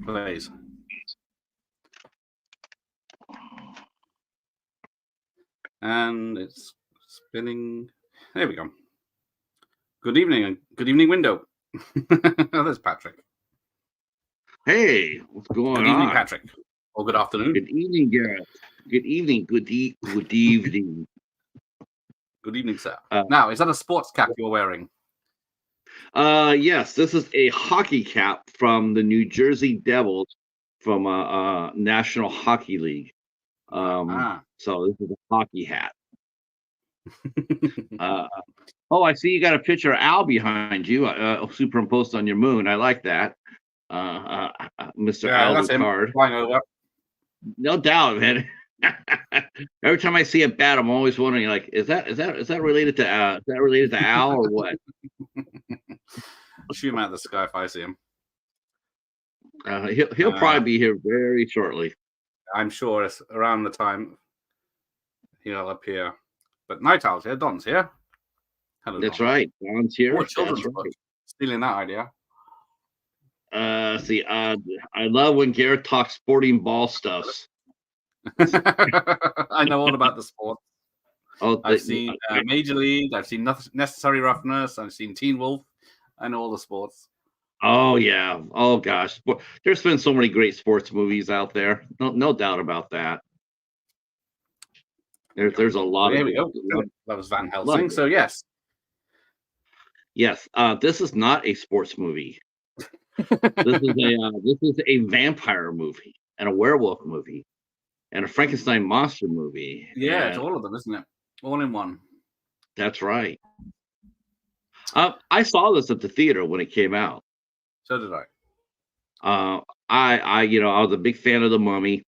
plays. And it's spinning. There we go. Good evening, window. Oh, there's Patrick. Hey, what's going on? Good evening, Patrick. Or good afternoon. Good evening, Gareth. Good evening. Good evening. Good evening, sir. Now, is that a sports cap you're wearing? Yes, this is a hockey cap from the New Jersey Devils from National Hockey League. So this is a hockey hat. Oh, I see you got a picture of Al behind you, superimposed on your moon. I like that. Mr. Al Ducard. Flying over. No doubt, man. Every time I see a bat, I'm always wondering, like, is that related to Al or what? I'll shoot him out of the sky if I see him. He'll probably be here very shortly. I'm sure it's around the time he'll appear. But Night Owl's here, Don's here. Hello, That's Don. Right. Don's here. Oh, children's book. Stealing that idea. I love when Garrett talks sporting ball stuffs. I know all about the sport. I've seen Major League. I've seen Necessary Roughness. I've seen Teen Wolf. I know all the sports. Oh yeah. Oh gosh. There's been so many great sports movies out there. No doubt about that. There's a lot. Here we go. That was Van Helsing. So yes. Yes. This is not a sports movie. This is a vampire movie and a werewolf movie and a Frankenstein monster movie. Yeah, it's all of them, isn't it? All in one. That's right. I saw this at the theater when it came out. So did I. I was a big fan of The Mummy.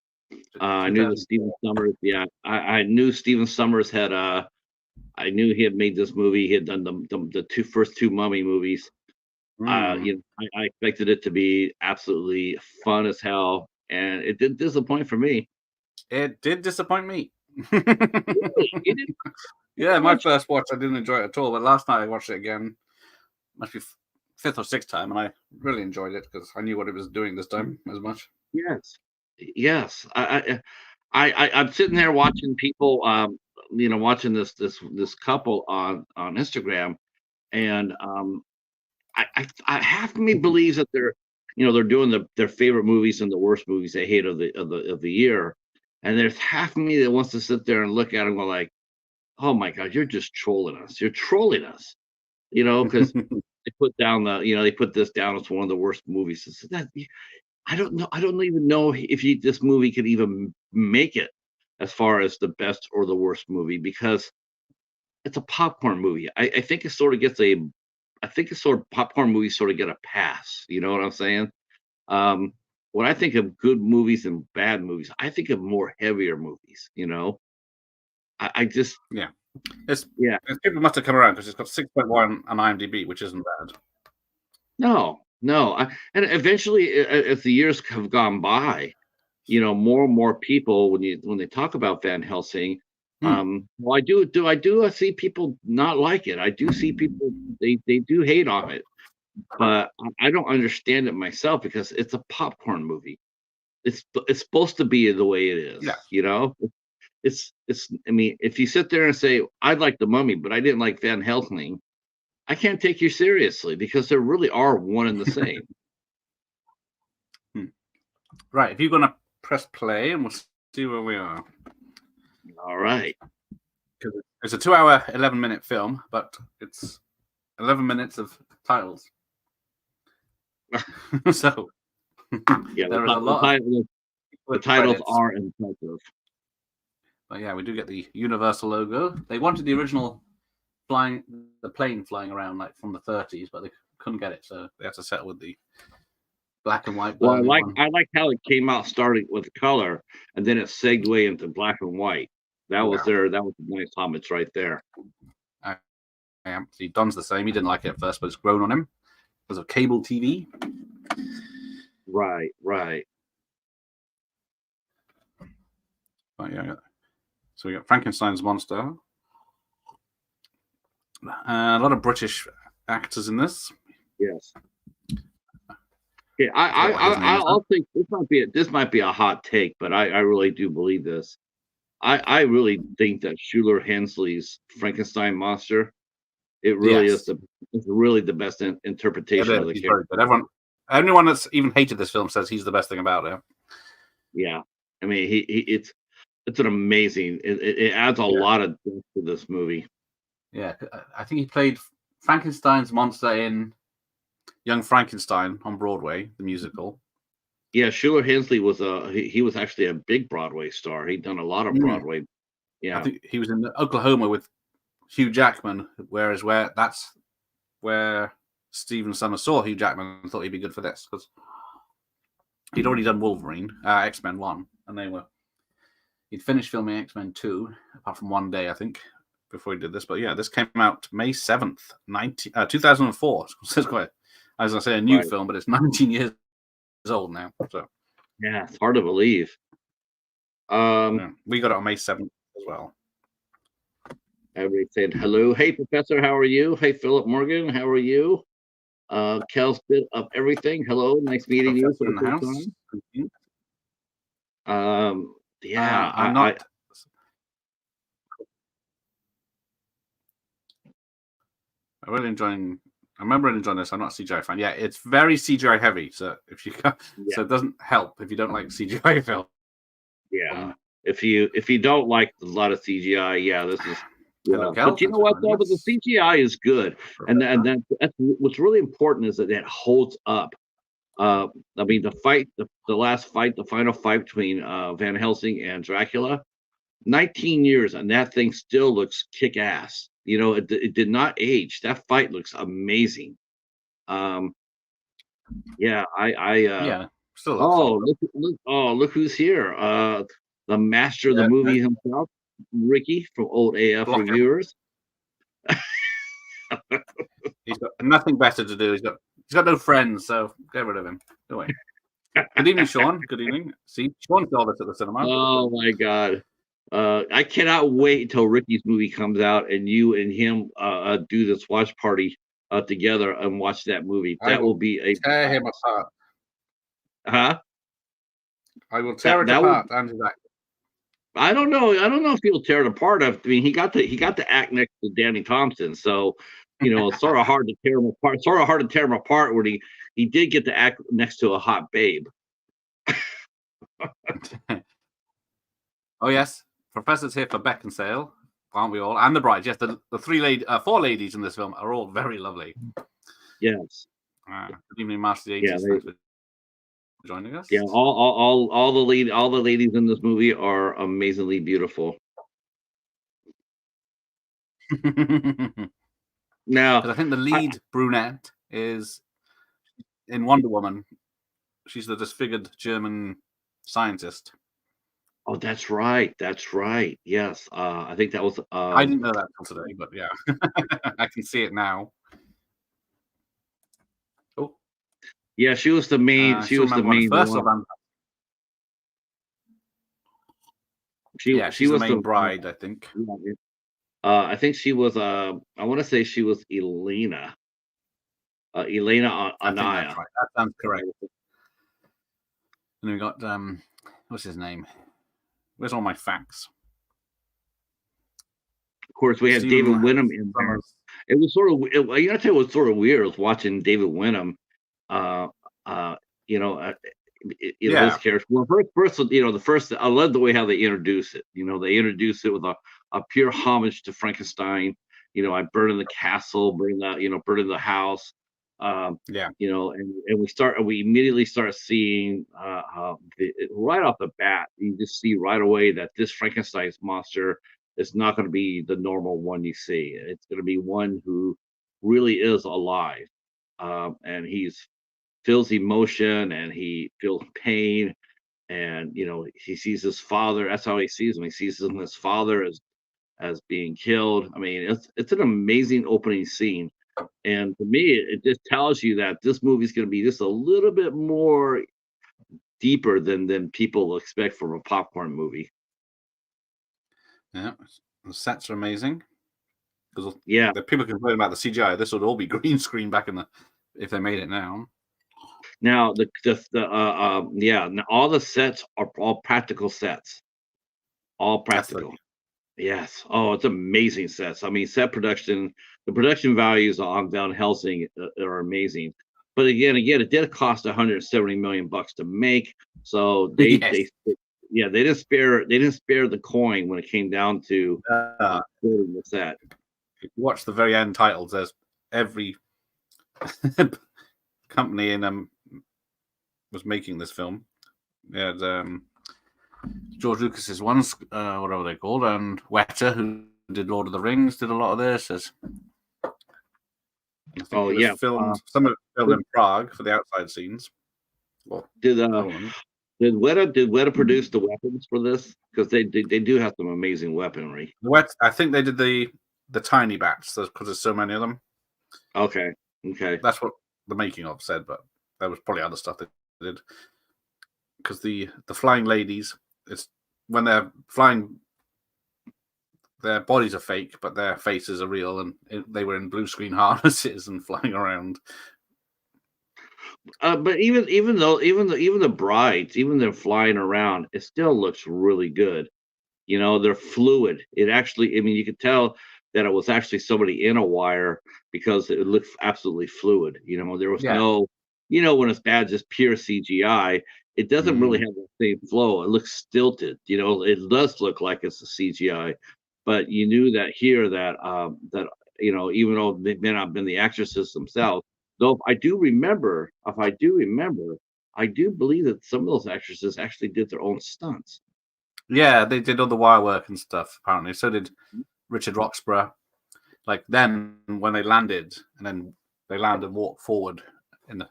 I knew that Stephen Sommers. Yeah, I knew Stephen Sommers had. I knew he had made this movie. He had done the first two Mummy movies. I expected it to be absolutely fun as hell, and it didn't disappoint for me. It did disappoint me. Yeah, my first watch, I didn't enjoy it at all. But last night I watched it again. Must be fifth or sixth time, and I really enjoyed it because I knew what it was doing this time as much. Yes. I'm sitting there watching people, watching this couple on Instagram, and I half of me believes that they're doing their favorite movies and the worst movies they hate of the year, and there's half of me that wants to sit there and look at them and go like, oh my God, you're just trolling us. You're trolling us, because they put this down as one of the worst movies. I don't know. I don't even know if this movie could even make it as far as the best or the worst movie, because it's a popcorn movie. I think it sort of gets popcorn movies sort of get a pass. You know what I'm saying? When I think of good movies and bad movies, I think of more heavier movies. People must have come around because it's got 6.1 on IMDb, which isn't bad. No. And eventually, as the years have gone by, more and more people, when they talk about Van Helsing, I do see people not like it. I do see people they do hate on it, but I don't understand it myself because it's a popcorn movie. It's supposed to be the way it is. Yeah. It's. I mean, if you sit there and say I like The Mummy, but I didn't like Van Helsing, I can't take you seriously because there really are one and the same. Right. If you're going to press play and we'll see where we are. All right. It's a 2-hour, 11-minute film, but it's 11 minutes of titles. So, yeah, there is a lot. The titles are impressive. But yeah, we do get the Universal logo. They wanted the original the plane flying around like from the 30s, but they couldn't get it, so they had to settle with the black and white. Well, I like how it came out starting with color, and then it segued into black and white. That was a nice homage right there. See, Don's the same. He didn't like it at first, but it's grown on him because of cable TV. Right. But yeah. So we got Frankenstein's monster. A lot of British actors in this. Yes. Yeah, I forget what his name is now. I'll think this might be a hot take, but I really do believe this. I really think that Schuler Hensley's Frankenstein monster, it really is Yes, it's really the best it interpretation is. of the He's character. very good. Anyone that's even hated this film says he's the best thing about it. Yeah, I mean, he it's an amazing. It adds a Yeah, lot of depth to this movie. yeah. I think he played Frankenstein's monster in Young Frankenstein on Broadway, the musical. Yeah, Schuler Hensley was he was actually a big Broadway star. He'd done a lot of Mm. Broadway. I Yeah, think he was in Oklahoma with Hugh Jackman, whereas that's where Stephen Summers saw Hugh Jackman and thought he'd be good for this because he'd already done Wolverine, X-Men 1, and he'd finished filming X-Men 2, apart from one day, I think, before he did this. But yeah, this came out May 7th, 2004. So it's quite, I was going to say a new right. film, but it's 19 years old now. So Yeah, it's hard to believe. yeah, we got it on May 7th as well. Everybody said hello. Hey, Professor, how are you? Hey, Philip Morgan, how are you? Kel's bit of everything. Hello, nice meeting you Professor for in the the first house. time. Yeah, I'm not. I'm really enjoying. I remember enjoying this. I'm not a CGI fan. Yeah, it's very CGI heavy. So yeah, so it doesn't help if you don't like CGI film. yeah. If you don't like a lot of CGI, yeah, this is Hello, yeah. Kel. But you know Thanks for what joining though? But the us. CGI is good, and Professor. that's what's really important is that it holds up. I mean, the last fight, the final fight between Van Helsing and Dracula, 19 years, and that thing still looks kick ass. You know, it did not age. That fight looks amazing. Um, yeah, Yeah, still looks oh, solid. look who's here. The master of the Yeah, movie himself, Ricky from Old AF block him. Reviewers. He's got nothing better to do. He's got no friends, so get rid of him. Go away. Good evening, Sean. Good evening. See, Sean saw this at the cinema. Oh my God. I cannot wait until Ricky's movie comes out and you and him do this watch party together and watch that movie. I That will will be a tear him blast. apart. Huh? I will tear it That will apart and his act. I don't know. I don't know if he'll tear it apart. I mean, he got to act next to Danny Thompson, so it's sort of hard to tear him apart. Sort of hard to tear him apart when he did get to act next to a hot babe. Oh yes, Professor's here for Beckinsale, aren't we all? And the bride. Yes, the four ladies in this film are all very lovely. Yes. Good evening, Master the Yeah. Ages. Thanks for joining us. Yeah. All the ladies in this movie are amazingly beautiful. Now, Because I think the lead brunette is in Wonder Woman. She's the disfigured German scientist. oh, that's right. That's right. Yes. I think that was. I didn't know that till today, but yeah, I can see it now. Oh, Yeah, she was the main. I She still was the remember when I main first saw one. them. Yeah, She she's the was main the. bride, I think. I think she was. I want to say she was Elena. Elena I think that's Anaya. right. That sounds correct. And then we got what's his name? Where's all my facts? Of course, we had David Stephen Wenham in there. Summers. It was sort of. You gotta tell you, it was sort of weird. I was watching David Wenham. Uh, you know, his Yeah, character. Well, the first. I love the way how they introduce it. They introduce it with a pure homage to Frankenstein. I burn in the castle, burn in the house. yeah. And we immediately start seeing right off the bat. You just see right away that this Frankenstein's monster is not going to be the normal one you see. It's going to be one who really is alive, and he's feels emotion and he feels pain, and he sees his father. That's how he sees him. He sees his father as being killed. I mean, it's an amazing opening scene, and to me it just tells you that this movie is going to be just a little bit more deeper than people expect from a popcorn movie. Yeah, the sets are amazing. Because Yeah, the people complain about the CGI. This would all be green screen back if they made it now. Now yeah, now all the sets are all practical sets, all That's practical. Yes. Oh, it's amazing sets. I mean, set production, the production values on down Helsing are amazing. But again, it did cost 170 million bucks to make. So yes. yeah, they didn't spare the coin when it came down to building the set. If you watch the very end titles, there's every company in was making this film. Yeah, George Lucas's ones, whatever they're called, and Weta, who did Lord of the Rings, did a lot of this. I think Oh it was yeah. filmed. Some of it filmed in Prague for the outside scenes. Well, Did Poland. Weta produce the weapons for this? Because they do have some amazing weaponry. I think they did the tiny bats because there's so many of them. Okay. Okay. That's what the making of said, but there was probably other stuff they did. Because the flying ladies, it's when they're flying, their bodies are fake, but their faces are real, and they were in blue screen harnesses and flying around. But even the brides, even they're flying around, it still looks really good. They're fluid. It actually, I mean, you could tell that it was actually somebody in a wire because it looked absolutely fluid. There was Yeah. no, when it's bad, just pure CGI, it doesn't really have the same flow. It looks stilted. It does look like it's a CGI, but you knew that here that even though they may not have been the actresses themselves, though if I do remember, I do believe that some of those actresses actually did their own stunts. Yeah, they did all the wire work and stuff, apparently. So did Richard Roxburgh. Like then when they landed, and then they land and walk forward in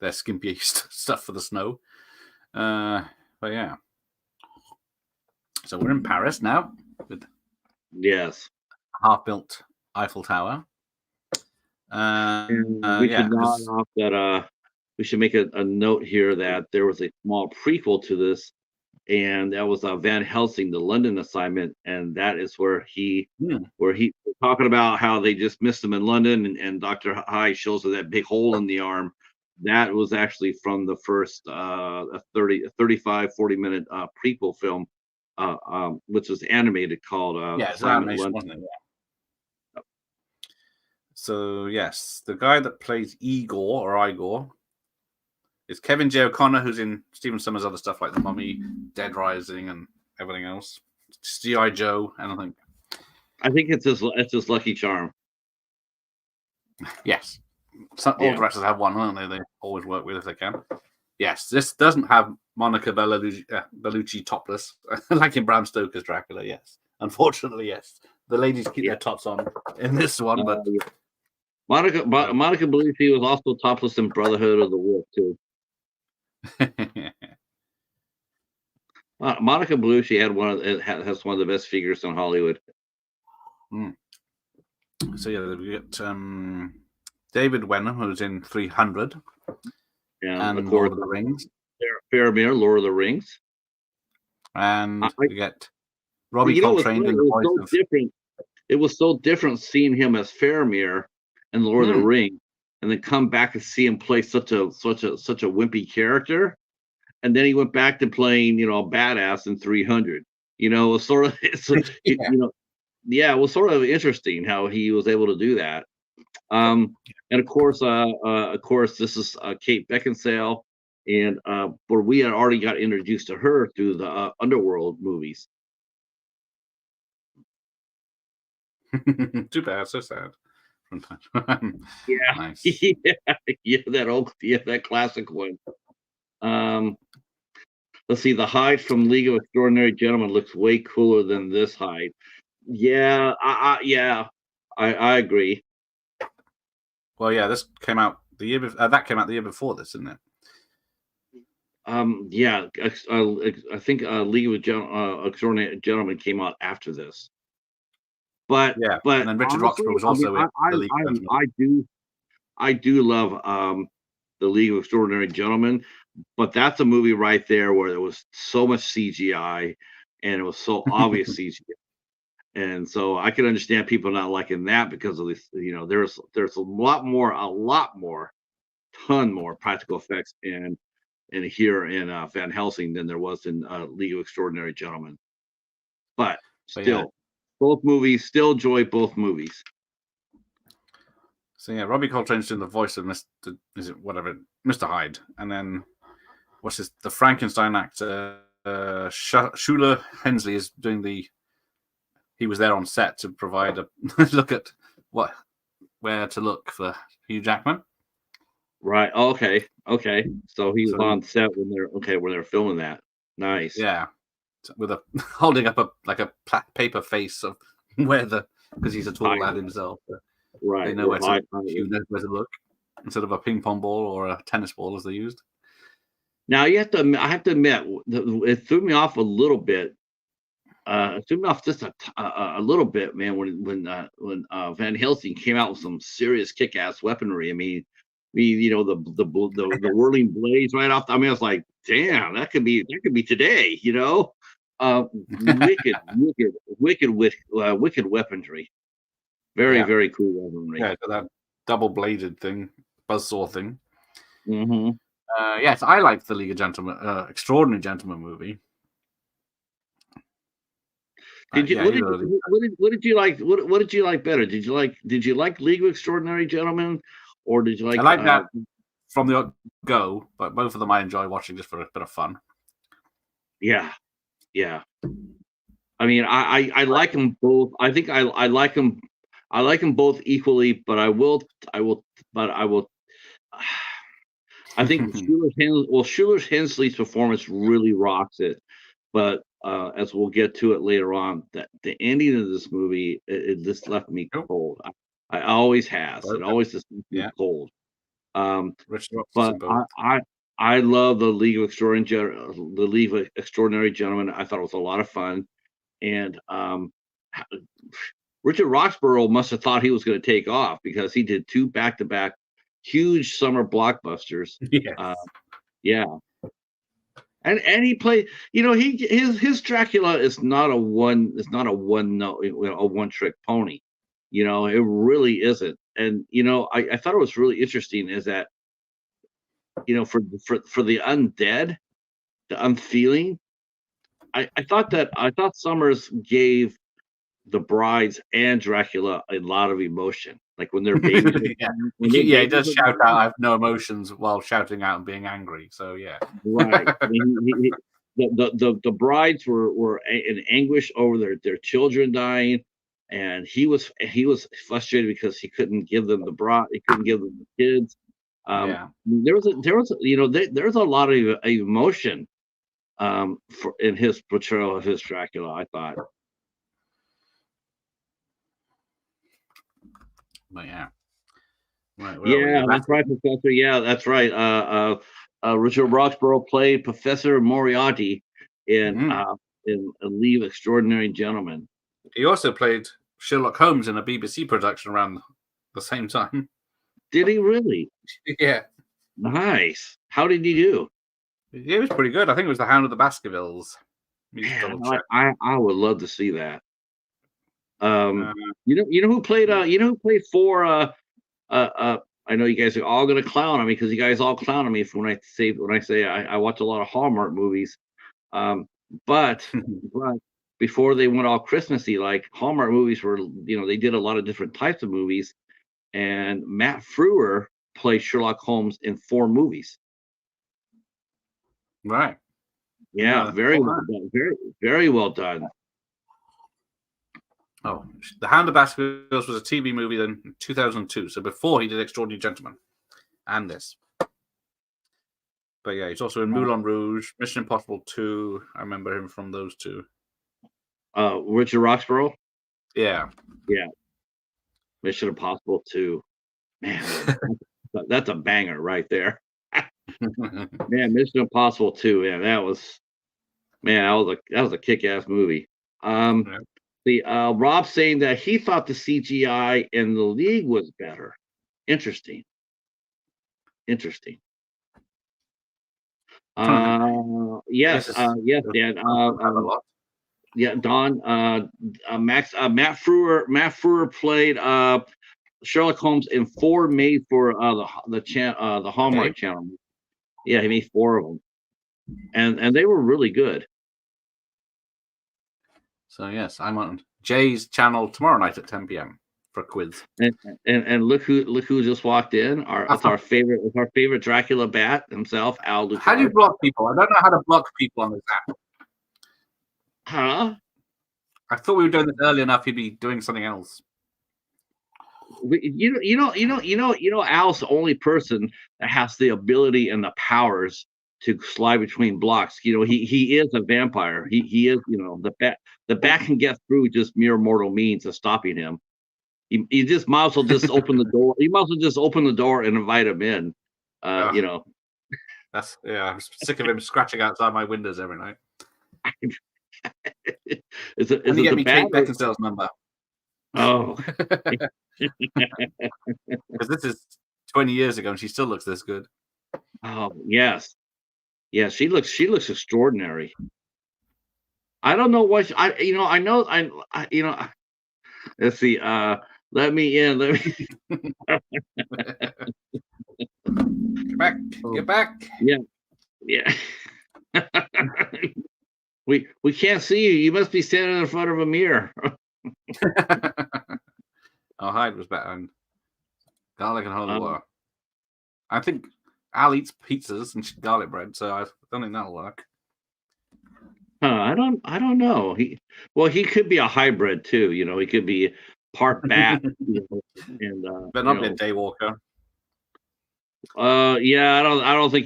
their skimpy stuff for the snow. But yeah. So we're in Paris now with Yes. half-built Eiffel Tower. We should nod off that we should make a note here that there was a small prequel to this, and that was Van Helsing, the London assignment, and that is where he talking about how they just missed him in London, and Dr. High shows her that big hole in the arm. That was actually from the first 35-40 minute prequel film, which was animated called Assignment animation, London. wasn't it? Yeah. So yes, the guy that plays Igor is Kevin J. O'Connor, who's in Stephen Sommers' other stuff like The Mummy, Dead Rising, and everything else. G.I. Joe, anything. I think it's his lucky charm. Yes. All directors have one, don't they? They always work with if they can. Yes, this doesn't have Monica Bellucci topless, like in Bram Stoker's Dracula, yes. Unfortunately, yes. The ladies keep their tops on in this one, but... Monica Bellucci was also topless in Brotherhood of the Wolf, too. Monica Bellucci has one of the best figures in Hollywood. So yeah, we get David Wenham, who's in 300, and of course, Lord of the Rings. Faramir, Lord of the Rings, and we get Robbie Coltrane in the voice of. Different. It was so different seeing him as Faramir in Lord of the Rings, and then come back and see him play such a wimpy character. And then he went back to playing, a badass in 300. It was sort of, it was sort of interesting how he was able to do that. And of course, this is Kate Beckinsale, and where we had already got introduced to her through the Underworld movies. Too bad, so sad. Yeah, nice. that classic one. Let's see, the hide from League of Extraordinary Gentlemen looks way cooler than this hide. Yeah, I agree. Well, yeah, this came out the year before. That came out the year before this, didn't it? Yeah, I think League of Extraordinary Gentlemen came out after this. But and then Richard Roxburgh was also in the League of Gentlemen. I do love the League of Extraordinary Gentlemen, but that's a movie right there where there was so much CGI and it was so obvious CGI, and so I can understand people not liking that because of this. There's a lot more ton more practical effects in here in Van Helsing than there was in League of Extraordinary Gentlemen. But But yeah, still, both movies, still enjoy both movies. so yeah, Robbie Coltrane's doing the voice of Mr. Hyde, and then the Frankenstein actor Schuler Hensley is doing he was there on set to provide a look at where to look for Hugh Jackman. Right. Okay. So he was So on set when they're filming that. Nice. yeah, with holding up a paper face of because he's a tall lad himself. Right. They know where to look instead of a ping pong ball or a tennis ball as they used. Now I have to admit, it threw me off a little bit. It threw me off just a little bit, man. When Van Helsing came out with some serious kick-ass weaponry. I mean, the whirling blades right off. I was like, damn, that could be today. Wicked weaponry. Very cool weaponry. Yeah, so that double-bladed thing, buzzsaw thing. Mm-hmm. Yes, I liked the League of Gentlemen, Extraordinary Gentlemen movie. What did you like? What did you like better? Did you like League of Extraordinary Gentlemen, or did you like? I like that from the go, but both of them I enjoy watching just for a bit of fun. Yeah. I mean, I like them both. I think I like them. I like them both equally, but I think Schuler Hensley's performance really rocks it. But as we'll get to it later on, that the ending of this movie, it just left me cold. I always has. It always just left me cold. But I love the League of Extraordinary Gentlemen. I thought it was a lot of fun, and Richard Roxburgh must have thought he was going to take off because he did 2 back-to-back huge summer blockbusters. Yeah. And he played, his Dracula is not a one trick pony. It really isn't. And I thought it was really interesting is that for the undead, the unfeeling, I thought Summers gave the brides and Dracula a lot of emotion. Like when they're babies. He does shout out, "I have no emotions," while shouting out and being angry. So yeah, right. I mean, the brides were in anguish over their children dying, and he was frustrated because he couldn't give them he couldn't give them the kids. There's a lot of emotion in his portrayal of his Dracula, I thought. But yeah. Right, that's right, Professor. Yeah, that's right. Richard Roxburgh played Professor Moriarty in League of Extraordinary Gentlemen. He also played Sherlock Holmes in a BBC production around the same time. Did he really? Yeah. Nice. How did he do? He was pretty good. I think it was The Hound of the Baskervilles. Man, I would love to see that. You know who played for I know you guys are all gonna clown on me because you guys all clown on me for when I say I watch a lot of Hallmark movies. But before they went all Christmassy, like Hallmark movies were, they did a lot of different types of movies, and Matt Frewer played Sherlock Holmes in 4 movies. Right. Yeah, very well done. Very well done. Oh, The Hound of Baskervilles was a TV movie in 2002, so before he did Extraordinary Gentlemen and this. But yeah, he's also in Moulin Rouge, Mission Impossible 2. I remember him from those 2. Richard Roxburgh? Yeah. Mission Impossible 2. Man, that's a banger right there. Man, Mission Impossible 2. Yeah, that was a kick-ass movie. Rob saying that he thought the CGI in the League was better. Interesting. Yes, Dan. Don. Matt Frewer played Sherlock Holmes and 4 made for the Okay. Hallmark Channel. Yeah, he made 4 of them, and they were really good. So yes, I'm on Jay's channel tomorrow night at 10 p.m. for a quiz. And look who just walked in. It's our favorite Dracula bat himself, Al How do you Lucar. block people? I don't know how to block people on this app. Huh? I thought we were doing this early enough. He'd be doing something else. Al's the only person that has the ability and the powers to slide between blocks. He is a vampire. He is, the bat can get through just mere mortal means of stopping him. You just might as well just open the door. You might as well just open the door and invite him in. That's I'm sick of him scratching outside my windows every night. Is it Can you get the me bat? Kate Beckinsale's number? Oh, Because this is 20 years ago and she still looks this good. oh yes, yeah. She looks extraordinary. I don't know what I know. Let's see. Let me in. Let me. Get back. Get back. Yeah. We can't see you. You must be standing in front of a mirror. Oh, Hyde was better. And garlic and holy Um, water. I think Al eats pizzas and garlic bread, so I don't think that'll work. I don't know. He could be a hybrid too. He could be part bat. And But not be a daywalker. yeah, I don't think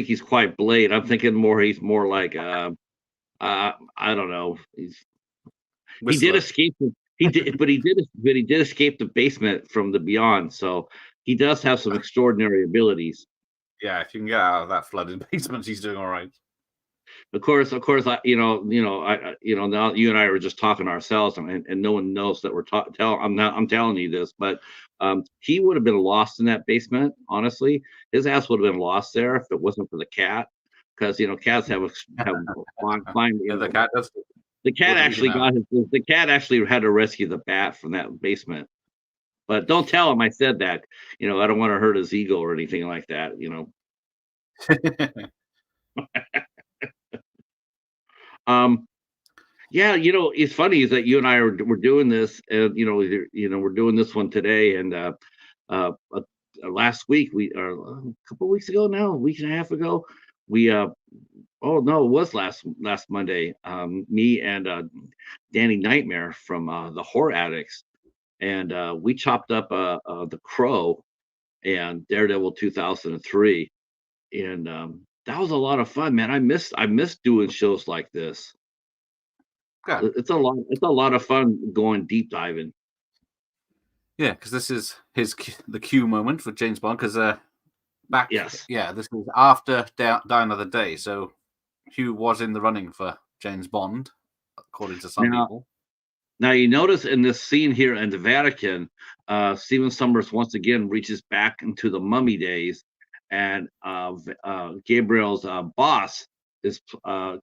he's quite Blade. I'm thinking he's more like I don't know. He did escape. He did escape the basement from the Beyond. So he does have some extraordinary abilities. Yeah, if you can get out of that flooded basement, he's doing all right. Of course, now you and I were just talking to ourselves, and no one knows that we're I'm telling you this, but he would have been lost in that basement. Honestly, his ass would have been lost there if it wasn't for the cat, because cats have climbed. The cat does. The cat actually had to rescue the bat from that basement. But don't tell him I said that. I don't want to hurt his ego or anything like that. Yeah, it's funny is that you and I we're doing this, and we're doing this one today, and last week or a couple weeks ago now, a week and a half ago, we oh no, it was last Monday. Me and Danny Nightmare from the Horror Addicts, and we chopped up The Crow and Daredevil 2003, and that was a lot of fun, man. I missed doing shows like this. Good. It's a lot of fun going deep diving. Yeah, because this is the Q moment for James Bond. Because back, Yes, this is after Die Another Day, so Hugh was in the running for James Bond, according to some people. Now you notice in this scene here in the Vatican, Stephen Summers once again reaches back into the Mummy days, and Gabriel's boss is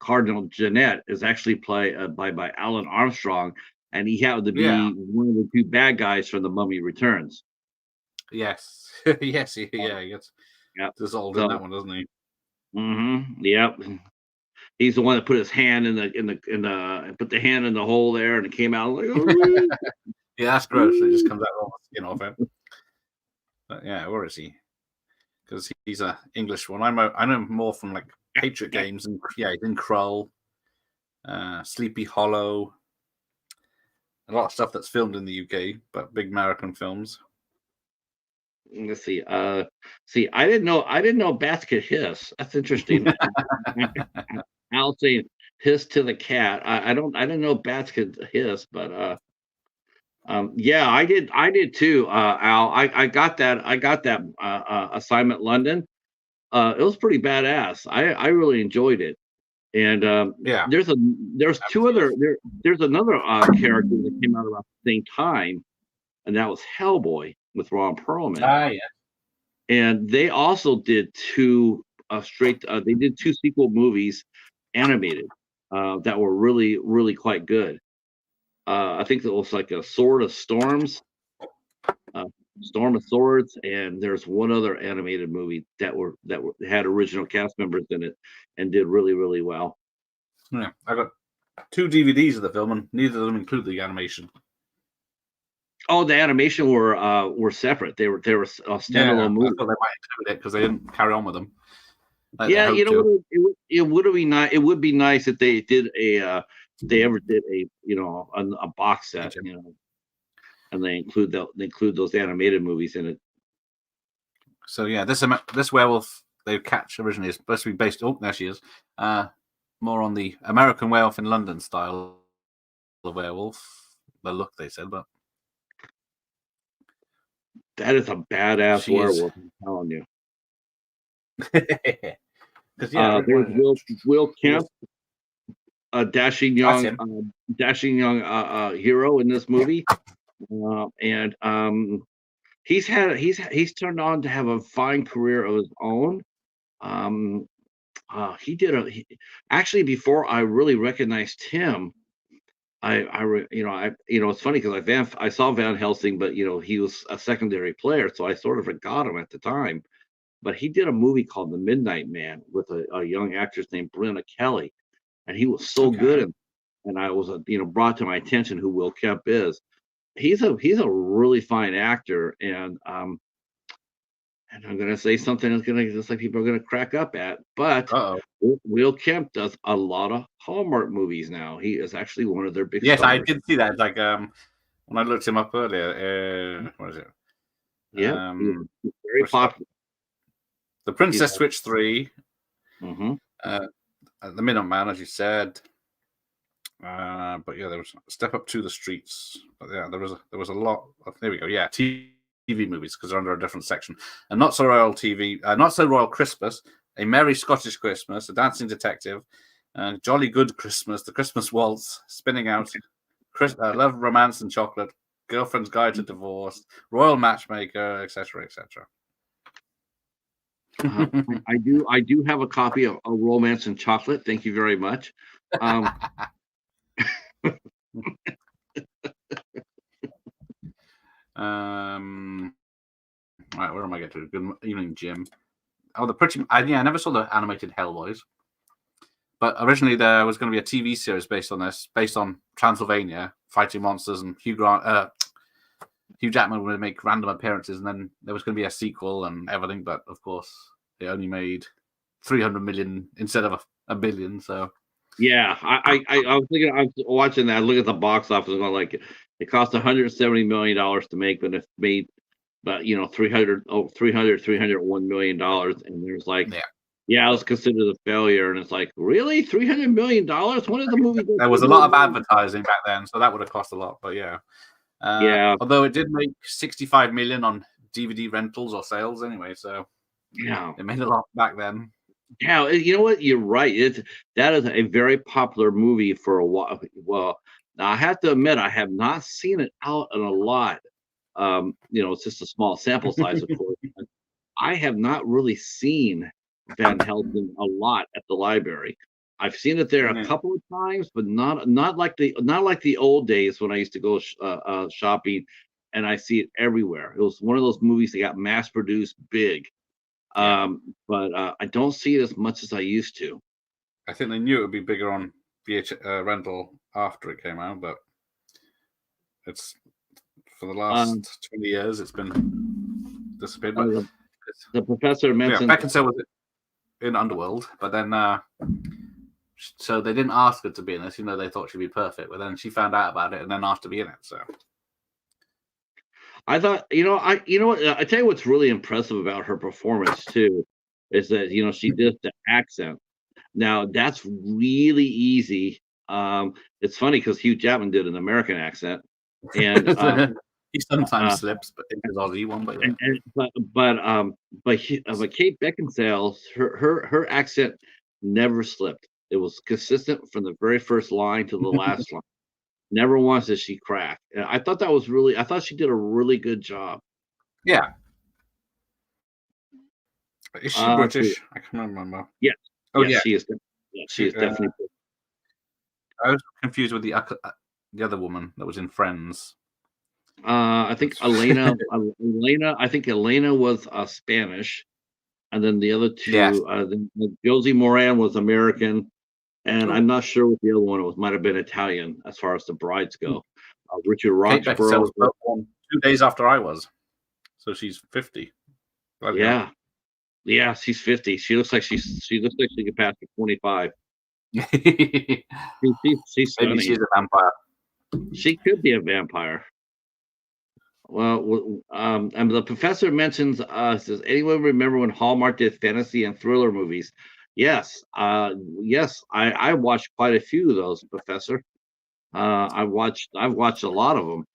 Cardinal Jeanette is actually played by Alan Armstrong, and he happened to be one of the 2 bad guys from The Mummy Returns. Yes, yes, he gets dissolved in that one, doesn't he? Mm-hmm. Yep. He's the one that put his hand put the hand in the hole there, and it came out like, oh. Yeah, that's gross. It just comes out all the skin off him. But yeah, where is he? Because he's a English one. I know him more from like Patriot Games, and he's in Krull, Sleepy Hollow, a lot of stuff that's filmed in the UK, but big American films. Let's see. I didn't know bats could hiss. That's interesting. I'll say hiss to the cat. I didn't know bats could hiss, but yeah, I did too. Al, I got that assignment London. It was pretty badass. I really enjoyed it. And there's another character that came out about the same time, and that was Hellboy with Ron Perlman. Yeah. And they also did 2 they did 2 sequel movies, animated, that were really, really quite good. I think it was like a Sword of Storms, uh, Storm of Swords, and there's one other animated movie had original cast members in it and did really, really well. Yeah, I got 2 DVDs of the film, and neither of them include the animation. Oh, the animation were separate. They were standalone I movies. thought they might include it because they didn't carry on with them. Like Yeah, they hoped to. it would be nice. It would be nice if they did they ever did a box set, and they include those animated movies in it. So yeah, this werewolf they catch originally is supposed to be based. Oh, there she is. More on the American Werewolf in London style of werewolf. The look they said, but that is a badass werewolf. I'm telling you. There's Will Kemp, a dashing young hero in this movie, and he's turned on to have a fine career of his own. Actually, before I really recognized him, it's funny because I saw Van Helsing, but he was a secondary player, so I sort of forgot him at the time. But he did a movie called The Midnight Man with a young actress named Brenna Kelly, and he was so good. And I was brought to my attention who Will Kemp is. He's a really fine actor, and I'm going to say something that's going to just like people are going to crack up at, but Will Kemp does a lot of Hallmark movies now. He is actually one of their big stars. I did see that. Like when I looked him up earlier, what is it? Yeah, very popular. The Princess Switch 3. Mm-hmm. The Minuteman, as you said. But yeah, there was Step Up to the Streets. But yeah, there was a lot of, there we go. Yeah, TV movies because they're under a different section. And Not So Royal TV, Not So Royal Christmas, A Merry Scottish Christmas, A Dancing Detective, Jolly Good Christmas, The Christmas Waltz, Spinning Out, Love, Romance and Chocolate, Girlfriend's Guide to Divorce, Royal Matchmaker, etc., etc. I do have a copy of A Romance and Chocolate. Thank you very much. Right, where am I getting to? Good evening, Jim. Oh, I never saw the animated Hellboys, but originally there was going to be a TV series based on this, based on Transylvania fighting monsters, and Hugh Jackman would make random appearances, and then there was going to be a sequel and everything. But of course, it only made 300 million instead of a billion. So yeah, I was thinking, I was watching that. Look at the box office, going like it cost 170 million dollars to make, but it made, but 301 million dollars, and there's like, yeah, it was considered a failure, and it's like, really, 300 million dollars? When did the movie? There was a lot of advertising back then, so that would have cost a lot. But yeah. Although it did make 65 million on DVD rentals or sales anyway, so yeah, it made a lot back then. Yeah, you know what? You're right. That is a very popular movie for a while. Well, now I have to admit I have not seen it out in a lot. It's just a small sample size, of course. I have not really seen Van Helsing a lot at the library. I've seen it there a couple of times, but not like the old days when I used to go shopping, and I see it everywhere. It was one of those movies that got mass produced big. But I don't see it as much as I used to. I think they knew it would be bigger on rental after it came out, but it's for the last 20 years it's been disappeared. But the professor mentioned Beckinsale was in Underworld, but then so they didn't ask her to be in this. They thought she'd be perfect, but then she found out about it and then asked to be in it. So I thought, I tell you what's really impressive about her performance too, is that she did the accent. Now that's really easy. It's funny because Hugh Jackman did an American accent, and he sometimes slips, but in his Aussie one. But Kate Beckinsale, her accent never slipped. It was consistent from the very first line to the last line. Never once did she crack. And I thought I thought she did a really good job. Yeah. Is she British? I can't remember. Yeah. Oh, yeah. She is. She is definitely. I was confused with the other woman that was in Friends. I think Elena. I think Elena was Spanish, and then the other Yes. two. Josie Moran was American, and I'm Oh, not sure what the other one was. Might have been Italian as far as the brides hmm. go. Richard Kate Beckinsale Roxborough. was born 2 days after I was, so she's 50. Bloody hell. Yeah, yeah, she's 50. She looks like she could pass for 25. Maybe She's she's stunning. a vampire. She could be a vampire. Well, and the professor mentions, says, anyone remember when Hallmark did fantasy and thriller movies? Yes, yes, I watched quite a few of those, Professor. I've watched a lot of them.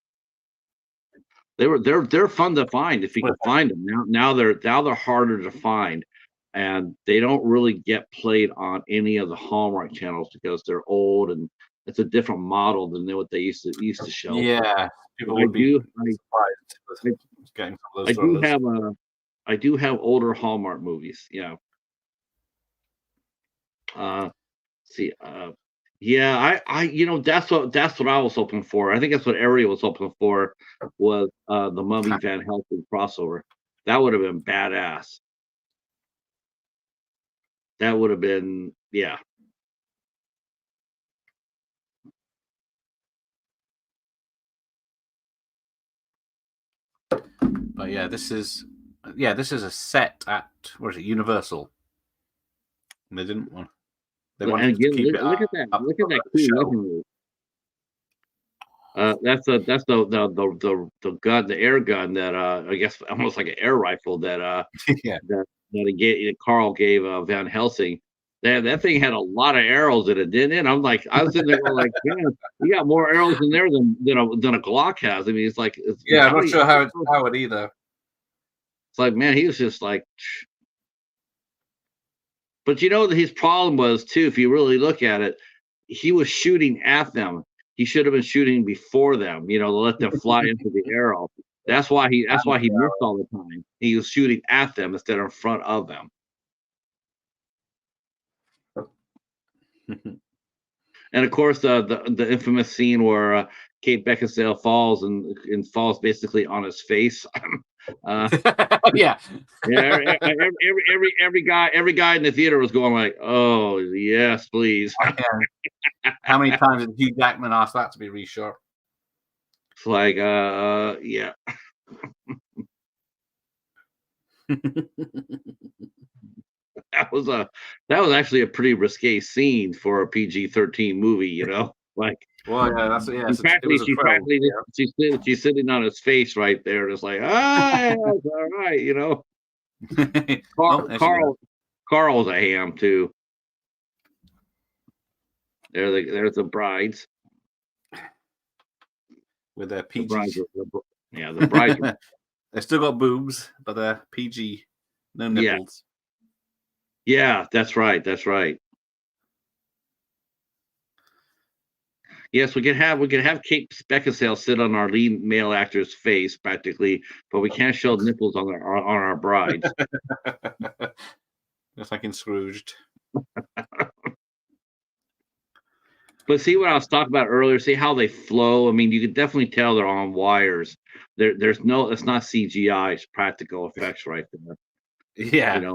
They're fun to find if you Well, can find them. Now they're harder to find, and they don't really get played on any of the Hallmark channels because they're old and it's a different model than what they used to show. yeah, But people would be surprised I, with getting some of I those do thrillers. have I do have older Hallmark movies. Yeah. Uh, see. Yeah. That's what I was hoping for. I think that's what Ariel was hoping for was the Mummy Van Helsing crossover. That would have been badass. That would have been yeah. But this is a set at what is it, Universal. And they didn't want they And wanted to again, keep it look at that. up Look at for that the cool show. weaponry. That's the gun, the air gun that I guess almost like an air rifle Yeah. Carl gave Van Helsing. That thing had a lot of arrows in it, didn't it? I was sitting there going like, man, you got more arrows in there than a Glock has. I mean, Yeah, I'm how do not you? sure how it's powered either. It's like, man, he was just like. But you know that his problem was too. If you really look at it, he was shooting at them. He should have been shooting before them. To let them fly into the arrow. That's why he. That's why he missed all the time. He was shooting at them instead of in front of them. And of course, the infamous scene where Kate Beckinsale falls and falls basically on his face. uh, Oh, yeah. yeah, every guy in the theater was going like, "Oh yes, please." How many times did Hugh Jackman ask that to be reshot? It's like, yeah. That was actually a pretty risque scene for a PG-13 movie. Like. Well, yeah, that's it. Yes, it Practically, was a thrill. she's sitting on his face right there, just like, ah, it's all right. Yeah. Carl, Oh, there she goes. Carl, Carl's a ham too. There's the brides. With their The PG. brides. Yeah, the brides. They still got boobs, but they're PG. No Yeah. nipples. Yeah, that's right. That's right. Yes, we can have Kate Beckinsale sit on our lead male actor's face practically, but we can't show nipples on our brides. Just like in Scrooged. But see what I was talking about earlier. See how they flow. I mean, you can definitely tell they're on wires. It's not CGI. It's practical effects right there. Yeah.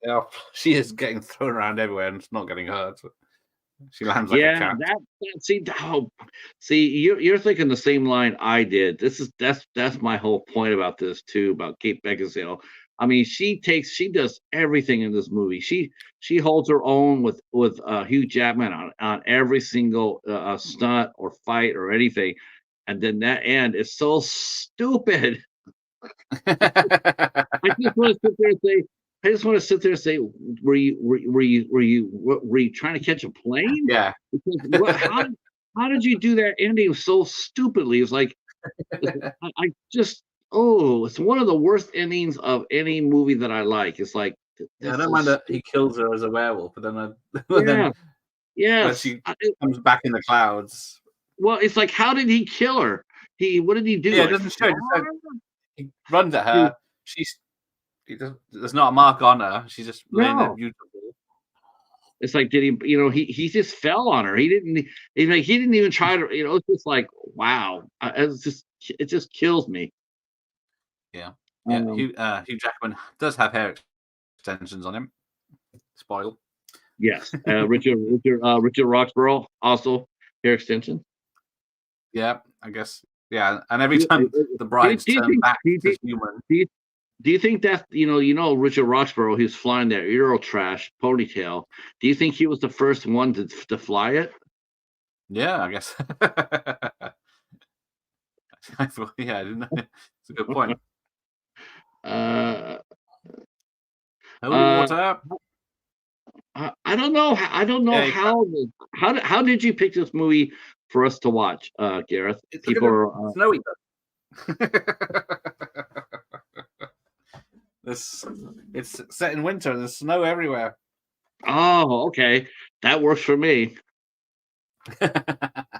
Yeah, she is getting thrown around everywhere and it's not getting hurt. She lands like a cat. See, you're thinking the same line I did. That's my whole point about this too, about Kate Beckinsale. I mean, she does everything in this movie. She holds her own with Hugh Jackman on every single stunt or fight or anything, and then that end is so stupid. I just want to sit there and say, were you trying to catch a plane? Yeah. Because how did you do that ending so stupidly? It's like I just it's one of the worst endings of any movie that I like. It's like I don't mind that he kills her as a werewolf, but then yeah, when she comes back in the clouds. Well, it's like, how did he kill her? What did he do? Yeah, it doesn't show. He runs at her. There's not a mark on her. She's just laying there beautiful. It's like, did he? He just fell on her. He didn't. He didn't even try to. It's just like, wow. It just kills me. Yeah. Yeah. Um, Hugh Jackman does have hair extensions on him. Spoil. yes. Richard Roxborough also hair extension. Yeah, I guess. Yeah, and every Do, time the brides do you turn think? back to human. Do you think that Richard Roxborough? He was flying that Eurotrash ponytail. Do you think he was the first one to fly it? Yeah, I guess. I thought, yeah, I didn't know. It's a good point. Uh, Holy uh, water. I don't know. I don't know Yeah, how did you pick this movie for us to watch, Gareth? it's People because are. it's snowy. This it's set in winter. There's snow everywhere. Oh, okay, that works for me.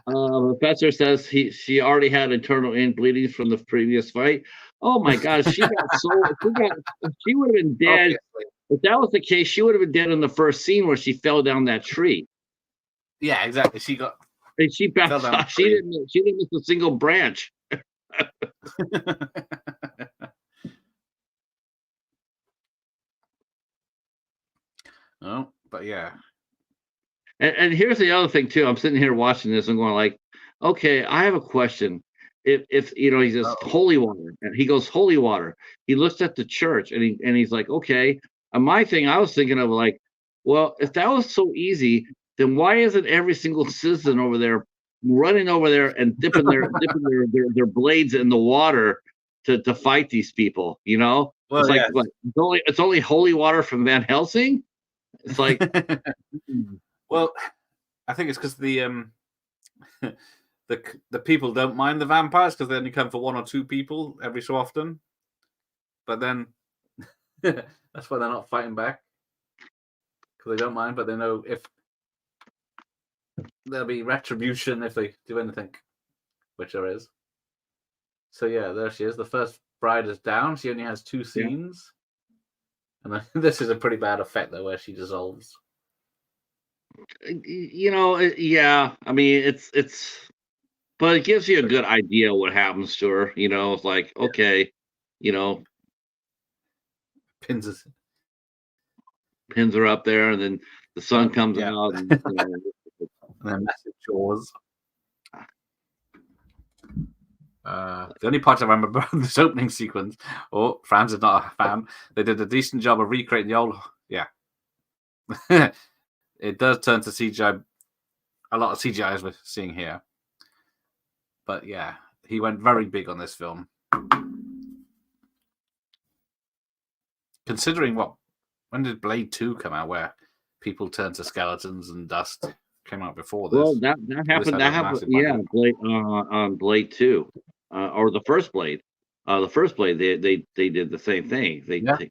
Professor says she already had internal bleedings from the previous fight. Oh my gosh, she would have been dead. Obviously. If that was the case, she would have been dead in the first scene where she fell down that tree. Yeah, exactly. She bounced off. She didn't miss a single branch. Oh, but yeah. And here's the other thing too. I'm sitting here watching this and going like, okay, I have a question. If he says holy water, and he goes holy water. He looks at the church and he's like, okay. And my thing, I was thinking of like, well, if that was so easy, then why isn't every single citizen over there running over there and dipping their blades in the water to fight these people? Well, it's like yeah. it's only holy water from Van Helsing. It's like. Well, I think it's because the the people don't mind the vampires because they only come for one or two people every so often. But then that's why they're not fighting back because they don't mind. But they know if there'll be retribution if they do anything, which there is. So yeah, there she is. The first bride is down. She only has 2 scenes, and this is a pretty bad effect though, where she dissolves. Yeah. I mean, but it gives you a good idea what happens to her. It's like, okay, Pins her up there, and then the sun comes out, and and then massive jaws. The only part I remember about this opening sequence, Franz is not a fan. They did a decent job of recreating the old. Yeah, it does turn to CGI. A lot of CGI as we're seeing here, but yeah, he went very big on this film. Considering when did Blade 2 come out, where people turned to skeletons and dust? Came out before this. Well, that happened. That happened. Yeah, Blade on Blade 2, or the first Blade. The first Blade, they did the same thing. They killed.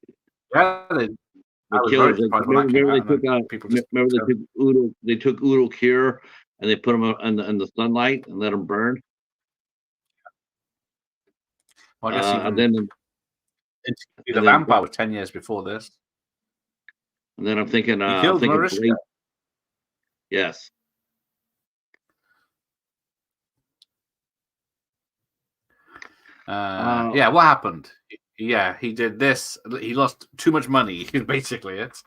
They took Udo Kier and they put him in the sunlight and let him burn. Well, I guess and then the vampire was 10 years before this. And then I'm thinking, he killed Mariska. Yes. Yeah, what happened? Yeah, he did this. He lost too much money. Basically, it's.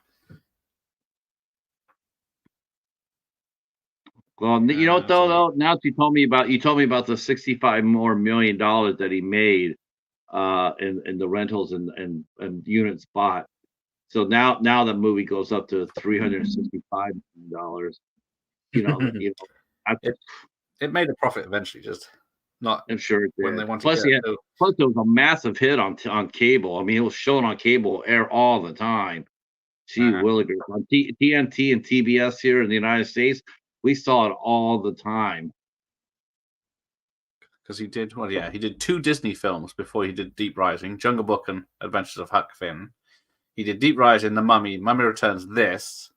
Well, you know what though? Now you told me about the $65 million that he made in the rentals and units bought. So now the movie goes up to $365 million. It made a profit eventually, just not. I'm sure it did. When they wanted plus, plus there was a massive hit on cable. I mean, it was shown on cable air all the time. Gee willikers, on TNT and TBS here in the United States, we saw it all the time. Because he did he did 2 Disney films before he did Deep Rising, Jungle Book and Adventures of Huck Finn. He did Deep Rising, The Mummy, Mummy Returns, this,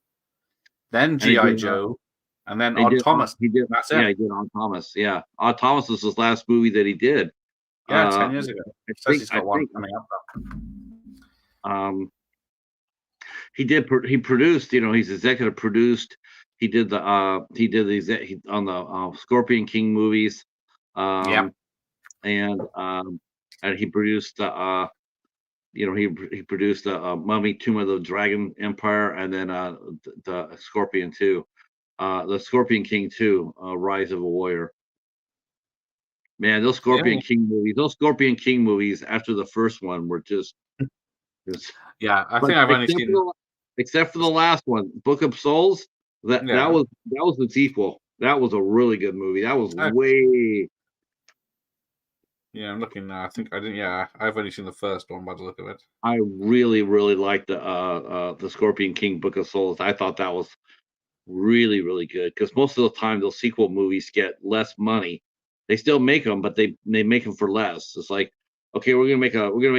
then G.I. Joe, and then Odd Thomas. That's it. Yeah, he did Odd Thomas. Yeah, Odd Thomas was his last movie that he did. Yeah, 10 years ago. It says he's got one coming up. He produced. He's executive produced. He did on the Scorpion King movies, Yep. and he produced he produced Mummy, Tomb of the Dragon Empire, and then the Scorpion 2, the Scorpion King 2, Rise of a Warrior. Man, those Scorpion King movies after the first one were just Yeah, I but think I've only seen. except for the last one, Book of Souls. That Yeah. was the sequel. That was a really good movie. That was I- way. Yeah, I'm looking now. I think I didn't. Yeah, I've only seen the first one by the look of it. I really, really liked the Scorpion King Book of Souls. I thought that was really, really good because most of the time those sequel movies get less money. They still make them, but they make them for less. It's like, okay, we're gonna make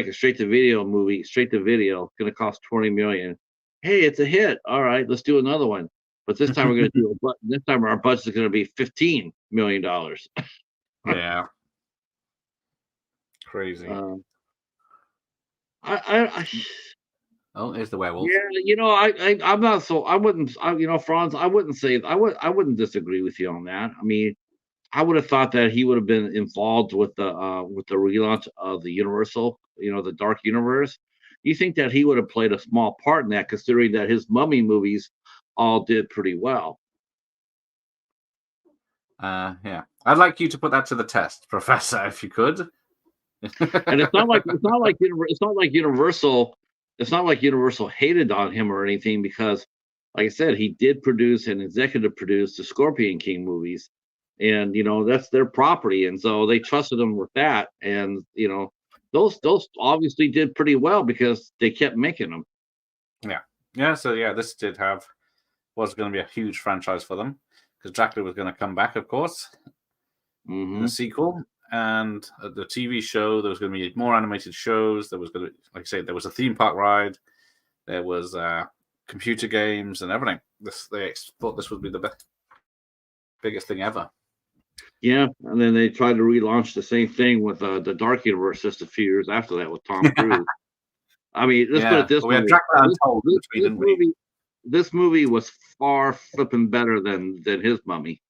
a straight to video movie, straight to video. It's gonna cost 20 million. Hey, it's a hit. All right, let's do another one. But this time this time our budget is gonna be $15 million. Yeah. Crazy. I Oh, there's the werewolf. Yeah, I'm not so I wouldn't Franz, I wouldn't disagree with you on that. I mean, I would have thought that he would have been involved with the relaunch of the Universal, the Dark Universe. You think that he would have played a small part in that, considering that his Mummy movies all did pretty well. Yeah, I'd like you to put that to the test, Professor, if you could. And it's not like Universal hated on him or anything, because, like I said, he did produce and executive produce the Scorpion King movies, and that's their property, and so they trusted him with that, and those obviously did pretty well because they kept making them. Yeah. So yeah, this was going to be a huge franchise for them because Dracula was going to come back, of course, in the sequel. And the TV show, there was going to be more animated shows. There was going to, like I say, there was a theme park ride. There was computer games and everything. They thought this would be the biggest thing ever. Yeah, and then they tried to relaunch the same thing with the Dark Universe just a few years after that with Tom Cruise. I mean, let's put it this way: we had Dracula Untold between, didn't we? This movie was far flipping better than his Mummy.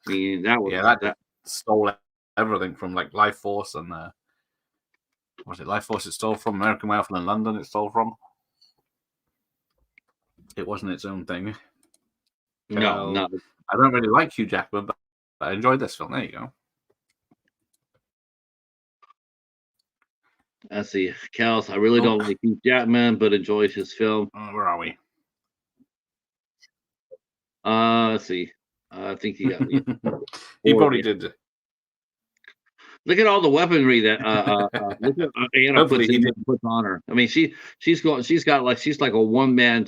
I mean, that stole everything from like Life Force and was it Life Force it stole from? American Werewolf in London it stole from. It wasn't its own thing. No. I don't really like Hugh Jackman, but I enjoyed this film. There you go. Let's see, Kels. I really don't like Hugh Jackman, but enjoys his film. Where are we? Let's see. I think he got me. He probably did. Look at all the weaponry that Anna puts on her. I mean, she's like a one man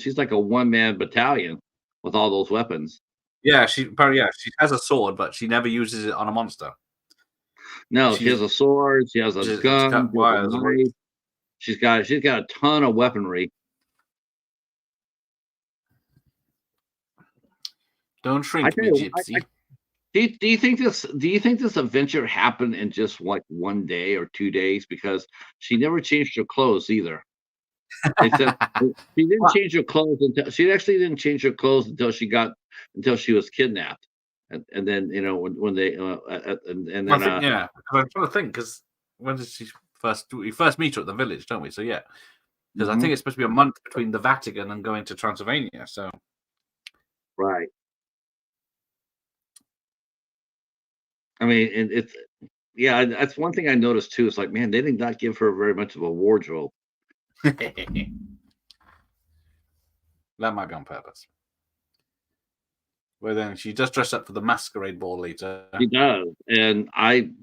battalion with all those weapons. Yeah, she has a sword, but she never uses it on a monster. No, she has a sword. She has a gun. She's got a ton of weaponry. Don't shrink me, Gypsy. Do you think this adventure happened in just like 1 day or 2 days? Because she never changed her clothes either. They said she didn't change her clothes until she was kidnapped, and then when they and then I'm trying to think, because when did we first meet her at the village, don't we? So yeah, because I think it's supposed to be a month between the Vatican and going to Transylvania. So right. I mean, and that's one thing I noticed too. It's like, man, they did not give her very much of a wardrobe. That might be on purpose. Well, then she does dress up for the masquerade ball later. She does, and I'm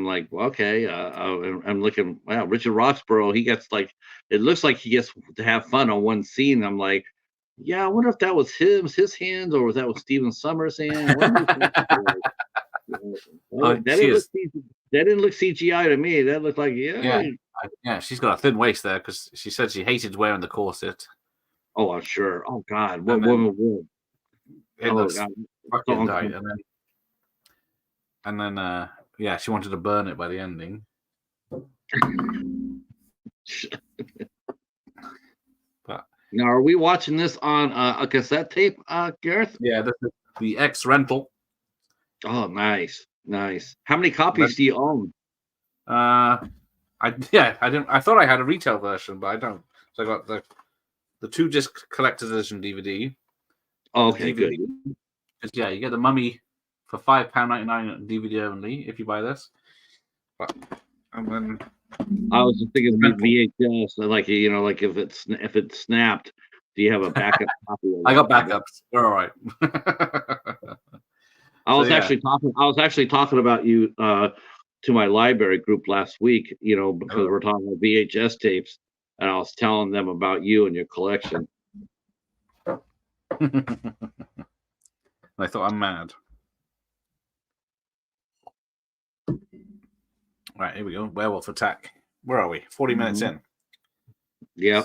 like, well, okay. I'm looking. Wow, Richard Roxburgh. He gets it looks like he gets to have fun on one scene. I'm like, yeah, I wonder if that was his hands or was that was Stephen Summers' hand. That didn't look CGI to me. That looked like yeah. She's got a thin waist there because she said she hated wearing the corset. Oh, I'm sure. Oh God, what woman would? It looks fucking tight. And then she wanted to burn it by the ending. But Now, are we watching this on a cassette tape, Gareth? Yeah, this is the X rental. Oh, nice, nice. How many copies Rent- do you own? I didn't. I thought I had a retail version, but I don't. So I got the 2-disc collector's edition DVD. Oh, The okay, good. DVD. Yeah, you get the Mummy for £5.99 DVD only if you buy this. But and then I was just thinking rental. VHS, like like if it's snapped, do you have a backup copy of I got that? backups. We're all right. I So was yeah. actually talking about you to my library group last week, because Oh. we're talking about VHS tapes, and I was telling them about you and your collection. I thought I'm mad. Right, here we go. Werewolf attack. Where are we? 40 minutes in. Yep.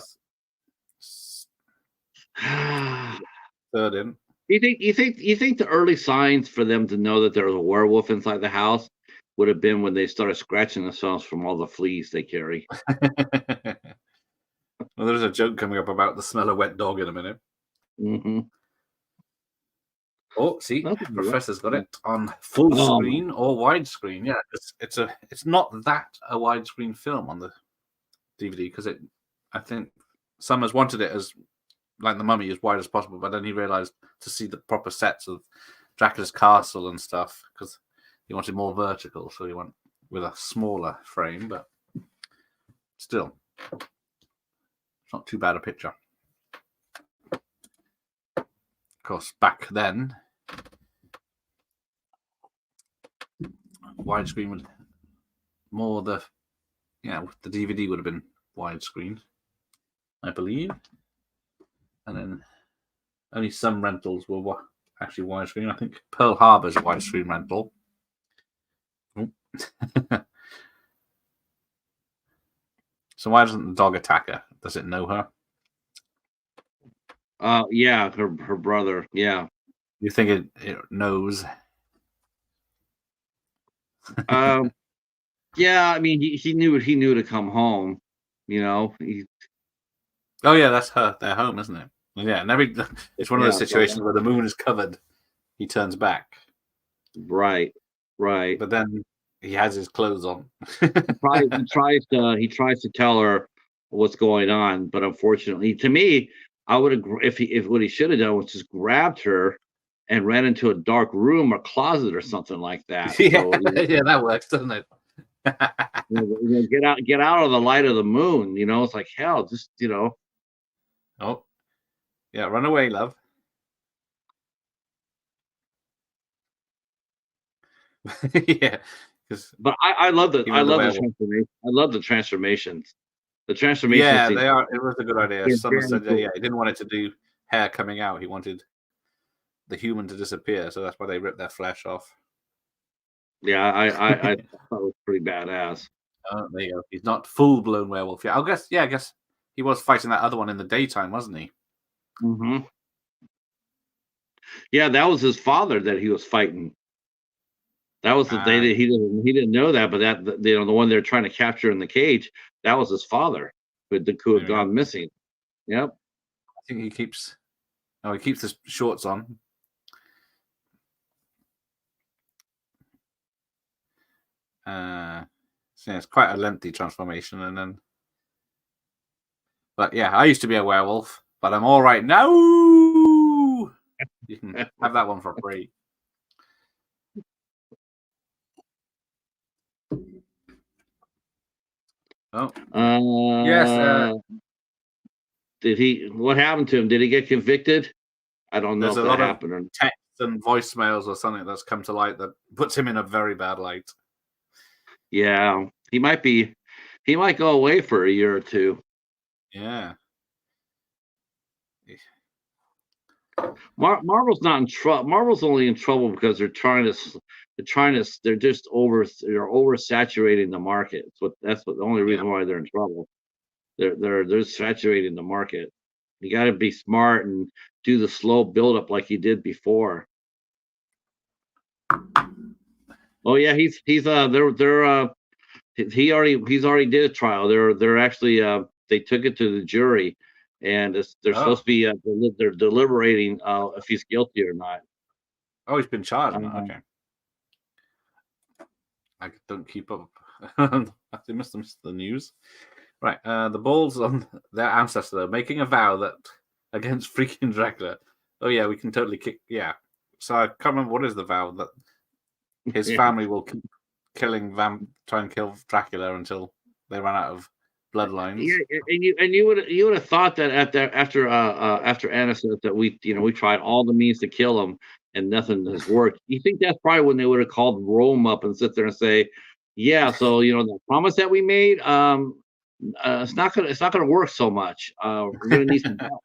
Third in. You think the early signs for them to know that there was a werewolf inside the house would have been when they started scratching themselves from all the fleas they carry? Well, there's a joke coming up about the smell of wet dog in a minute. Mm-hmm. Oh, see, Nothing like Professor's got that. it on full Oh. screen or widescreen. Yeah, it's not that a widescreen film on the DVD because I think Summers wanted it as like the Mummy as wide as possible, but then he realized to see the proper sets of Dracula's castle and stuff because he wanted more vertical, so he went with a smaller frame, but still, it's not too bad a picture. Of course, back then, widescreen would more the DVD would have been widescreen, I believe, and then only some rentals were actually widescreen. I think Pearl Harbor's a widescreen rental. So why doesn't the dog attack her? Does it know her? Yeah, her brother. Yeah. You think it knows? Yeah. I mean, he knew to come home. Oh yeah, that's their home, isn't it? Yeah, and it's one of those Yeah, situations where the moon is covered. He turns back, right. but then he has his clothes on. He tries to tell her what's going on, but unfortunately, to me, I would agree if what he should have done was just grabbed her and ran into a dark room or closet or something like that. Yeah, So yeah, that works, doesn't it? get out of the light of the moon. It's like hell. Just Oh, yeah, run away, love. Yeah, But I love the werewolf. transformation. I love the transformations. The transformation. Yeah, they are. It was a good idea. They're Someone very said, cool. yeah, he didn't want it to do hair coming out. He wanted the human to disappear, so that's why they ripped their flesh off. Yeah, I thought it was pretty badass. Oh, there you go. He's not full blown werewolf yet. I guess he was fighting that other one in the daytime, wasn't he? Mm-hmm. Yeah, that was his father that he was fighting. That was the day that he didn't know that, but the one they're trying to capture in the cage, that was his father who had gone missing. Yep. I think he keeps the shorts on. So yeah, it's quite a lengthy transformation, and then. But yeah, I used to be a werewolf, but I'm all right now. You can have that one for free. Oh, yes. What happened to him? Did he get convicted? I don't know There's if a that lot happened or of texts and voicemails or something that's come to light that puts him in a very bad light. Yeah, he might go away for a year or two. Yeah. Marvel's not in trouble. Marvel's only in trouble because they're just oversaturating the market. That's what the only reason why they're in trouble. They're saturating the market. You got to be smart and do the slow buildup like you did before. Oh yeah, he's he's already did a trial. They're actually they took it to the jury. and they're Oh, supposed to be they're deliberating if he's guilty or not. oh, he's been charged now. Um, Okay, I don't keep up. I must have missed the news. Right, the balls on their ancestor though, making a vow that against freaking Dracula. Oh yeah, we can totally kick. Yeah, so I can't remember what is the vow that his yeah. family will keep killing try and kill Dracula until they run out of bloodlines. Yeah, and you would have thought that after Aniston that we tried all the means to kill him and nothing has worked. You think that's probably when they would have called Rome up and sit there and say, yeah, so the promise that we made, it's not gonna work so much. We're gonna need some help.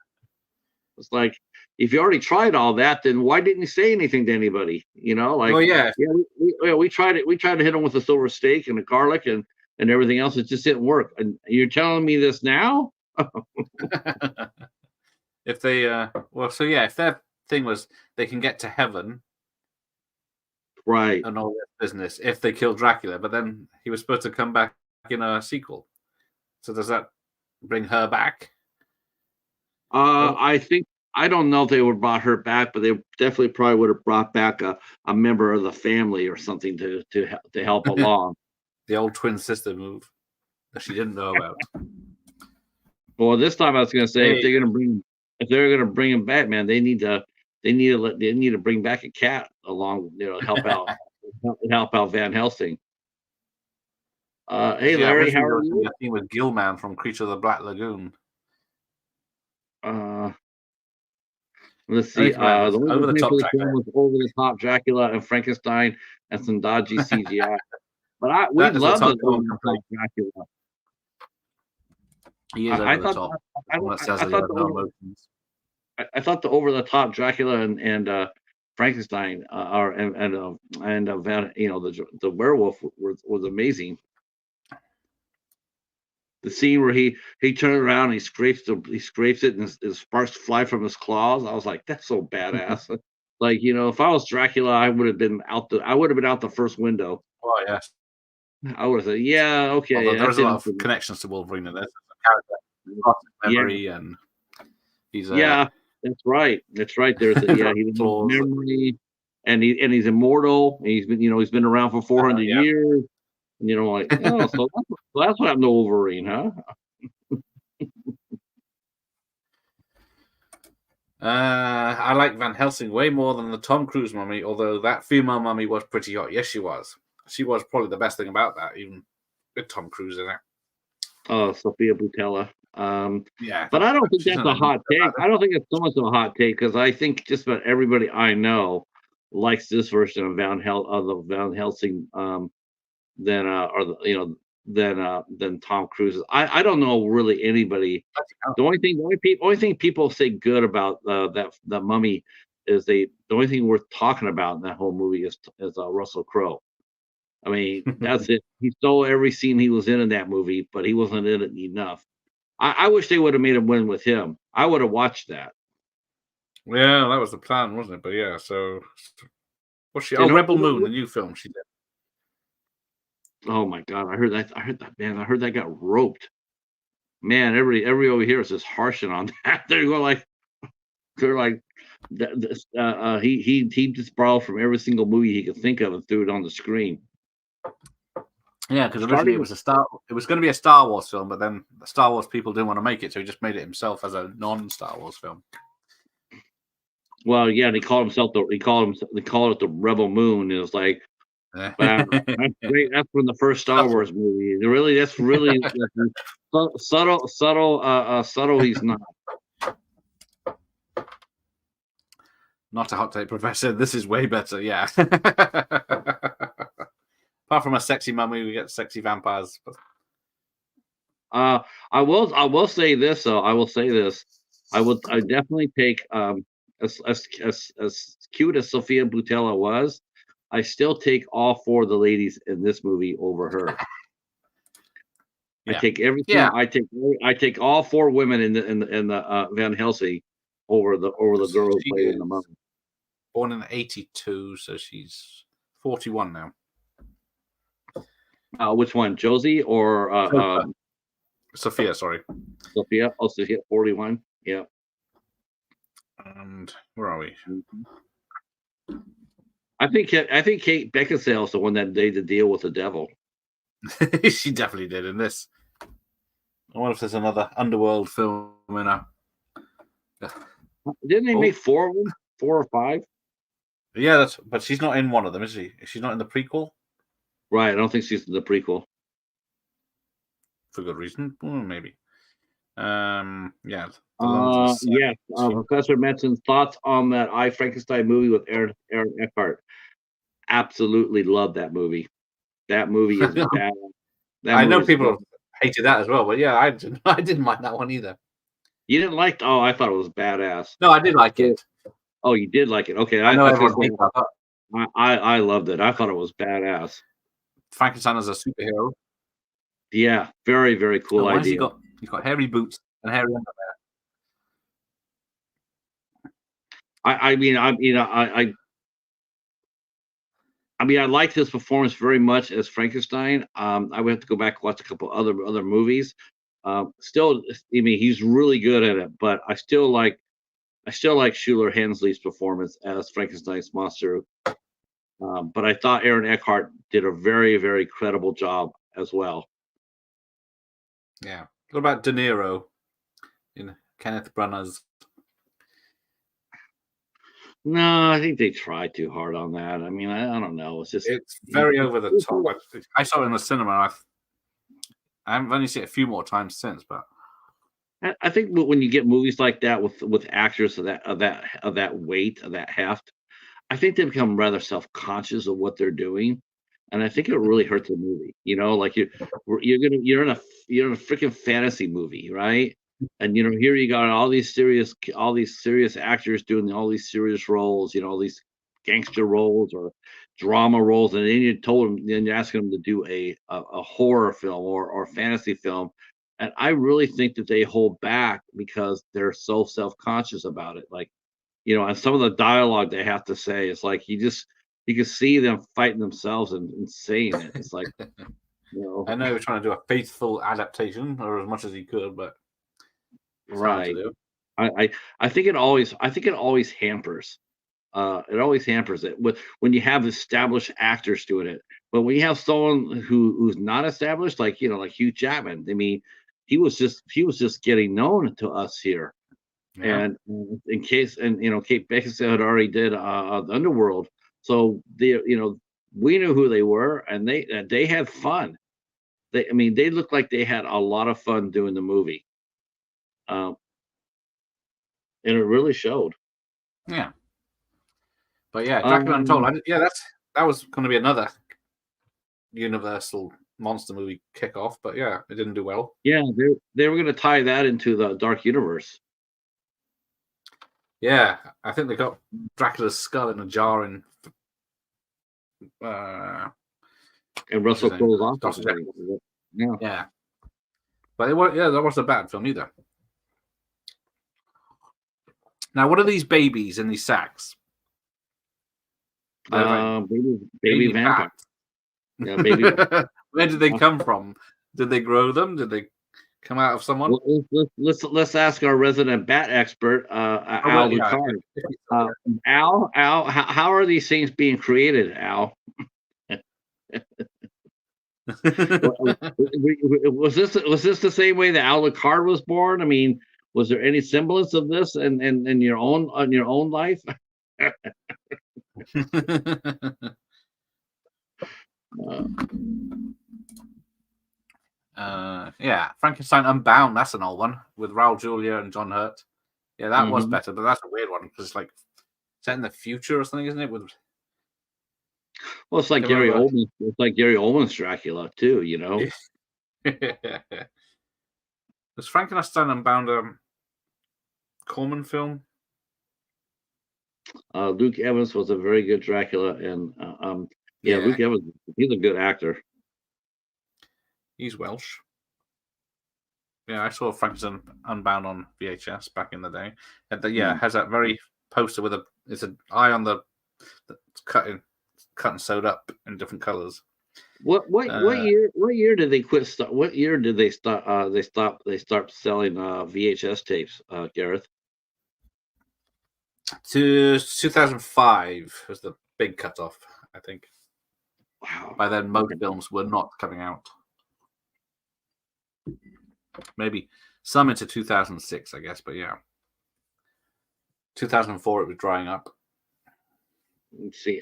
It's like if you already tried all that, then why didn't you say anything to anybody? Well, Like yeah, yeah, we tried it. We tried to hit him with a silver steak and the garlic and everything else. It just didn't work. And you're telling me this now? if they well, so yeah, if their thing was they can get to heaven Right. and all this business if they kill Dracula, but then he was supposed to come back in a sequel. So does that bring her back? Oh, I think I don't know if they would have brought her back, but they definitely probably would have brought back a member of the family or something to help along. the old twin sister move that she didn't know about. Well, this time I was going to say Hey, if they're going to bring him back, man, they need to bring back a cat along, help out Van Helsing. Hey yeah, Larry, how originally there are was going to be you? a theme with Gilman from Creature of the Black Lagoon. Uh, let's see. Anything about The this only over the thing for top the film Dracula. was Over the Top Dracula and Frankenstein and some dodgy CGI. But we That is the love top the Cohen Over the complaint. Top Dracula. He is I over the thought top. I, Someone that I, says I that he thought has the no over emotions. I thought the Over the Top Dracula and Frankenstein Van, the werewolf was amazing. The scene where he turned around and he scrapes it and his sparks fly from his claws. I was like, that's so badass. Like, if I was Dracula, I would have been out the first window. Oh yes. I would have said, yeah, Although okay, there that's is a lot enough of for me. connections to Wolverine in this. The character lost his Yeah, memory and he's yeah, that's right. That's right. There's got he doesn't have flaws. memory and he's immortal. And he's been around for 400 Yeah. years. Like, oh, so that's what happened to Wolverine, huh? I like Van Helsing way more than the Tom Cruise mummy, although that female mummy was pretty hot. Yes, she was. She was probably the best thing about that, even with Tom Cruise in it. Sophia Boutella. Yeah, But I don't think she's that's not a in hot take. I don't think it's so much of a hot take because I think just about everybody I know likes this version of the Van Helsing than or the, than Tom Cruise's. I don't know really anybody. The only thing people say good about that Mummy is the only thing worth talking about in that whole movie is Russell Crowe. I mean, that's it. He stole every scene he was in that movie, but he wasn't in it enough. I wish they would have made him win with him. I would have watched that. Yeah, that was the plan, wasn't it? But yeah, so what's she? You Oh, know, Rebel Moon, the new film she did. oh my god, I heard that. Man. I heard that got roped. Man, everybody over here is just harshing on that. They're like, he just borrowed from every single movie he could think of and threw it on the screen. Yeah, because originally Starting with, it was going to be a Star Wars film, but then the Star Wars people didn't want to make it, so he just made it himself as a non-Star Wars film. well, yeah, they call it the Rebel Moon. It was like, Yeah. but that's great. That's from the first Star Wars movie. That's really subtle. He's not. Not a hot take, Professor. This is way better. Yeah. Apart from a sexy mummy, we get sexy vampires. I will say this though. I will say this. I definitely take as cute as Sophia Boutella was, I still take all four of the ladies in this movie over her. Yeah. I take everything. Yeah. I take all four women in the Van Helsing over the girl who played in the Mummy. Born in '82, so she's 41 now. Which one, Josie or Sophia, sorry. Sophia. Oh, Sophia 41. Yeah. And where are we? I think Kate Beckinsale is the one that made the deal with the devil. She definitely did in this. I wonder if there's another underworld film in her. Didn't they make 4 of them? 4 or 5? Yeah, but she's not in one of them, is she? She's not in the prequel? Right. I don't think she's in the prequel. For good reason, maybe. Yeah. Yes. Professor mentions thoughts on that I Frankenstein movie with Aaron Eckhart. Absolutely love that movie. That movie is bad. I know people hated that as well, but yeah, I didn't mind that one either. You didn't like? Oh, I thought it was badass. No, I did like it. Oh, you did like it? Okay, I know everyone hates that. I loved it. I thought it was badass. Frankenstein as a superhero. Yeah, very, very cool idea. He's got hairy boots and hairy underwear. I liked his performance very much as Frankenstein. I would have to go back and watch a couple other movies. Still, he's really good at it, but I still like Shuler Hensley's performance as Frankenstein's monster. But I thought Aaron Eckhart did a very, very credible job as well. Yeah. What about De Niro in Kenneth Branagh's? No, I think they tried too hard on that. I mean, I don't know. It's very over the top. I saw it in the cinema. I've only seen it a few more times since, but I think when you get movies like that with actors of that weight, of that heft, I think they become rather self-conscious of what they're doing, and I think it really hurts the movie. Like you're in a freaking fantasy movie, right? And here you got all these serious actors doing all these serious roles, all these gangster roles or drama roles, and then you're asking them to do a horror film or fantasy film. And I really think that they hold back because they're so self-conscious about it. Like, and some of the dialogue they have to say is like you can see them fighting themselves and saying it. It's like, I know we're trying to do a faithful adaptation or as much as he could, but right. I think it always hampers. It always hampers it when you have established actors doing it. But when you have someone who's not established, like Hugh Jackman, I mean, he was just getting known to us here. Yeah. And Kate Beckinsale had already did the Underworld, so we knew who they were, and they had fun. They looked like they had a lot of fun doing the movie, and it really showed. Yeah. But yeah, Dracula Untold. That was going to be another Universal monster movie kickoff, but yeah, it didn't do well. Yeah, they were going to tie that into the Dark Universe. Yeah, I think they got Dracula's skull in a jar in. And Russell Crowe's office. Yeah. But that wasn't a bad film either. Now, what are these babies in these sacks? Baby vampire. Yeah, baby. Where did they come from? Did they grow them? Did they come out of someone? Well, let's ask our resident bat expert, Al Lucard. Al, how are these things being created, Al? Was this the same way that Al Lucard was born? I mean, was there any semblance of this in your own life? Yeah, Frankenstein Unbound. That's an old one with Raul Julia and John Hurt. Yeah, that was better, but that's a weird one because it's like set in the future or something, isn't it? Well, it's like Gary Oldman. It's like Gary Oldman's Dracula too. Was Frankenstein Unbound a Corman film? Luke Evans was a very good Dracula, and Luke Evans. He's a good actor. He's Welsh. Yeah, I saw Frankenstein Unbound on VHS back in the day. And has that very poster with it's an eye on that's cut and sewed up in different colors. What Uh, year did they quit? What year did they stop? They start selling VHS tapes. Gareth. to 2005 was the big cutoff, I think. Wow. By then, most Okay. films were not coming out. Maybe some into 2006, I guess, but yeah. 2004, it was drying up. Let's see.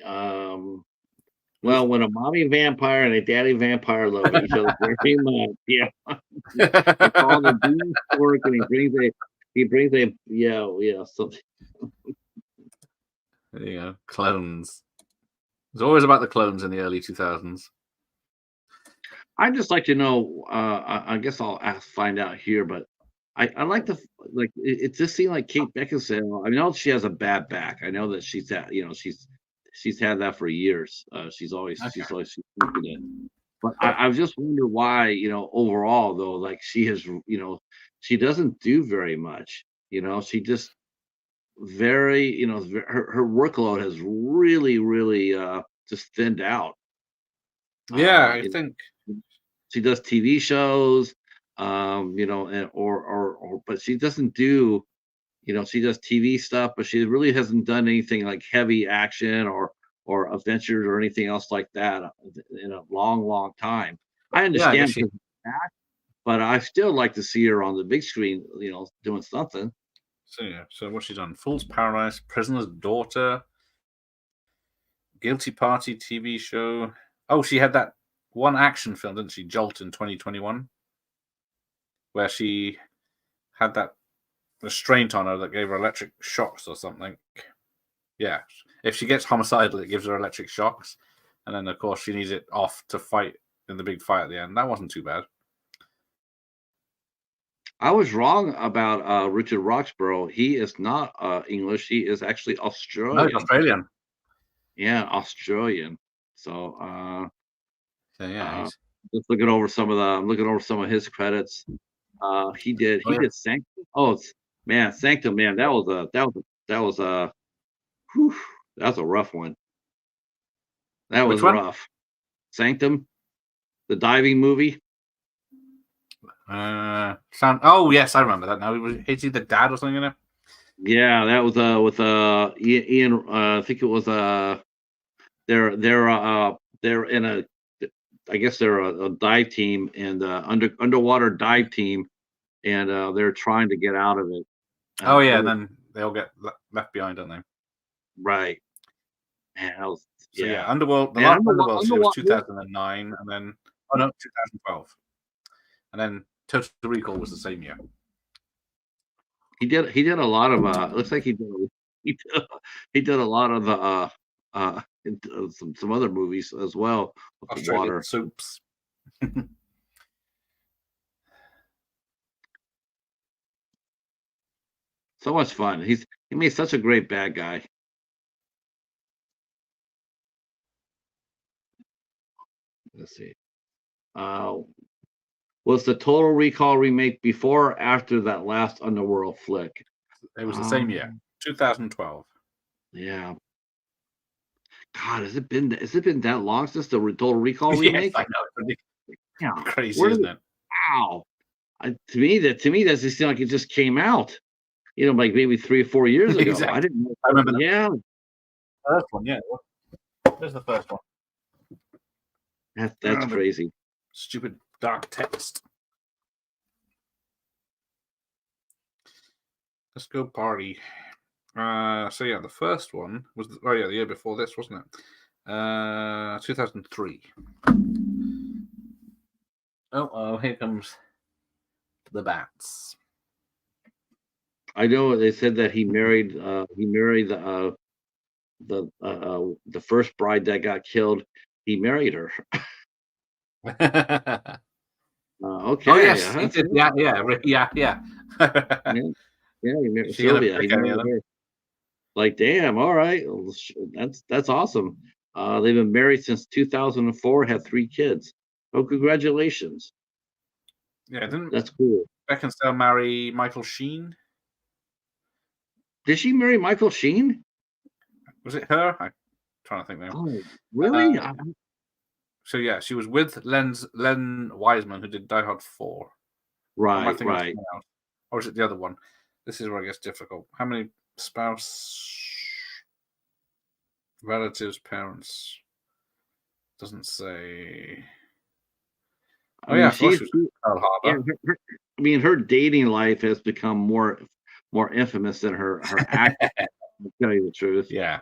Well, when a mommy vampire and a daddy vampire love each other very much, yeah, they call the beast work, and he brings a yeah something. There you go. Clones. It's always about the clones in the early 2000s. I'd just like to know. I guess I'll find out here, but I like it just seemed like Kate Beckinsale. I know she has a bad back. I know that she's had that for years. Okay. She's keeping it. But I've just wondered why, overall though, like she doesn't do very much. She just her workload has really just thinned out. Yeah, Uh, I you think. she does TV shows, but she doesn't do, she does TV stuff, but she really hasn't done anything like heavy action or adventures or anything else like that in a long time. I Yeah, I guess understand she. because of that, but I still like to see her on the big screen, doing something. So yeah. So what's she done? Fool's Paradise, Prisoner's Daughter, Guilty Party TV show. Oh, she had that one action film, didn't she? Jolt in 2021, where she had that restraint on her that gave her electric shocks or something. Yeah. If she gets homicidal, it gives her electric shocks. And then, of course, she needs it off to fight in the big fight at the end. That wasn't too bad. I was wrong about Richard Roxburgh. He is not English. He is actually No, it's Australian. Australian. Yeah, Australian. So So, yeah, uh, he's. I'm looking over some of his credits. Oh, He yeah. did Sanctum. Oh, man, Sanctum, man, whew, that was a rough one. That was Which one? rough. Sanctum, the diving movie. Oh, yes, I remember that now. Is he the dad or something in it? Yeah, that was with Ian. I think it was they're in a, I guess they're a dive team and underwater dive team, and they're trying to get out of it. Oh, It yeah, was then they all get left behind, don't they? right. Man, that was So, yeah, yeah. Underworld, the Man, last Underworld series was underwater. 2009, and then, oh no, 2012. And then Total Recall was the same year. He did a lot of it looks like he did, he did a lot of some other movies as well with the Australian water. soaps. So much fun. He made such a great bad guy. Let's see. Uh was the Total Recall remake before or after that last Underworld flick? It was the same year, Um 2012. yeah. God, has it been that long since the Total Recall Yes, remake? I know. It's Yeah. crazy, Where did isn't it it? wow. To me that just seemed like it just came out. Like maybe 3 or 4 years ago. I Exactly. didn't know. I remember the Yeah, first one. Yeah, there's the first one. that's The crazy. stupid dark text. Let's go party. So yeah, the first one was the year before this, wasn't it? 2003. Oh, here comes the bats. I know they said that he married the first bride that got killed. He married her. Oh Okay, yes, he did. Yeah, yeah. yeah, yeah. He Is married she gonna Sylvia. He pick any of married them? her. Like, damn. All right, well, that's awesome. They've been married since 2004. Had 3 kids. Oh, congratulations. Yeah, didn't That's cool. Beckinsale marry Michael Sheen? Did she marry Michael Sheen? Was it her? I'm trying to think now. Oh, Uh, really? So yeah, she was with Len Wiseman, who did Die Hard 4. Or am I Right, thinking of right. someone else? Or is it the other one? This is where it gets difficult. How many spouse, relatives, parents? Doesn't say. I Oh yeah, mean, of course she's she was with Pearl yeah. Harbor. I mean, her dating life has become more infamous than her acting. To tell you the truth. Yeah.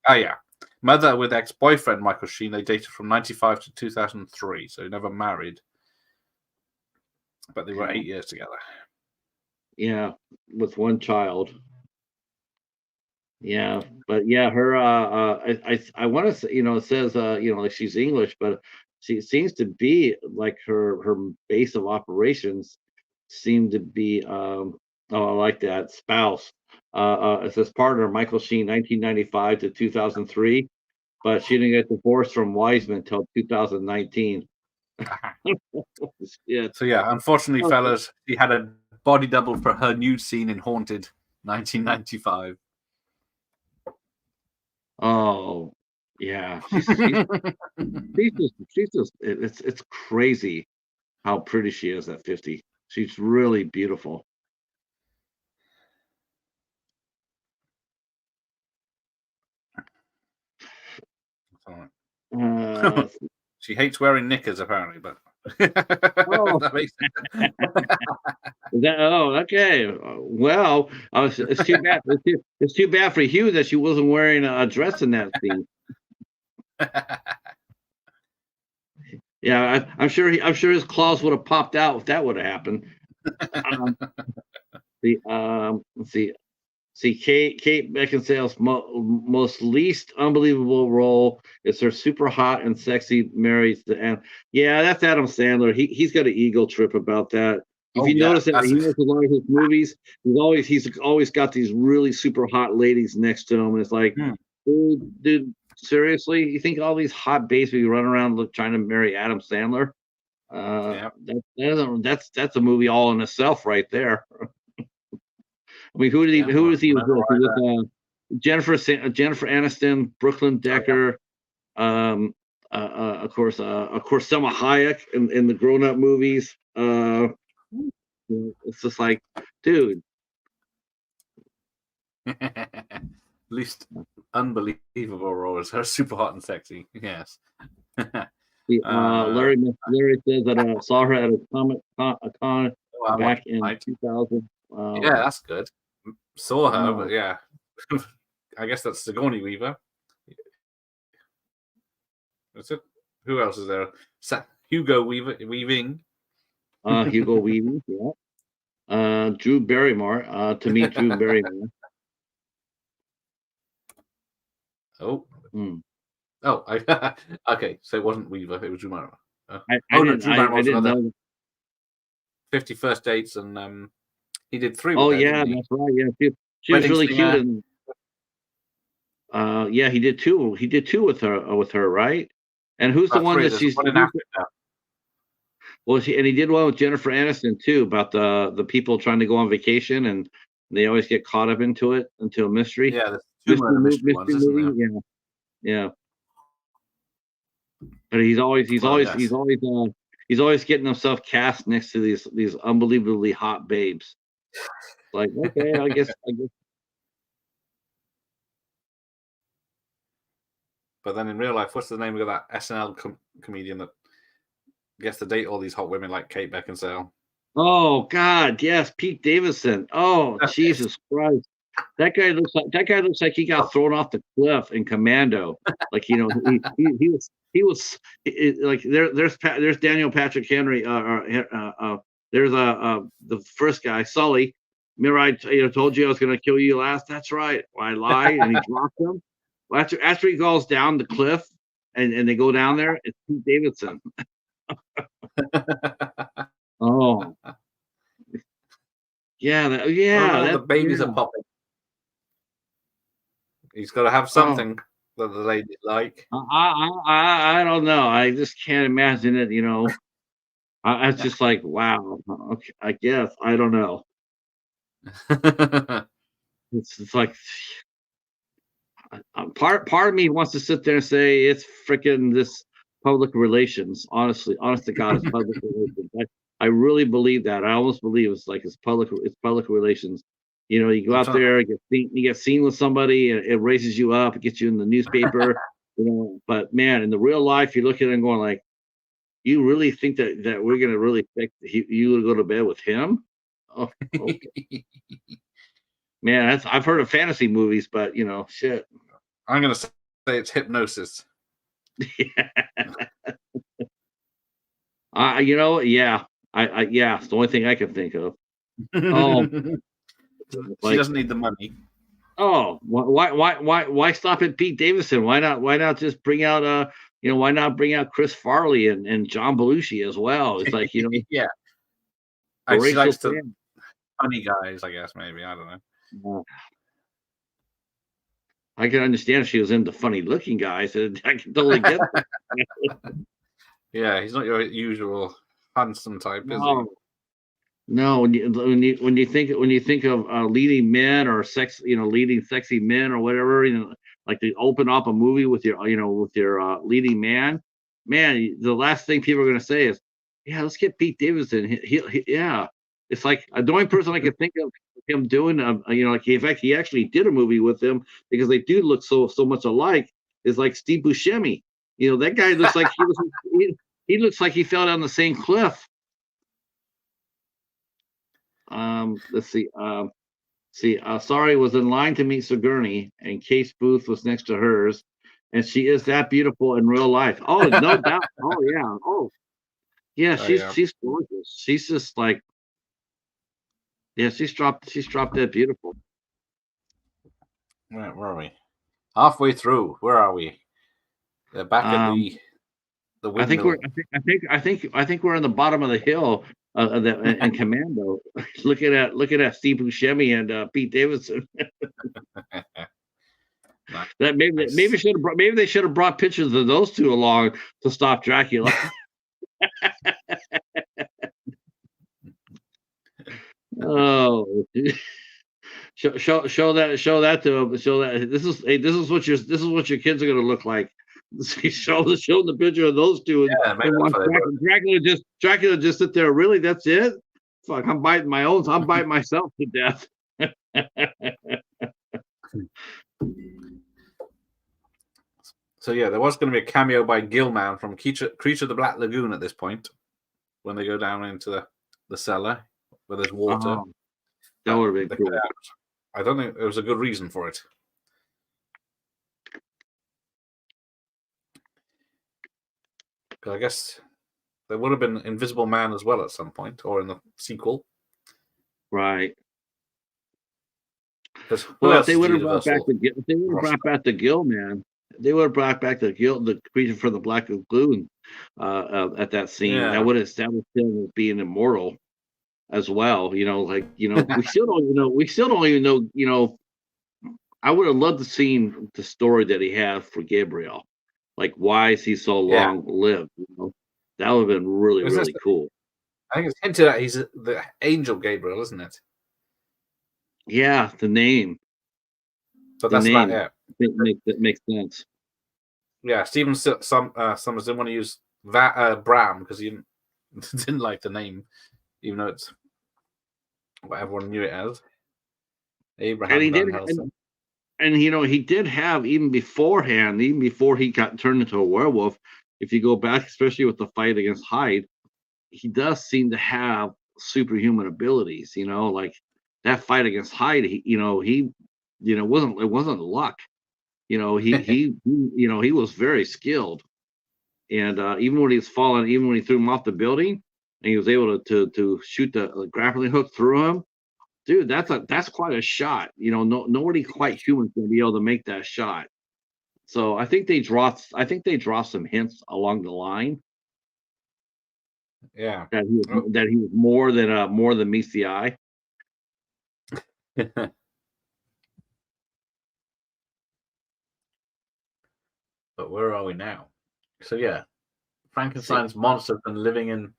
Oh yeah. Mother with ex-boyfriend Michael Sheen. They dated from 1995 to 2003, so they never married, but they were Yeah, 8 years together. yeah, with one child. Yeah, but yeah, her I want to say, it says like she's English, but she seems to be like her base of operations seem to be oh, I like that spouse. It says partner Michael Sheen 1995 to 2003, but she didn't get divorced from Wiseman until 2019. Yeah. So yeah, unfortunately, fellas, she had a body double for her nude scene in Haunted, 1995. Oh, yeah. She's just it's crazy how pretty she is at 50. She's really beautiful. Uh, She hates wearing knickers, apparently, but oh, that makes okay. Well, it's too bad. It's too bad for Hugh that she wasn't wearing a dress in that scene. Yeah, I'm sure his claws would have popped out if that would have happened. Um, let's see. See, Kate Beckinsale's most least unbelievable role is her super hot and sexy married to and yeah, that's Adam Sandler. He's got an ego trip about that. If Oh you yeah, notice that he knows a lot of his movies, he's always got these really super hot ladies next to him, and it's like, hmm, dude, seriously, you think all these hot babes be running around trying to marry Adam Sandler? yeah. That's a movie all in itself right there. I mean, Yeah, who well, was he with? Winona He Ryder. was Jennifer Aniston, Brooklyn Oh yeah. Decker, of course, Selma Hayek in the grown up movies. It's just like, dude, Least unbelievable role is her super hot and sexy. Yes. Larry says that I saw her at a con Oh, I watched back in Night. 2000. Yeah, that's good. Saw her, but Wow. yeah, I guess that's Sigourney Weaver. That's it. Who else is there? Hugo Weaving. Hugo Weaving, yeah. Drew Barrymore, to meet Drew Barrymore. Oh, Hmm. oh, okay. So it wasn't Weaver; it was Drew Barrymore. I Oh no, didn't Drew Barrymore I was didn't another know. 51st Dates, and he did 3 with Oh her, yeah, didn't he? that's right. Yeah, she was Wedding really cute, Singer. and yeah, he did two. He did two with her, right? And who's the About one 3. that There's one in Africa. and he did one with Jennifer Aniston too about the people trying to go on vacation and they always get caught up into it, into a mystery. Yeah, there's 2 murder mystery ones, Mystery isn't movie. there? Yeah, yeah. But Well, yes. he's always getting himself cast next to these unbelievably hot babes. Like, okay, I guess. But then in real life, what's the name of that SNL comedian that gets to date all these hot women like Kate Beckinsale? Oh God, yes, Pete Davidson. Oh That's it. Jesus Christ, that guy looks like he got thrown off the cliff in Commando. Like like there's Daniel Patrick Henry. There's the first guy Sully. Remember I told you I was going to kill you last. That's right. I lied and he dropped him. Well, after he goes down the cliff and they go down there, it's Pete Davidson. Oh yeah, Oh, the that babies are yeah. popping. He's got to have Oh, something that the ladies like. I don't know. I just can't imagine it. It's just like wow. Okay, I guess I don't know. It's like part of me wants to sit there and say it's freaking this public relations. Honestly, honest to God, it's public relations. I really believe that. I almost believe it's public relations. You go I'm out trying. there, you get seen with somebody, and it raises you up, it gets you in the newspaper. But man, in the real life, you look at it and going like, you really think that we're gonna really expect you to go to bed with him? Oh, okay. Man, I've heard of fantasy movies, but shit. I'm gonna say it's hypnosis. Yeah. Yeah, it's the only thing I can think of. Oh, She like, doesn't need the money. oh, why stop at Pete Davidson? Why not just bring out why not bring out Chris Farley and John Belushi as well? It's like, Yeah, she Horatio likes the Sands. funny guys, I guess. Maybe I don't know. I can understand if she was into funny looking guys. I can totally get that. Yeah, he's not your usual handsome type, is he? No, no. When you think of leading men or leading sexy men or whatever, like to open up a movie with your leading man. Man, the last thing people are going to say is, "Yeah, let's get Pete Davidson." Yeah, it's like the only person I can think of him doing, like in fact he actually did a movie with him because they do look so much alike. Is like Steve Buscemi. That guy looks like he looks like he fell down the same cliff. Let's see. Sorry was in line to meet Sigourney, and Case Booth was next to hers, and she is that beautiful in real life. Oh, no doubt. Oh yeah. Oh yeah. Oh, She's yeah. she's gorgeous. She's just like, yeah. She's dropped dead beautiful. Right, where are we? Halfway through. Where are we? They're back at Um, the I think we're. windmill. I think we're on the bottom of the hill. In Commando, looking at Steve Buscemi and Pete Davidson. That Nice. maybe they should have brought pictures of those two along to stop Dracula. Oh, show that to them. Show that this is what your kids are gonna look like. Show the picture of those two Yeah, maybe and that's watch why they brought. Dracula just sit there. Really, that's it? Fuck, I'm biting my own. I'm biting myself to death. So yeah, there was going to be a cameo by Gilman from Creature of the Black Lagoon at this point when they go down into the cellar where there's water. That would have been They cool. cut out. I don't think there was a good reason for it. Because I guess there would have been Invisible Man as well at some point, or in the sequel. Right. Because who Well, if else they is would the have brought back Universal the Gill man, they would have brought back the creature from the Black Lagoon at that scene. That Yeah. would have established him as being immortal as well. We still don't even know. We still don't even know. I would have loved to seen the story that he had for Gabriel. Like, why is he so Yeah. long lived? That would have been really, Is this really cool. I think it's hinted at he's the Angel Gabriel, isn't it? Yeah, the name. But The that's about name. it. That makes sense. Yeah, Stephen Summers didn't want to use that Bram because he didn't like the name, even though it's what everyone knew it as. Abraham And he did, Van Helsing. and he did have even beforehand, even before he got turned into a werewolf. If you go back, especially with the fight against Hyde, he does seem to have superhuman abilities. Like that fight against Hyde, it wasn't luck. He was very skilled, and even when he was falling, even when he threw him off the building, and he was able to shoot the grappling hook through him. Dude, that's quite a shot. Nobody quite human's gonna be able to make that shot. So I think they draw some hints along the line Yeah. that he was more than meets the eye. But where are we now? So yeah, See, Frankenstein's monster's been living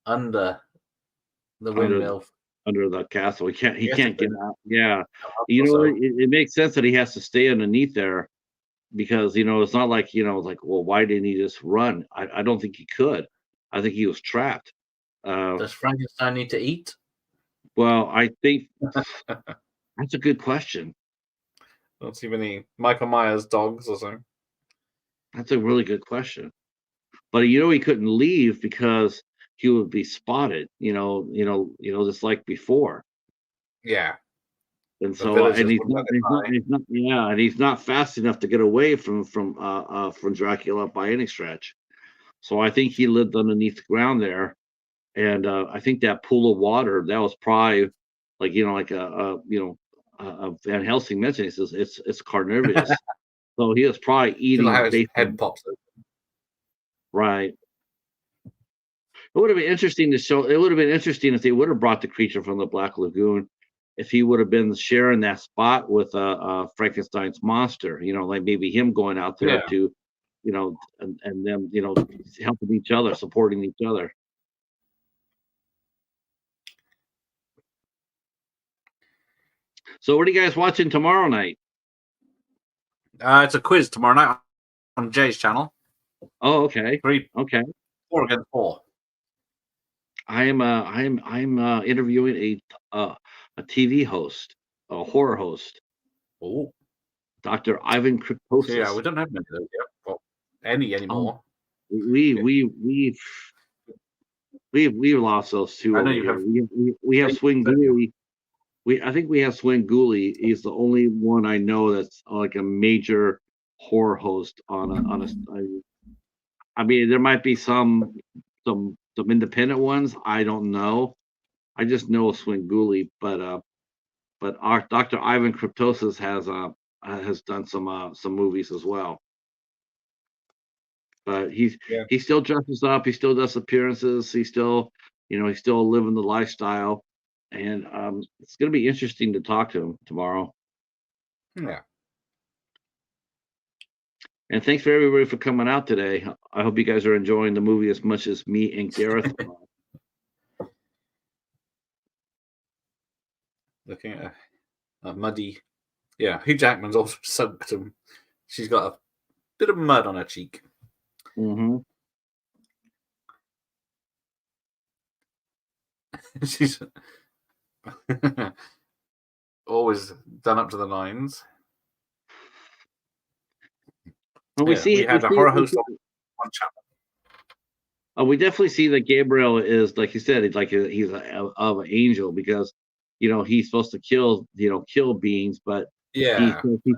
under the windmill. under the castle, he can't Yes, get out. Yeah, so. it makes sense that he has to stay underneath there. because it's not like like, well, why didn't he just run? I don't think he could. I think he was trapped. Does Frankenstein need to eat? Well, I think that's a good question. Don't see many Michael Myers dogs or something. That's a really good question. But he couldn't leave because he would be spotted. Just like before. Yeah, And the so, and villagers wouldn't let him die. yeah, and he's not fast enough to get away from Dracula by any stretch. So I think he lived underneath the ground there, and I think that pool of water that was probably like like Van Helsing mentioned. He says it's carnivorous, so he was probably Feel like eating how his basically head pops open. right. It would have been interesting to show. It would have been interesting if they would have brought the creature from the Black Lagoon, if he would have been sharing that spot with Frankenstein's monster. Like maybe him going out there Yeah. to, and them, helping each other, supporting each other. So, what are you guys watching tomorrow night? It's a quiz tomorrow night on Jay's channel. Oh, okay, 3, okay. 4 against 4. I'm interviewing a TV host, a horror host, Oh, Dr. Ivan so yeah, we Cryptosis. don't have many of those yet. Well, any Oh, anymore. we we we we've lost those two I know over you here. have. We have Swinguli. I think we have Swinguli. He's the only one I know that's like a major horror host I mean, there might be some independent ones. I don't know. I just know Swinguli, but our Dr. Ivan Cryptosis has done some movies as well. But Yeah. he still dresses up. He still does appearances. He's still living the lifestyle, and it's going to be interesting to talk to him tomorrow. Yeah. And thanks for everybody for coming out today. I hope you guys are enjoying the movie as much as me and Gareth are. Looking at a muddy. Yeah, Hugh Jackman's also soaked him. She's got a bit of mud on her cheek. Mm-hmm. She's always done up to the nines. Well, We had a horror host on one channel. we definitely see that Gabriel is, like you said, he's of an angel, because he's supposed to kill beings, but he Yeah. he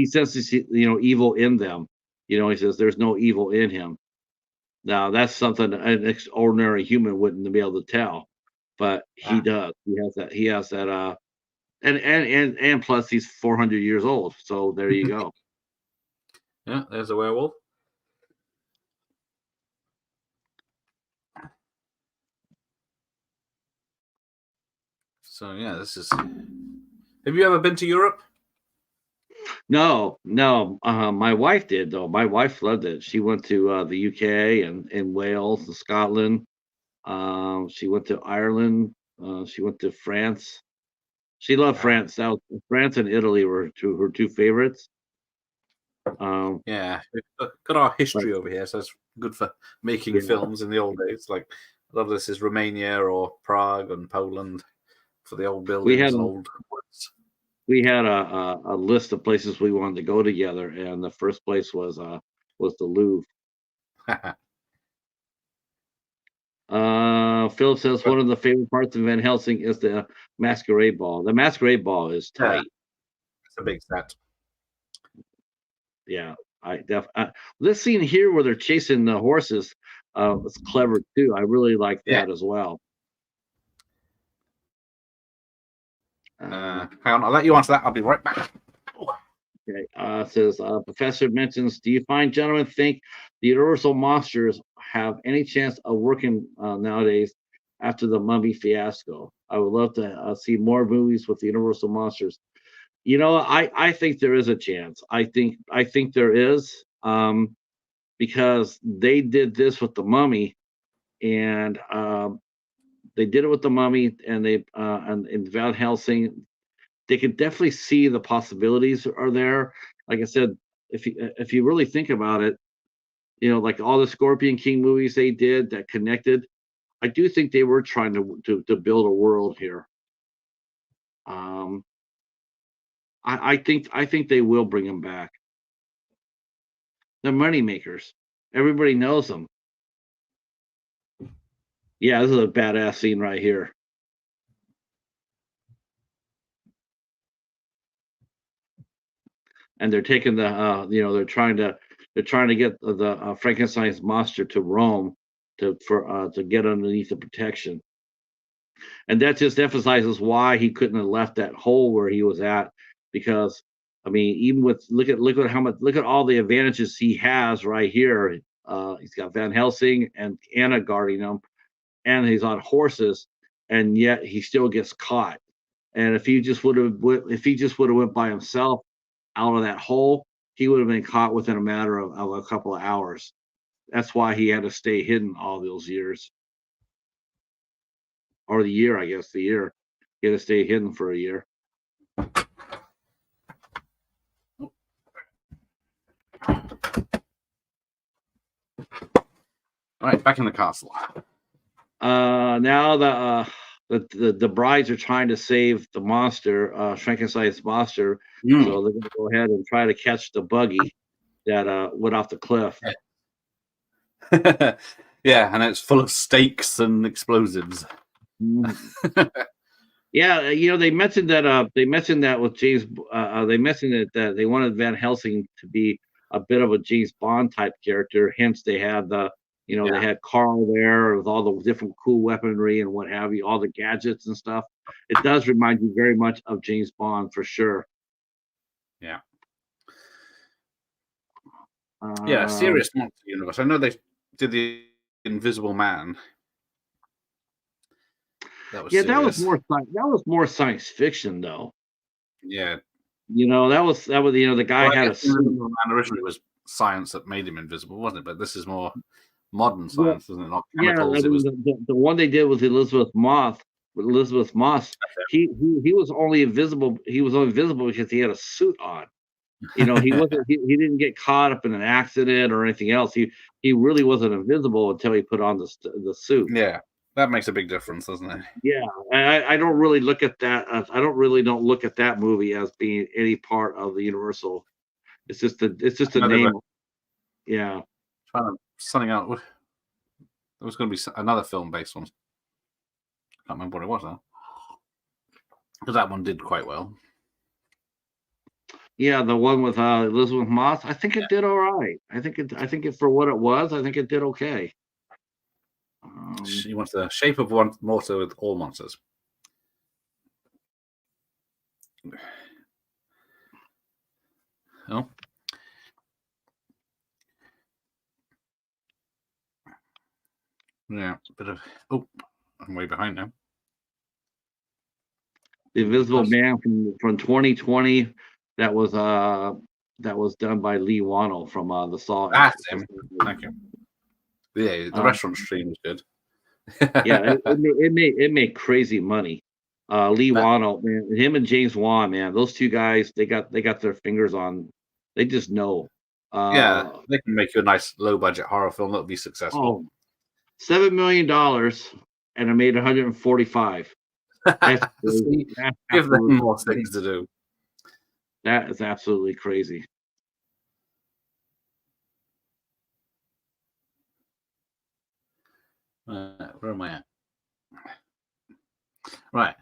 senses evil in them. He says there's no evil in him. Now that's something an extraordinary human wouldn't be able to tell, but he does. He has that. He has that. And plus he's 400 years old. So there you go. Yeah, there's a werewolf. So yeah, this is. Have you ever been to Europe? No. My wife did, though. My wife loved it. She went to the UK and Wales and Scotland. She went to Ireland. She went to France. She loved France. France and Italy were her two favorites. Yeah, we've got our history but over here, so it's good for making yeah, films in the old days. Like a lot of this is Romania or Prague and Poland for the old we buildings had and a old woods. we had a list of places we wanted to go together, and the first place was the Louvre. Philip says one of the favorite parts of Van Helsing is the masquerade ball. The masquerade ball is Yeah, tight. it's a big set. Yeah, this scene here where they're chasing the horses, it's clever too. I really like that as well. Hang on, I'll let you answer that. I'll be right back. Okay. Says Professor mentions, do you find gentlemen think the Universal monsters have any chance of working nowadays after the Mummy fiasco? I would love to see more movies with the Universal monsters. I think there is a chance. I think there is, because they did this with the Mummy, and they did it with the Mummy, and they and in Van Helsing, they could definitely see the possibilities are there. Like I said, if you really think about it, like all the Scorpion King movies they did that connected, I do think they were trying to build a world here. Um, I think they will bring them back. They're money makers. Everybody knows them. Yeah, this is a badass scene right here. And they're taking they're trying to get the Frankenstein's monster to Rome to get underneath the protection. And that just emphasizes why he couldn't have left that hole where he was at, because I mean, even with look at all the advantages he has right here. He's got Van Helsing and Anna guarding him, and he's on horses, and yet he still gets caught. And if he just would have went by himself out of that hole, he would have been caught within a matter of a couple of hours. That's why he had to stay hidden all those years, or the year, I guess, the year. He had to stay hidden for a year. All right, back in the castle. Now the brides are trying to save the monster, Frankenstein's monster. So they're going to go ahead and try to catch the buggy that went off the cliff. Yeah, and it's full of stakes and explosives. Yeah, they mentioned that with James. They mentioned that they wanted Van Helsing to be a bit of a James Bond type character. Hence, they had they had Carl there with all the different cool weaponry and what have you, all the gadgets and stuff. It does remind you very much of James Bond for sure. Yeah. Yeah, serious monster universe. I know they did the Invisible Man. That was that was more science fiction though. Yeah. That was the guy had a suit. Invisible Man originally was science that made him invisible, wasn't it? But this is more modern science, isn't it? Not chemicals. The one they did with Elizabeth Moss. He was only invisible. He was only visible because he had a suit on. He wasn't. He didn't get caught up in an accident or anything else. He really wasn't invisible until he put on the suit. Yeah, that makes a big difference, doesn't it? Yeah, I don't really look at that. Don't look at that movie as being any part of the Universal. It's just a name. Yeah. Something out. There was going to be another film based on. I can't remember what it was now. Because that one did quite well. Yeah, the one with Elizabeth Moss. I think it did all right. I think it for what it was. I think it did okay. She wants the shape of one mortar with all monsters. Oh. Yeah, bit of. Oh, I'm way behind now. The Invisible Man from 2020. That was done by Lee Wannell from the Saw. That's him. Thank you. Yeah, the restaurant stream was good. Yeah, it made crazy money. Lee Wannell, man, him and James Wan, man, those two guys, they got their fingers on. They just know. Yeah, they can make you a nice low budget horror film that'll be successful. $7 million, and it made 145. Give them more things to do. That is absolutely crazy. Where am I at? Right.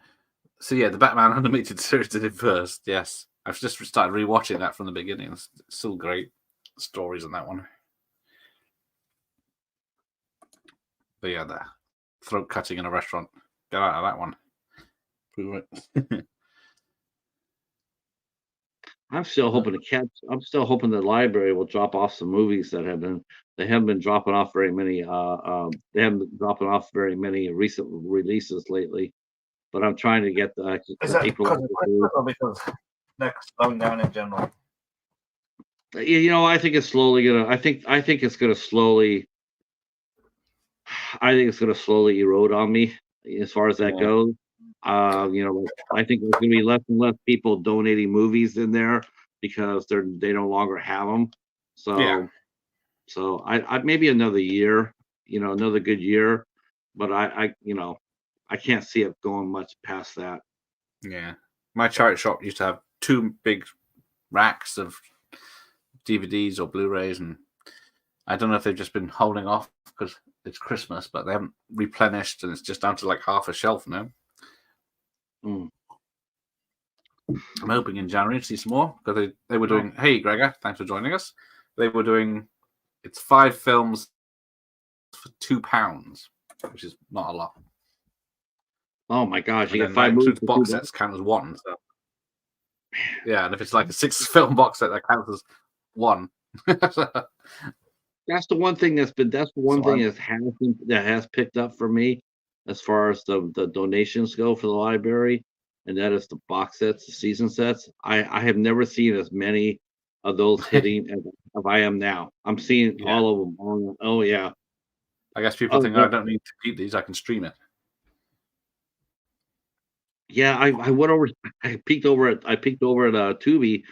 So yeah, the Batman animated series did it first. Yes, I've just started rewatching that from the beginning. It's still great stories in that one. But yeah, the throat cutting in a restaurant. Get out of that one. I'm still hoping the library will drop off some movies they haven't been dropping off very many. They haven't been dropping off very many recent releases lately. But I'm trying to get the April. Because next slowing down in general. I think it's slowly gonna. I think it's gonna slowly. I think it's gonna slowly erode on me as far as that goes. I think there's gonna be less and less people donating movies in there because they no longer have them. So Yeah. so I maybe another year, another good year, but I can't see it going much past that. Yeah. My charity shop used to have 2 big racks of DVDs or Blu-rays, and I don't know if they've just been holding off because it's Christmas, but they haven't replenished, and it's just down to like half a shelf now. Mm. I'm hoping in January to see some more because they were doing. Hey, Gregor, thanks for joining us. They were doing. It's 5 films for £2, which is not a lot. Oh my gosh, you And get then 5 that movies. includes box sets count as 1. So. Yeah, and if it's like a 6-film box set, that counts as 1. That's the one thing that's the one So thing that has picked up for me as far as the donations go for the library, and that is the box sets, the season sets. I have never seen as many of those hitting as I am now. I'm seeing Yeah. all of them. Oh yeah. I guess people think I don't need to keep these; I can stream it. Yeah, I went over. I peeked over at Tubi.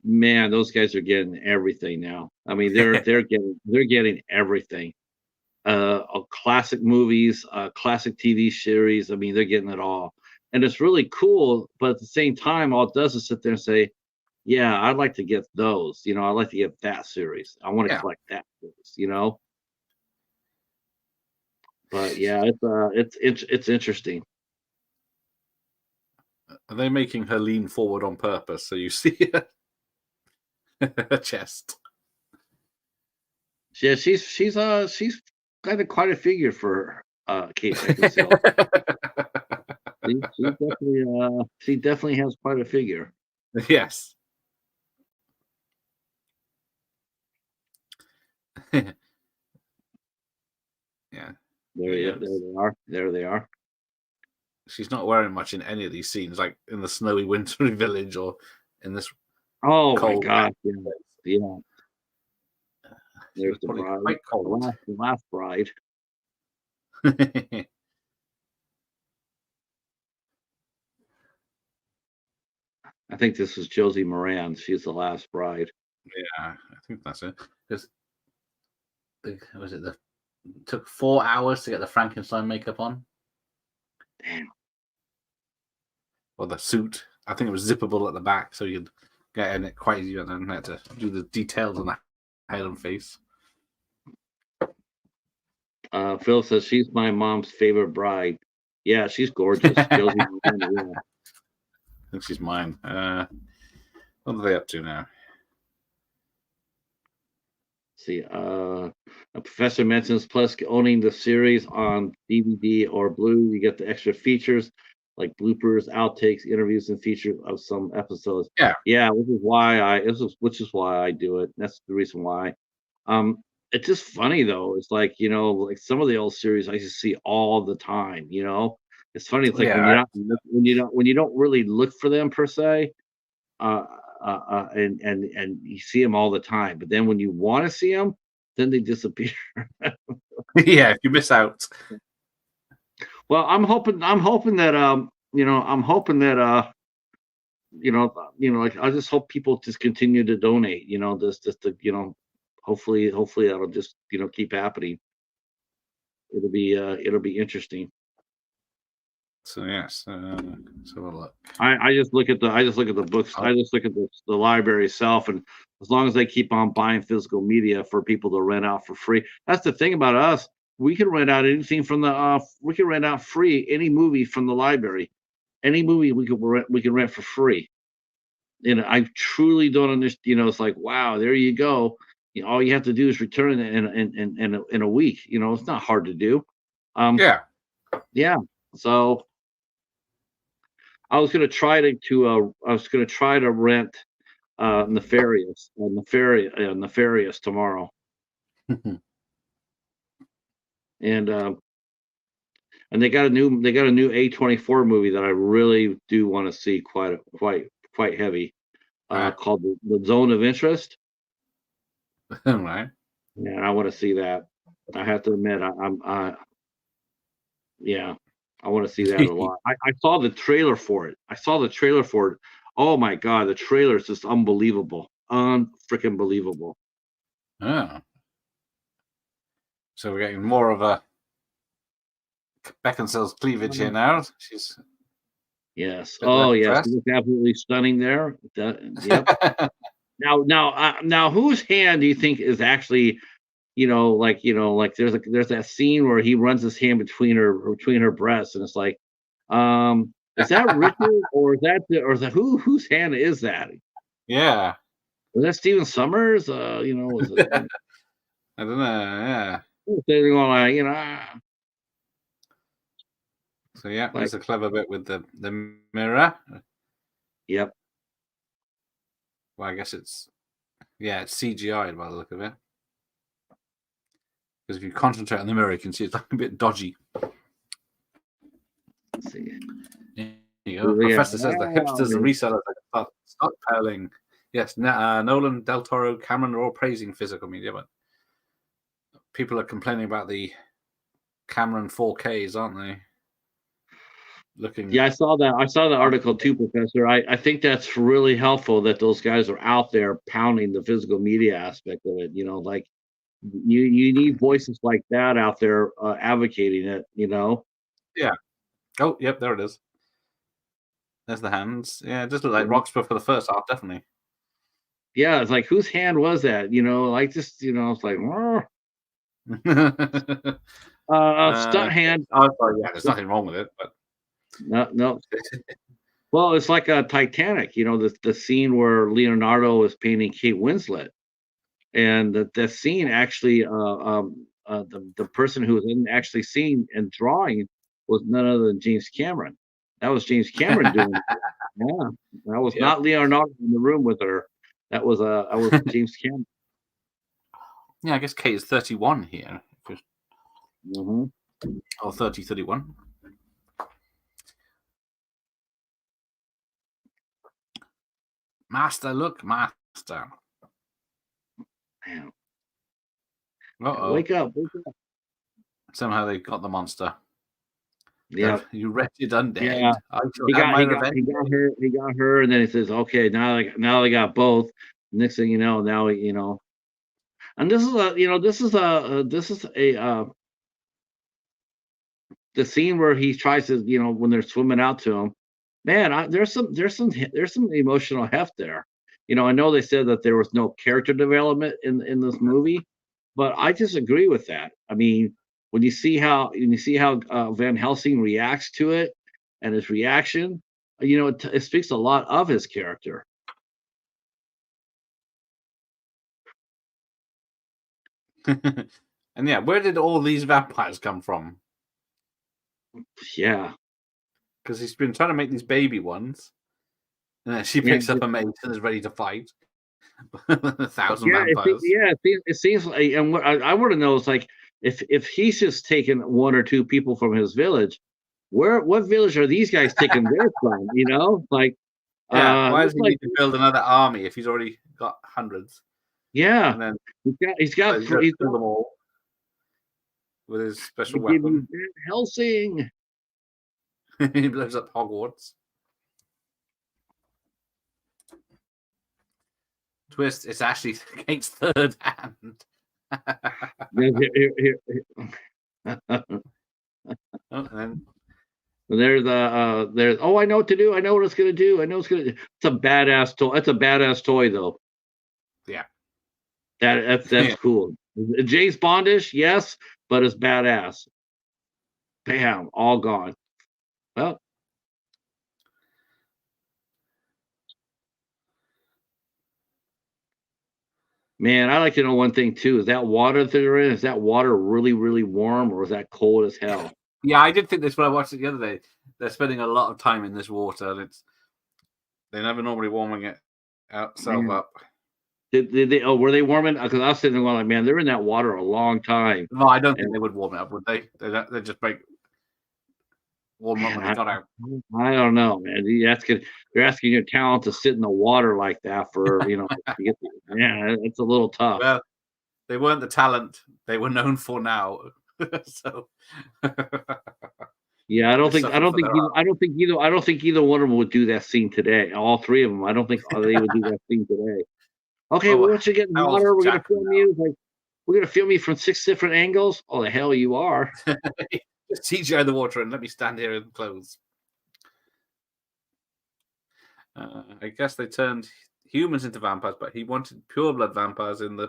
Man, those guys are getting everything now. I mean, they're getting everything. Classic movies, classic TV series. I mean, they're getting it all, and it's really cool. But at the same time, all it does is sit there and say, "Yeah, I'd like to get those. I'd like to get that series. I want to Yeah. collect that series. But yeah, it's interesting. Are they making her lean forward on purpose so you see her chest? Yeah, she's kind of quite a figure for Kate Beckinsale. She definitely has quite a figure. Yes. Yeah. There they are. There they are. She's not wearing much in any of these scenes, like in the snowy wintry village or in this Oh my cold. gosh! Yeah. There's the Probably bride, quite cold. the last bride. I think this is Josie Moran. She's the last bride. Yeah, I think that's it. Because was it took 4 hours to get the Frankenstein makeup on? Damn. Or the suit. I think it was zippable at the back, so you'd get in it quite easy, and then had to do the details on the head and face. Phil says she's my mom's favorite bride. Yeah, she's gorgeous. Josie Moran. Yeah. I think she's mine. What are they up to now? See, a professor mentions plus owning the series on DVD or Blue, you get the extra features like bloopers, outtakes, interviews, and features of some episodes. Yeah, which is why I do it. That's the reason why. It's just funny though. It's like like some of the old series I used to see all the time. It's funny. It's like when you don't really look for them per se. And you see them all the time. But then when you want to see them, then they disappear. Yeah, if you miss out. Well, I'm hoping that like I just hope people just continue to donate. Just to hopefully that'll just keep happening. It'll be interesting. So yes, let's have a look. I just look at the books. I just look at the library itself, and as long as they keep on buying physical media for people to rent out for free, that's the thing about us. We can rent out anything from we can rent out free any movie from the library, any movie we can rent for free. And I truly don't understand. It's like wow, there you go. All you have to do is return it in a week. It's not hard to do. Yeah. So. I was gonna try to rent Nefarious tomorrow, and they got a new A24 movie that I really do want to see quite heavy, called the Zone of Interest. Right. Yeah, I want to see that. I have to admit, yeah, I want to see that a lot. I saw the trailer for it. Oh my God, the trailer is just unbelievable, unfreaking believable. Oh. So we're getting more of a Beckinsale's cleavage here now. She's Yes. a bit Oh less yes, dressed. she looks absolutely stunning there. Yep. Now, whose hand do you think is actually, like there's that scene where he runs his hand between her breasts, and it's like, is that Richard or is that whose hand is that? Yeah. Was that Steven Summers? Was it? I don't know. Yeah. They're going like, So yeah, like, there's a clever bit with the mirror. yep. Well, I guess it's CGI'd by the look of it. Because if you concentrate on the mirror, you can see it's like a bit dodgy. Let's see. There you go. Yeah. Professor says the hipsters and resellers are stockpiling. Yes, Nolan, Del Toro, Cameron are all praising physical media, but people are complaining about the Cameron 4Ks, aren't they? Looking. Yeah, I saw that. I saw the article too, Professor. I think that's really helpful that those guys are out there pounding the physical media aspect of it. Like you need voices like that out there advocating it. Yeah. Oh, yep, there it is. There's the hands. Yeah, it just looked like Roxburgh for the first half, definitely. Yeah, it's like whose hand was that? Like just it's like stunt hand. Oh, sorry, yeah, there's nothing wrong with it, but No. Well, it's like a Titanic. The scene where Leonardo is painting Kate Winslet, and the scene actually, the person who was actually seeing and drawing was none other than James Cameron. That was James Cameron doing it. Yeah, that was not Leonardo in the room with her. That was James Cameron. Yeah, I guess Kate is 31 here. Mm-hmm. Or 30, 31. Master, look, Master. Man. Uh-oh. Wake up. Somehow they got the monster. Yeah. You wretched undead. Yeah. He got her, and then he says, "Okay, now they got both." Next thing you know, now and this is the scene where he tries to, when they're swimming out to him. Man, there's some emotional heft there. I know they said that there was no character development in this movie, but I disagree with that. I mean, when you see how Van Helsing reacts to it and his reaction, it speaks a lot of his character. And yeah, where did all these vampires come from? Yeah, because he's been trying to make these baby ones, and then she picks up a mate and is ready to fight 1,000 vampires. It seems like, and what I want to know is like if he's just taking one or two people from his village, what village are these guys taking theirs from? Like why does he need to build another army if he's already got hundreds? Yeah, and then he's got them all with his special weapon. Helsing. He blows up Hogwarts. Twist, it's actually Kate's third hand. There's I know what to do. I know what it's gonna do. I know it's gonna. It's a badass toy. That's a badass toy, though. Yeah, that's cool. James Bondish, yes, but it's badass. Bam, all gone. Well, man, I like to know one thing too. Is that water that they're in? Is that water really, really warm, or is that cold as hell? Yeah, I did think this when I watched it the other day. They're spending a lot of time in this water, and they're never normally warming it itself up. Did they? Oh, were they warming? Because I was sitting there going, like, man, they're in that water a long time. No, I don't think they would warm it up, would they? They just warm up when they got out. I don't know, man. You're asking your talent to sit in the water like that for it's a little tough. Well, they weren't the talent they were known for now, so Yeah, I don't They think suffered for their art. I don't think either one of them would do that scene today. All three of them, I don't think they would do that scene today. Okay, we Oh, want you to get in the how's water. We're gonna Jackman film you. Like, we're gonna film you from 6 different angles. Oh, the hell you are! now? Just CGI the water and let me stand here in clothes. I guess they turned humans into vampires, but he wanted pure blood vampires in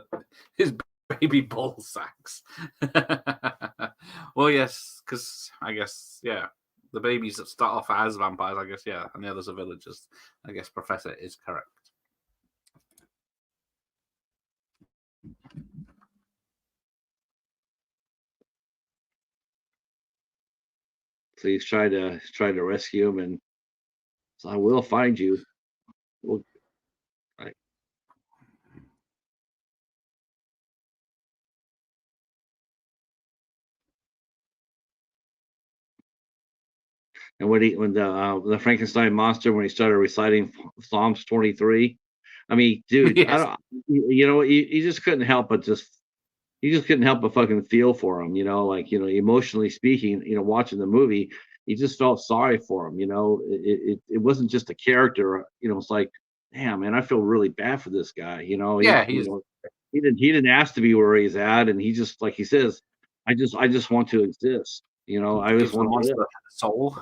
his baby ball sacks. Well, yes, because I guess the babies that start off as vampires, I guess, and the others are villagers. I guess Professor is correct. So he's trying to rescue him, and so I will find you. Well, right. And when the Frankenstein monster, when he started reciting Psalms 23, I mean, dude, I Yes. don't, you know, you just couldn't help but fucking feel for him, like, emotionally speaking, watching the movie, you just felt sorry for him, it wasn't just a character, it's like, damn, man, I feel really bad for this guy, Yeah, he's he didn't ask to be where he's at, and he just, like he says, I just want to exist, I just gives the want to live. monster soul.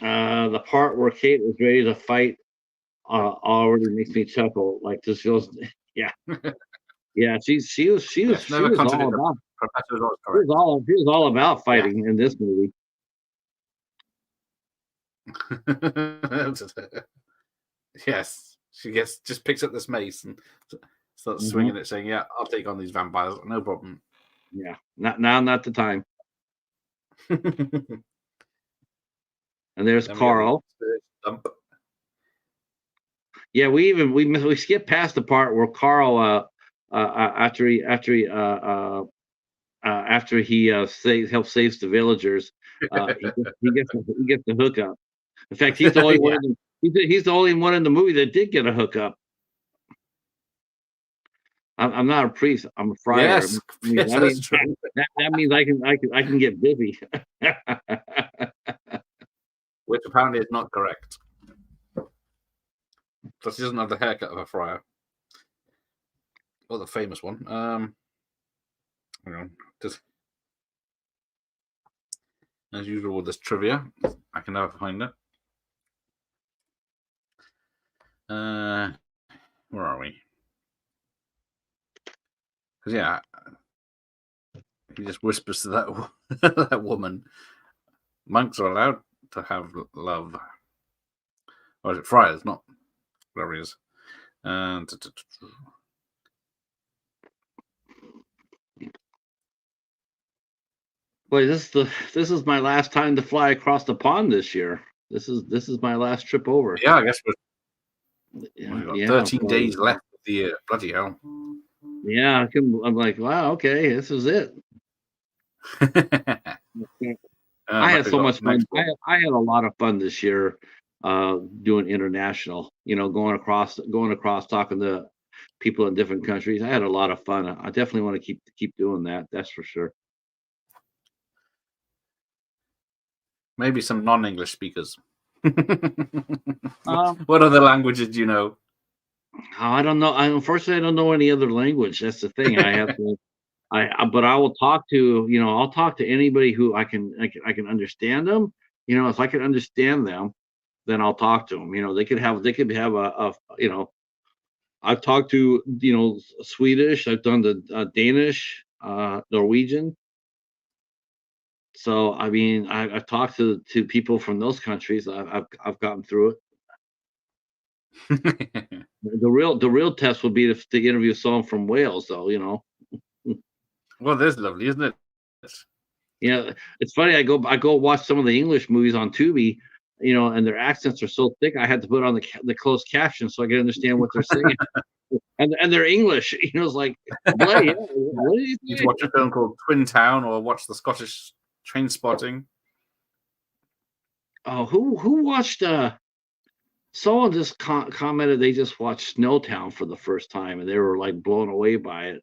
The part where Kate was ready to fight already makes me chuckle. Like, this feels, yeah, yeah. Yes, She never was all contradict about Professor is always correct. she was all about Yeah. fighting in this movie. Yes, she just picks up this mace and starts Mhm. swinging it, saying, "Yeah, I'll take on these vampires, no problem." Yeah, not the time. And there's Then we get the Carl. spirit dump. Yeah, we skipped past the part where Carl, after he saves the villagers, he gets the hookup. In fact, he's the only one. He's the only one in the movie that did get a hookup. I'm not a priest. I'm a friar. Yes, yes, that's true. That means I can get busy. Which apparently is not correct. Because he doesn't have the haircut of a friar. Or the famous one. Hang on. Just as usual with this trivia, I can never find it. Where are we? Because he just whispers to that that woman. Monks are allowed to have love. Or is it friars? Not whatever it is. Boy, this is my last time to fly across the pond this year. This is my last trip over. Yeah, I guess we've got Yeah, 13 days left of the year. Bloody hell. yeah. I'm like, wow, okay, this is it. I had so much fun. I had a lot of fun this year, doing international. Going across, talking to people in different countries. I had a lot of fun. I definitely want to keep doing that. That's for sure. Maybe some non-English speakers. Um, What other languages do you know? I don't know. Unfortunately, I don't know any other language. That's the thing. I have to. But I will talk to. I'll talk to anybody who I can understand them. If I can understand them, then I'll talk to them. They could have a. I've talked to Swedish. I've done the Danish, Norwegian. So I mean, I've talked to people from those countries. I've gotten through it. The real test would be to interview someone from Wales, though. Well, that's lovely, isn't it? Yeah, it's funny. I go watch some of the English movies on Tubi, and their accents are so thick. I had to put on the closed caption so I can understand what they're saying. And they're English. It's like, what are you You watch a film called Twin Town or watch the Scottish Train Spotting. Oh, who watched someone just commented they just watched Snowtown for the first time and they were like blown away by it.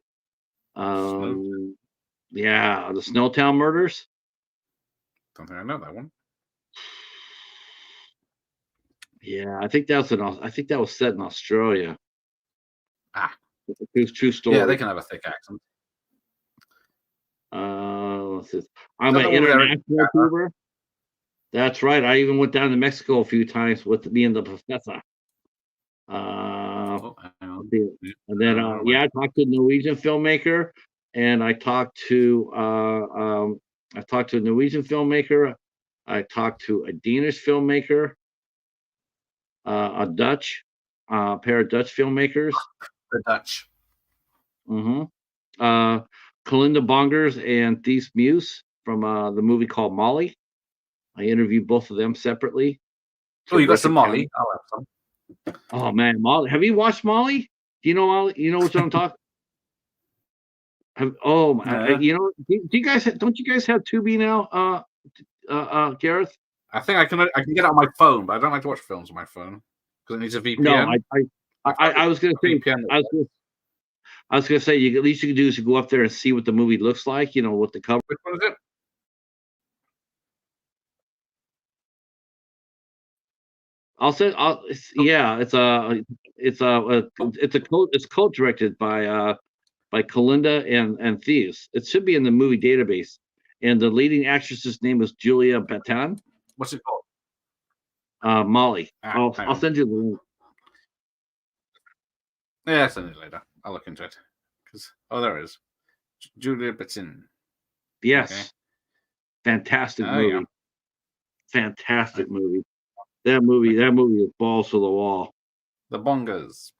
Yeah, the Snowtown murders. Don't think I know that one. Yeah, I think that was set in Australia. Ah, true story. yeah, they can have a thick accent. I'm an international tuber. That's right. I even went down to Mexico a few times with me and the professor. And then I talked to a Norwegian filmmaker, and I talked to a Norwegian filmmaker. I talked to a Danish filmmaker, a Dutch, pair of Dutch filmmakers. The Dutch. Mm-hmm. Kalinda Bongers and Thies Muse from the movie called Molly. I interviewed both of them separately. Oh, you got some Molly? I'll have some. Oh man, Molly! Have you watched Molly? Do you know Molly? You know what I'm talking? You know? Do you guys don't you guys have Tubi now? Gareth? I think I can get it on my phone, but I don't like to watch films on my phone because it needs a VPN. No, I was going to say VPN. I was going to say at least you can do is you go up there and see what the movie looks like. You know what the cover. Which one is it? It's co-directed by Kalinda and Thies. It should be in the movie database. And the leading actress's name is Julia Batan. What's it called? Molly. I'll send you the link. Yeah, send it later. I'll look into it. There it is. Julia Batan. Yes. Okay. Fantastic movie. Yeah. Fantastic movie. That movie is balls to the wall. The Bongers.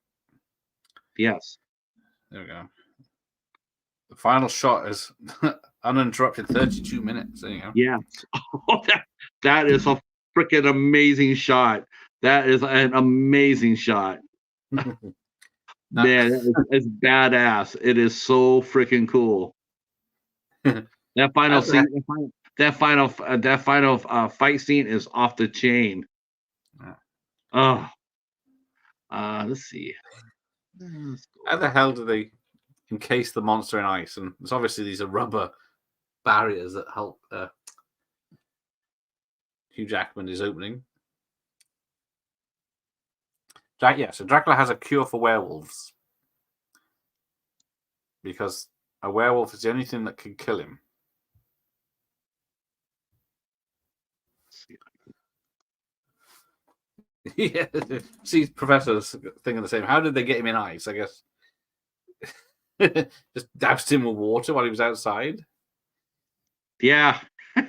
Yes. There we go. The final shot is uninterrupted 32 minutes. There you go. Yeah. Oh, that is a freaking amazing shot. That is an amazing shot. Man, it's badass. It is so freaking cool. That final scene, that final fight scene is off the chain. Let's see. How the hell do they encase the monster in ice? And it's obviously these are rubber barriers that help Hugh Jackman is opening. So Dracula has a cure for werewolves because a werewolf is the only thing that can kill him. Yeah, see, Professor's thinking the same. How did they get him in ice? I guess just doused him with water while he was outside. Yeah. Well,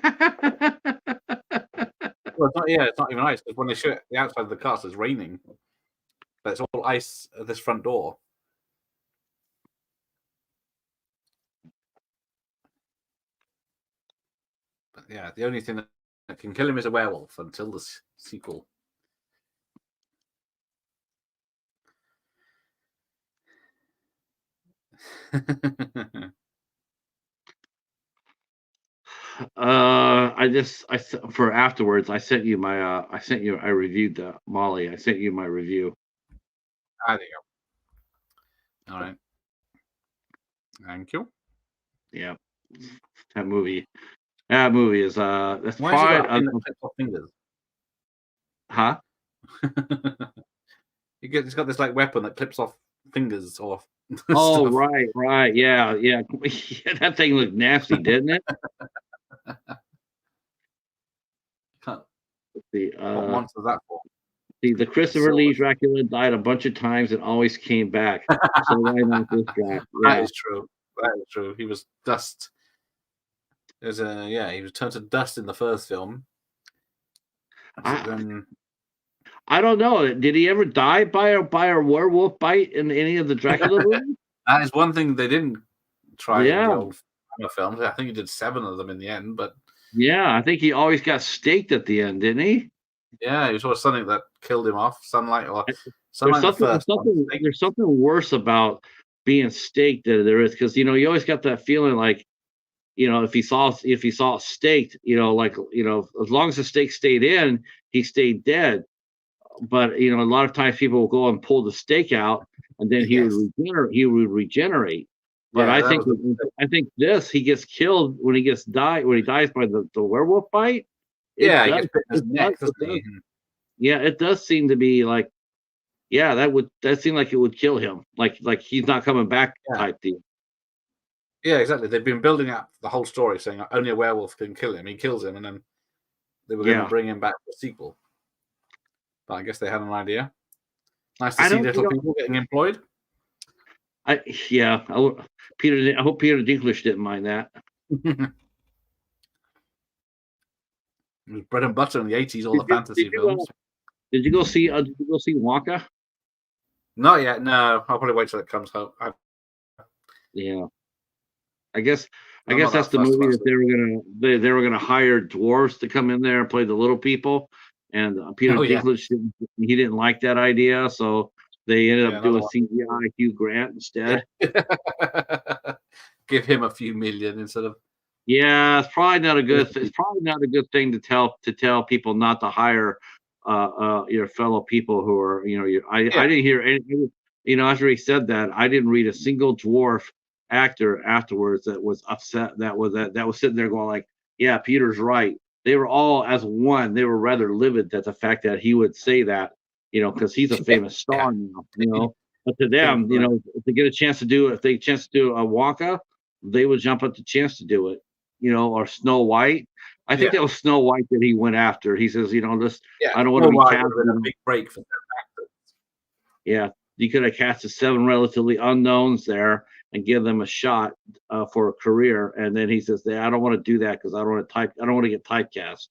it's not even ice because when they show it the outside of the castle, it's raining. But it's all ice at this front door. But yeah, the only thing that can kill him is a werewolf until the sequel. For afterwards, I reviewed the Molly. I sent you my review. There you go. All right. Thank you. Yeah. That movie is that's probably fingers. Huh? He's got this like weapon that clips off fingers off. Oh, right. Yeah. That thing looked nasty, didn't it? What monster is that for? The Christopher Lee Dracula died a bunch of times and always came back. So why not this guy? Yeah. That is true. He was dust. He was turned to dust in the first film. I don't know. Did he ever die by a werewolf bite in any of the Dracula movies? That is one thing they didn't try in the old films. I think he did 7 of them in the end, but yeah, I think he always got staked at the end, didn't he? Yeah, it was something that killed him off. Sunlight or there's something worse about being staked than there is, because you always got that feeling like, if he saw it staked, as long as the stake stayed in, he stayed dead. but a lot of times people will go and pull the stake out, and then he Yes. would regenerate. He would regenerate. But Yeah, I that think was the- I think this he gets killed when he dies by the werewolf bite. It yeah, he does gets bit in his it neck, does, doesn't he? yeah, it does seem to be like, yeah, that seemed like it would kill him, like he's not coming back Yeah. type deal. Yeah, exactly. They've been building up the whole story, saying only a werewolf can kill him. He kills him, and then they were going to Yeah. bring him back for a sequel. But I guess they had an idea. Nice to I see don't, little people getting employed. yeah, I hope Peter Dinklage didn't mind that. It was bread and butter in the 80s, all the fantasy films. Did you go see Wonka? Not yet, no. I'll probably wait till it comes home. Yeah. I guess I'm not that's that the fussed movie about that they were gonna hire dwarves to come in there and play the little people, and Peter Oh, yeah. Dinklage didn't like that idea, so they ended Yeah, up doing another CGI Hugh Grant instead. Give him a few million instead of. Yeah, it's probably not a good thing to tell people not to hire your fellow people who are I didn't hear any after he said that I didn't read a single dwarf actor afterwards that was upset that was sitting there going like, yeah, Peter's right. They were all as one. They were rather livid at the fact that he would say that, because he's a famous star now, But to them, if they get a chance to do it, if they get a chance to do a Wonka, they would jump at the chance to do it. Or Snow White. I think that was Snow White that he went after. He says, this, I don't want to be cast. A big break for them actors. Yeah, you could have casted 7 relatively unknowns there and give them a shot for a career. And then he says, I don't want to do that because I don't want to get typecast.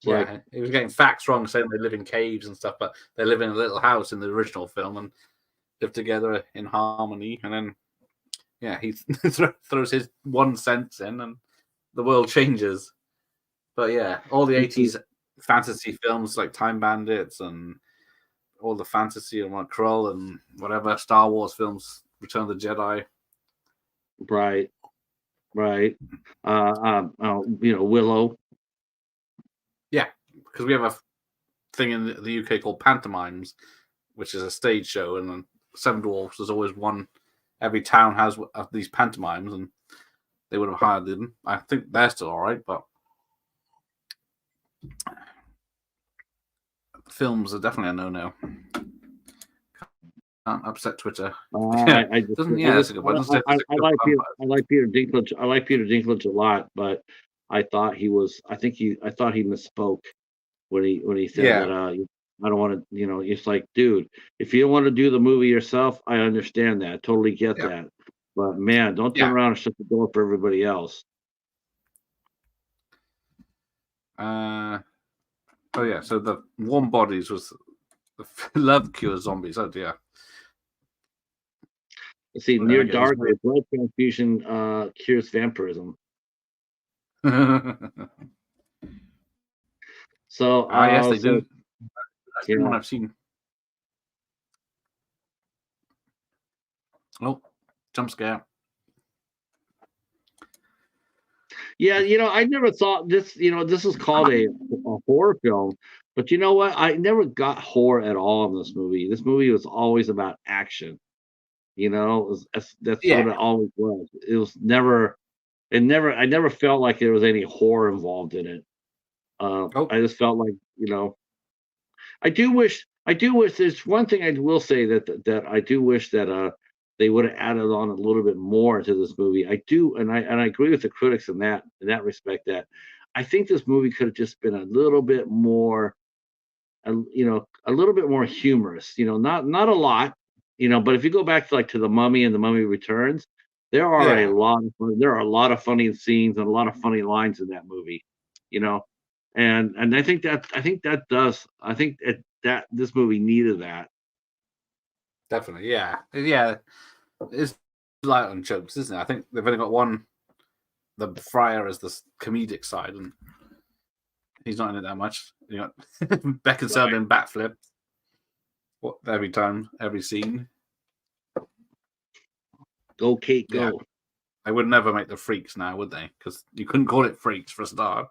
He was getting facts wrong, saying they live in caves and stuff, but they live in a little house in the original film and live together in harmony. And then he throws his 1 cent in and the world changes. But all the 80s fantasy films like Time Bandits and all the fantasy and Krull and whatever Star Wars films, Return of the Jedi. Right. Willow. Yeah, because we have a thing in the UK called pantomimes, which is a stage show, and Seven Dwarfs, there's always one. Every town has these pantomimes, and they would have hired them. I think they're still all right, but films are definitely a no-no. Can't upset Twitter. I like Peter Dinklage. I like Peter Dinklage a lot, but I thought he misspoke when he said that. I don't want to. It's like, dude, if you don't want to do the movie yourself, I understand that. Totally get that. But man, don't turn around and shut the door for everybody else. So the Warm Bodies was the love cures zombies. Oh dear. Let's see, Near Dark, blood transfusion cures vampirism. So, yes, they do. That's the one I've seen. Oh, jump scare. Yeah, I never thought this. This is called a horror film, but you know what? I never got horror at all in this movie. This movie was always about action. That's what it always was. It was never. I never felt like there was any horror involved in it. I just felt like I do wish. There's one thing I will say that I do wish that they would have added on a little bit more to this movie. I do, and I agree with the critics in that respect. That I think this movie could have just been a little bit more, a little bit more humorous. Not a lot. But if you go back to the Mummy and the Mummy Returns, there are a lot of funny scenes and a lot of funny lines in that movie. And I think that this movie needed that. Definitely, yeah. It's light on jokes, isn't it? I think they've only got one. The Friar is the comedic side, and he's not in it that much. Beckinsale and backflip. Every time, every scene. Go, Kate, go. Yeah. They would never make the Freaks now, would they? Because you couldn't call it Freaks for a start.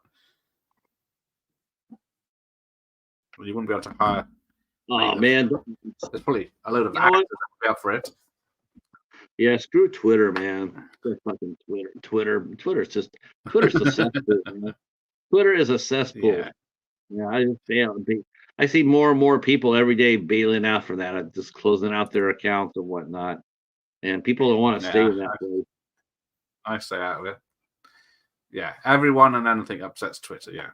You wouldn't be able to hire. Oh Native. man, There's probably a load of You know what? actors that would be up for it. yeah, screw Twitter, man. Screw fucking Twitter. Twitter's a cesspool, man. Twitter is a cesspool. Yeah. Yeah, I just I see more and more people every day bailing out for that, just closing out their accounts and whatnot. And people don't want to stay Yeah, in that place. I stay out of it. Yeah, everyone and anything upsets Twitter. Yeah.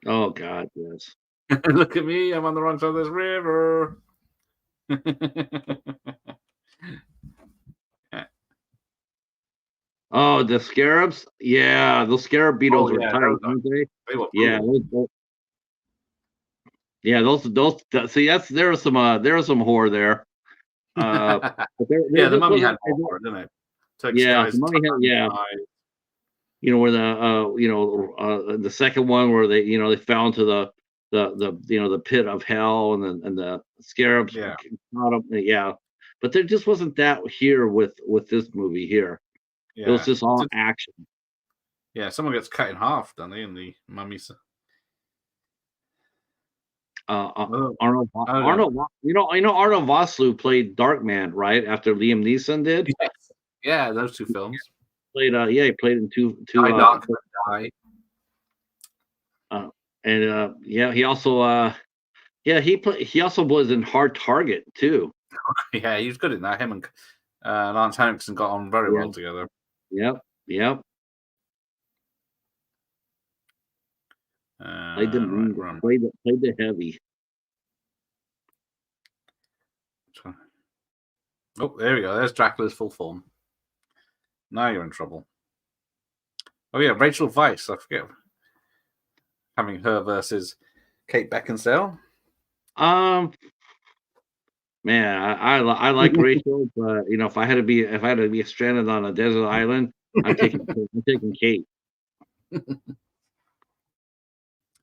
Oh God, yes. Look at me, I'm on the wrong side of this river. Oh, the scarabs? Yeah, those scarab beetles were yeah, tight, weren't they? they were Yeah, cool. see, there was some whore there. But Yeah, the this mummy wasn't- had more, didn't it? Turkish Yeah, guys, the mummy had, yeah. eyes. You know where the second one where they fell into the pit of hell and the scarabs Yeah. caught 'em, yeah. But there just wasn't that here with this movie here. Yeah. It was just all action. Yeah, someone gets cut in half, don't they, in the mummies? Arnold, Arnold Vosloo played Darkman, right? After Liam Neeson did. Yes. Yeah, those two films. He played in two. Die Dark, Die. And he also he also was in Hard Target too. Yeah, he was good in that. Him and Lance Henriksen got on very well together. Yep. Played the heavy. Oh, there we go. There's Dracula's full form. Now you're in trouble. Oh yeah, Rachel Weisz. I forget having her versus Kate Beckinsale. Man, I like Rachel, but if I had to be stranded on a desert island, I'm taking Kate.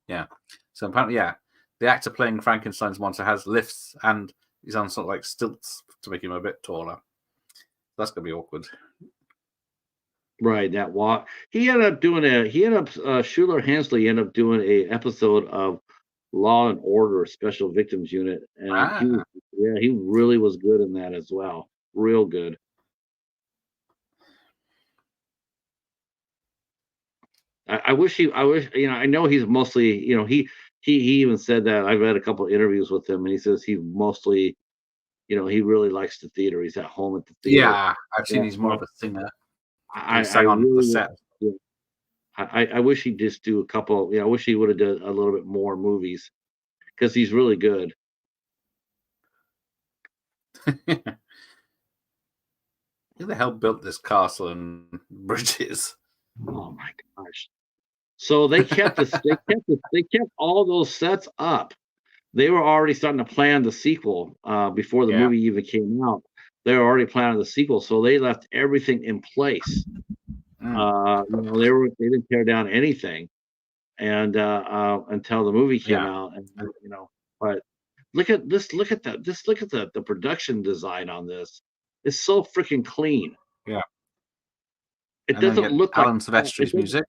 Yeah. So apparently, the actor playing Frankenstein's monster has lifts and he's on sort of like stilts to make him a bit taller. That's gonna be awkward. Right, that walk. Schuler Hensley ended up doing a episode of Law and Order Special Victims Unit, and he really was good in that as well. Real good. I know he's mostly, he even said that. I've read a couple of interviews with him, and he says he mostly, he really likes the theater. He's at home at the theater. Yeah, I've seen he's more of a singer. I on really, the set. Yeah. I wish he'd just do a couple. I wish he would have done a little bit more movies because he's really good. Who the hell built this castle and bridges? Oh my gosh! So they kept they kept all those sets up. They were already starting to plan the sequel before the movie even came out. They were already planning the sequel, so they left everything in place. They didn't tear down anything, and until the movie came out, and but look at the production design on this. It's so freaking clean. Yeah, it doesn't look like Alan Silvestri's music.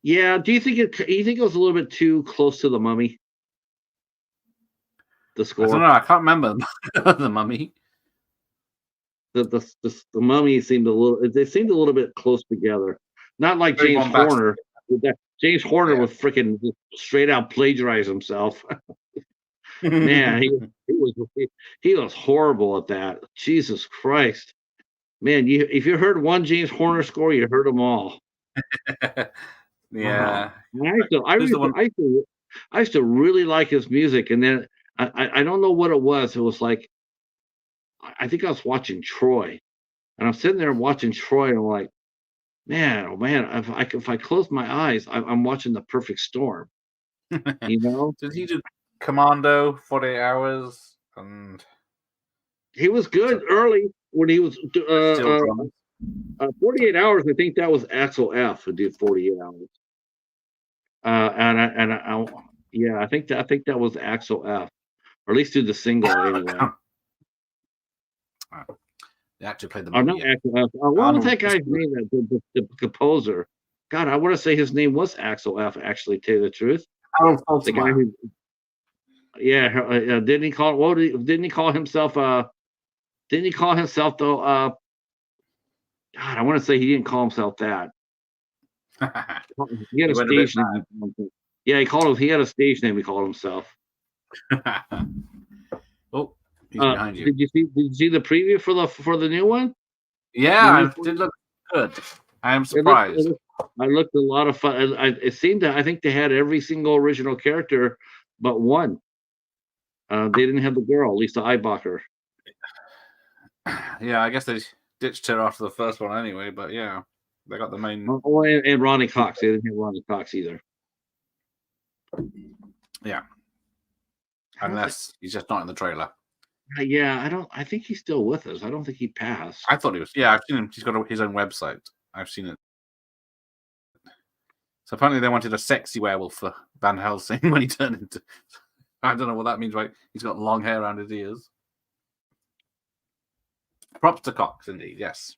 Yeah, do you think it was a little bit too close to the Mummy? The score. I don't know. I can't remember the Mummy. The Mummy seemed a little bit close together. Not like James Horner. James Horner would freaking straight out plagiarize himself. Man, he was horrible at that. Jesus Christ, man! If you heard one James Horner score, you heard them all. Yeah, I used to really like his music, and then I don't know what it was. It was like I think I was watching Troy, and I'm sitting there watching Troy, and I'm like, man, oh man, if I close my eyes, I'm watching The Perfect Storm. Did he do Commando 48 Hours? And he was good early when he was 48 Hours. I think that was Axel F who did 48 Hours. I think that was Axel F, or at least do the single anyway. They actually played the movie. Not Axel F. What was that guy's name? The composer. God, I want to say his name was Axel F. Actually, to tell you the truth. Harold The guy Faltermeyer. who, didn't he call? Didn't he call himself? Didn't he call himself though? God, I want to say he didn't call himself that. He had He a went a bit stage name. Yeah, he had a stage name. He called himself. Oh, he's behind you. Did you see the preview for the new one? Yeah, The it did look good. I am It surprised. looked a lot of fun. It seemed I think they had every single original character but one. They didn't have the girl, Lisa Eibachar. Yeah, I guess they ditched her after the first one anyway. But yeah, they got the main. Oh, and Ronnie Cox. They didn't have Ronnie Cox either. Yeah, unless he's just not in the trailer. Yeah, I think he's still with us. I don't think he passed. I thought he was. Yeah, I've seen him. He's got his own website. I've seen it. So apparently they wanted a sexy werewolf for Van Helsing when he turned into. I don't know what that means, right? He's got long hair around his ears. Props to Cox, indeed, yes.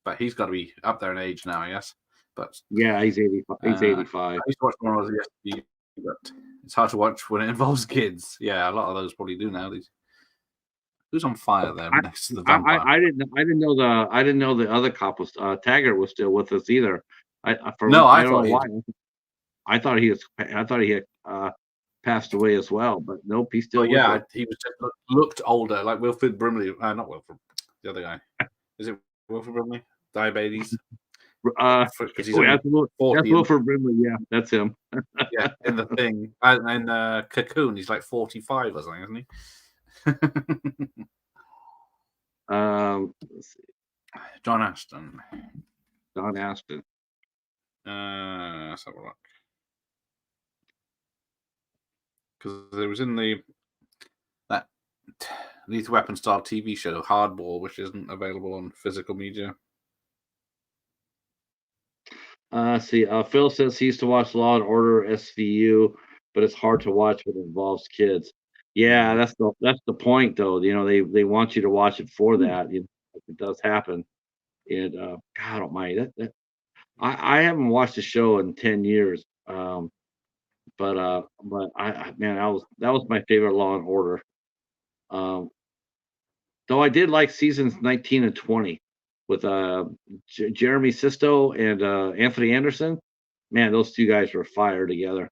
But he's got to be up there in age now, I guess. But yeah, he's 85. He's 85. I used to watch more of the SB, but it's hard to watch when it involves kids. Yeah, a lot of those probably do now. Who's on fire there next to the vampire? I didn't know the other cop was Taggart was still with us either. I don't know why. I thought he had passed away as well, but nope, he's still. Well, yeah, he was just looked older, like Wilfred Brimley. Not Wilfred, the other guy. Is it Wilfred Brimley? Diabetes. That's Wilfred Brimley. Yeah, that's him. Yeah, in the thing, and Cocoon, he's like 45 or something, isn't he? Let's see. John Ashton. Let's have a look. Because it was in that Lethal Weapon style TV show Hardball, which isn't available on physical media. See, Phil says he used to watch Law and Order SVU, but it's hard to watch when it involves kids. Yeah, that's the point, though. You know, they want you to watch it for that. You know, it does happen, and God, I don't mind that. I haven't watched the show in 10 years, but I man, that was my favorite Law and Order. Though I did like seasons 19 and 20 with Jeremy Sisto and Anthony Anderson. Man, those two guys were fire together.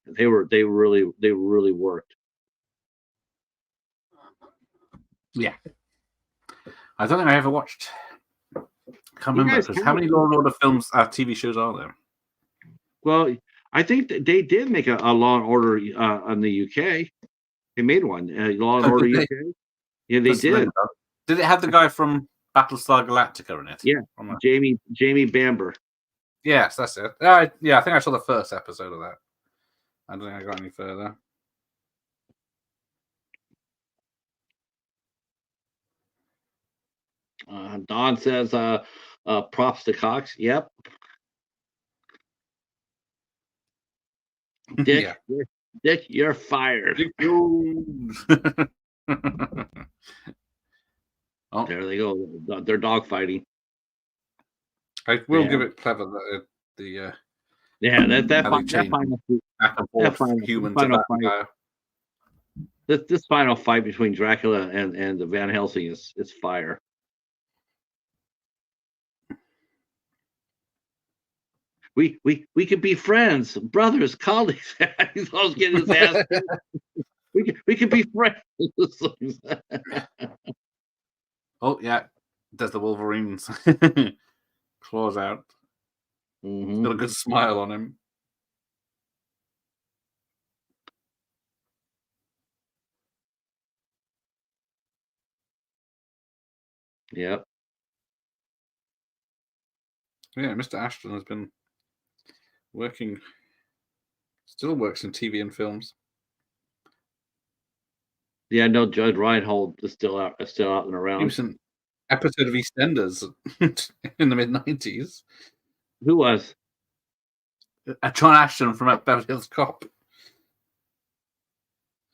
They really worked. Yeah, I don't think I ever watched. I can't remember because how many Law and Order films, TV shows are there? Well, I think that they did make a Law and Order in the UK. They made one, Law and Order UK. Yeah, they did. Did it have the guy from Battlestar Galactica in it? Yeah, Jamie Bamber. Yes, that's it. Yeah, I think I saw the first episode of that. I don't think I got any further. Don says, props to Cox. Yep. Dick, Dick, you're fired. Dick Jones. Oh, there they go. They're dogfighting. I will give it clever that this final fight between Dracula and the Van Helsing is fire. We could be friends, brothers, colleagues. He's always getting his ass. we could be friends. Oh yeah, does the Wolverine's claws out? Mm-hmm. Got a good smile on him. Yep. Yeah, Mr. Ashton has been still works in TV and films. Yeah, no, Judge Reinhold is still out and around. He was an episode of EastEnders in the mid-90s. Who was? John Ashton from Beverly Hills Cop.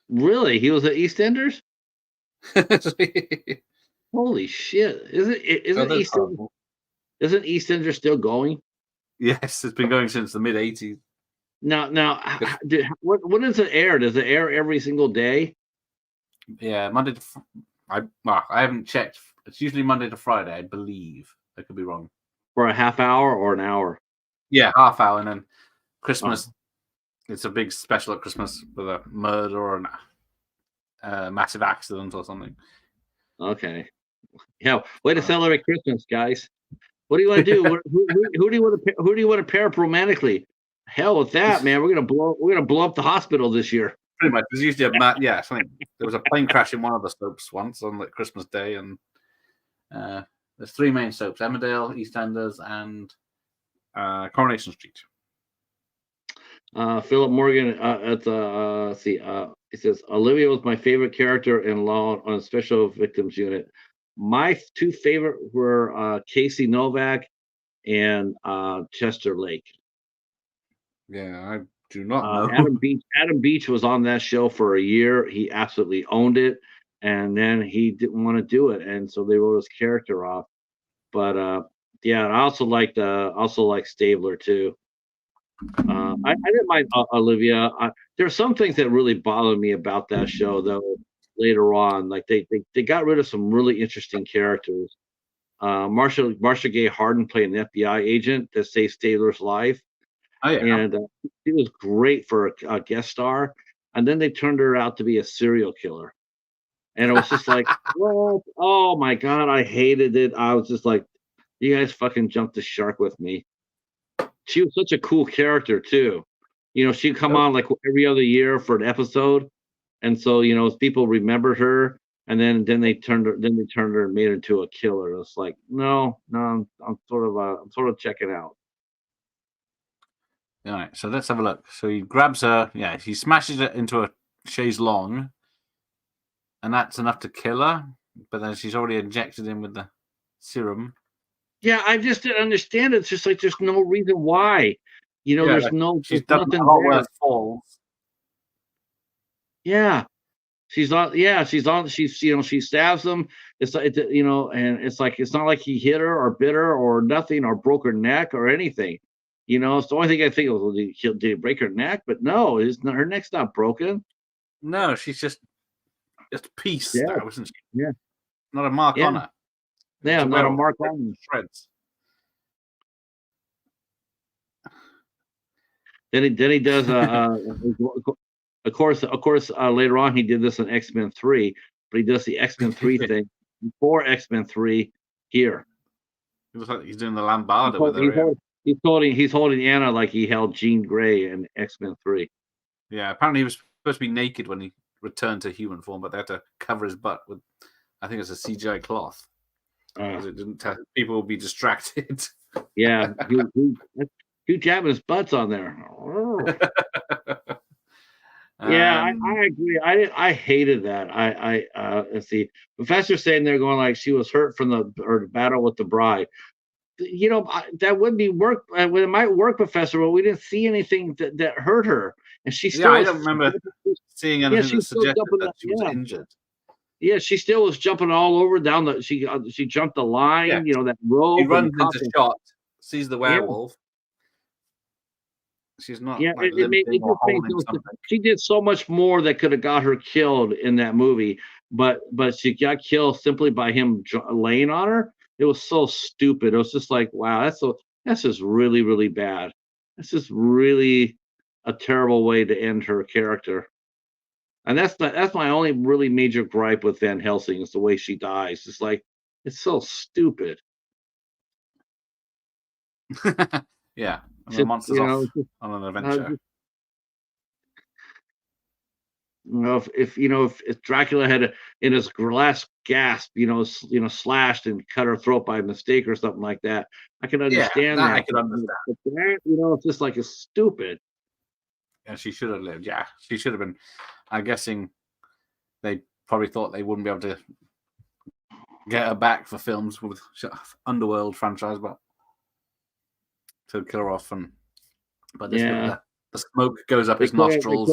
Really? He was at EastEnders? Holy shit! Isn't EastEnders still going? Yes, it's been going since the mid-80s. Now, what does it air? Does it air every single day? Yeah, Monday to I haven't checked. It's usually Monday to Friday, I believe. I could be wrong. For a half hour or an hour? Yeah, half hour, and then Oh, Christmas. It's a big special at Christmas with a murder or a massive accident or something. okay. Yeah, way to celebrate Christmas, guys. What do you want to do? Who do you want to pair up romantically? Hell with that, man. We're gonna blow up the hospital this year. Pretty much. There's usually something. There was a plane crash in one of the soaps once on like Christmas Day, and there's three main soaps: Emmerdale, EastEnders, and Coronation Street. Philip Morgan he says Olivia was my favorite character in Law on Special Victims Unit. My two favorite were Casey Novak and Chester Lake. Yeah, I do not know. Adam Beach was on that show for a year. He absolutely owned it, and then he didn't want to do it, and so they wrote his character off. But yeah, I also like Stabler too. I didn't mind Olivia. There's some things that really bother me about that show, though. Later on, like they got rid of some really interesting characters. Marcia Gay Harden played an FBI agent that saved Stabler's life. Oh, yeah. And she was great for a guest star. And then they turned her out to be a serial killer. And it was just like, what? Oh my God, I hated it. I was just like, you guys fucking jumped the shark with me. She was such a cool character too. She'd come on like every other year for an episode. And so, people remembered her, and then they turned her and made her into a killer. It's like, no, I'm sort of checking out. All right, so let's have a look. So he grabs her. Yeah, he smashes it into a chaise longue, and that's enough to kill her. But then she's already injected him with the serum. Yeah, I just didn't understand it. It's just like there's no reason why. There's She's done nothing a lot there. worse falls. Yeah. She's on. Yeah, she's on. She stabs him. It's like and it's like it's not like he hit her or bit her or nothing or broke her neck or anything. It's the only thing I think of. Well, did he break her neck? But no, her neck's not broken. No, she's just a piece. Yeah, there, wasn't she? Yeah, not a mark on her. Yeah, not a mark on her. Shreds. Then he does. Of course. Later on, he did this in X-Men 3, but he does the X-Men 3 thing before X-Men 3 here. It looks like he's doing the lambada with her. He's holding Anna like he held Jean Grey in X-Men 3. Yeah, apparently he was supposed to be naked when he returned to human form, but they had to cover his butt with, I think it's a CGI cloth, because it didn't. People would be distracted. Yeah, Hugh Jackman's butt's on there. Yeah, I agree. I hated that. Let's see. Professor's saying they're going like she was hurt from the battle with the bride. That would be work. It might work, Professor, but we didn't see anything that hurt her, and she still. Yeah, I don't remember seeing anything that suggested that she was injured. Yeah, she still was jumping all over down the. She jumped the line. Yeah. That rope. He runs into shot, sees the werewolf. She's not. Yeah, like, it just made she did so much more that could have got her killed in that movie, but she got killed simply by him laying on her. It was so stupid. It was just like, wow, that's just really, really bad. That's just really a terrible way to end her character. And that's my only really major gripe with Van Helsing is the way she dies. It's like it's so stupid. Yeah. And the monster's off on an adventure. If Dracula had in his last gasp, slashed and cut her throat by mistake or something like that, I can understand that. I can understand. But that, it's just like it's stupid. And she should have lived. Yeah, she should have been. I'm guessing they probably thought they wouldn't be able to get her back for films with Underworld franchise, but to kill her off but this the smoke goes up his nostrils.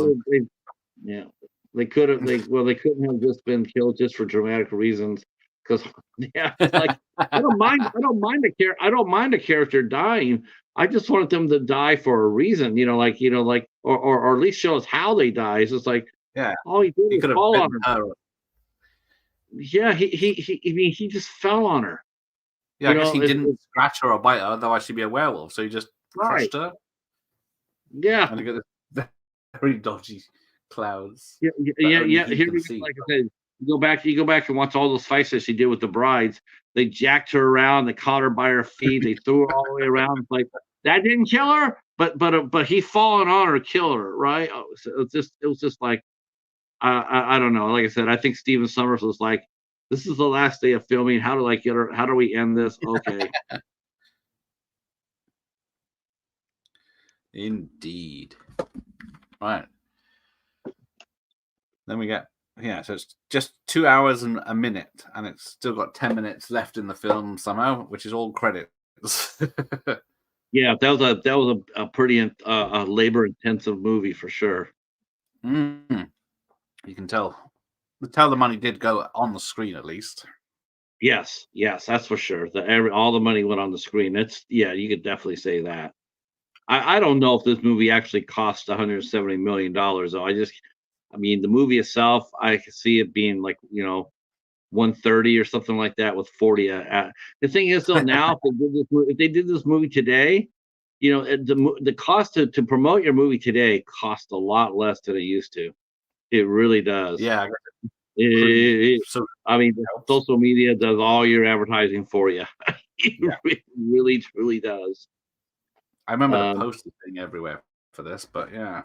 They couldn't have just been killed just for dramatic reasons Because yeah, it's like I don't mind. I don't mind a character dying. I just want them to die for a reason. Or at least show us how they die. It's just like Yeah, all he did he was could have fall on bitten her. her. Yeah, I mean, he just fell on her. Yeah, I guess he it's didn't scratch her or bite her, otherwise she'd be a werewolf. So he just right. crushed her, Yeah, and you get this very dodgy clouds yeah, that only he Here can you see. go, like I said, you go back and watch all those fights that she did with the brides. They jacked her around, they caught her by her feet, they threw her all the way around. It's like that didn't kill her, but he falling on her killed her, right? So it was just like I don't know. Like I said, I think Steven Summers was like, "This is the last day of filming. How do I get her? How do we end this?" Okay. Indeed. Right. Then we get so it's just 2 hours and a minute, and it's still got 10 minutes left in the film somehow, which is all credits. Yeah, that was a pretty labor intensive movie for sure. You can tell the money did go on the screen at least. Yes, that's for sure. All the money went on the screen. You could definitely say that. I don't know if this movie actually cost $170 million though. I mean, the movie itself, I could see it being like 130 or something like that with 40. The thing is though, now if they did this movie today, the cost to promote your movie today costs a lot less than it used to. It really does. Yeah. I mean, social media does all your advertising for you. It really, truly does. I remember the posters being everywhere for this, but yeah.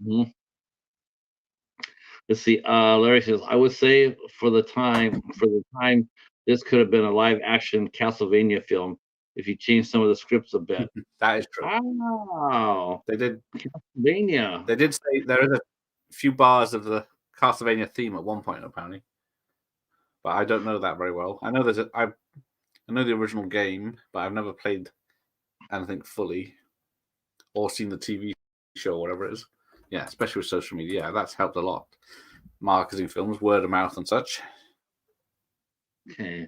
Mm-hmm. Let's see. Larry says, I would say for the time, this could have been a live action Castlevania film if you change some of the scripts a bit. That is true. Wow. They did. Castlevania. They did say there is a few bars of the Castlevania theme at one point, apparently. But I don't know that very well. I know I know the original game, but I've never played anything fully or seen the TV show or whatever it is. Yeah, especially with social media. Yeah, that's helped a lot. Marketing films, word of mouth and such. Okay.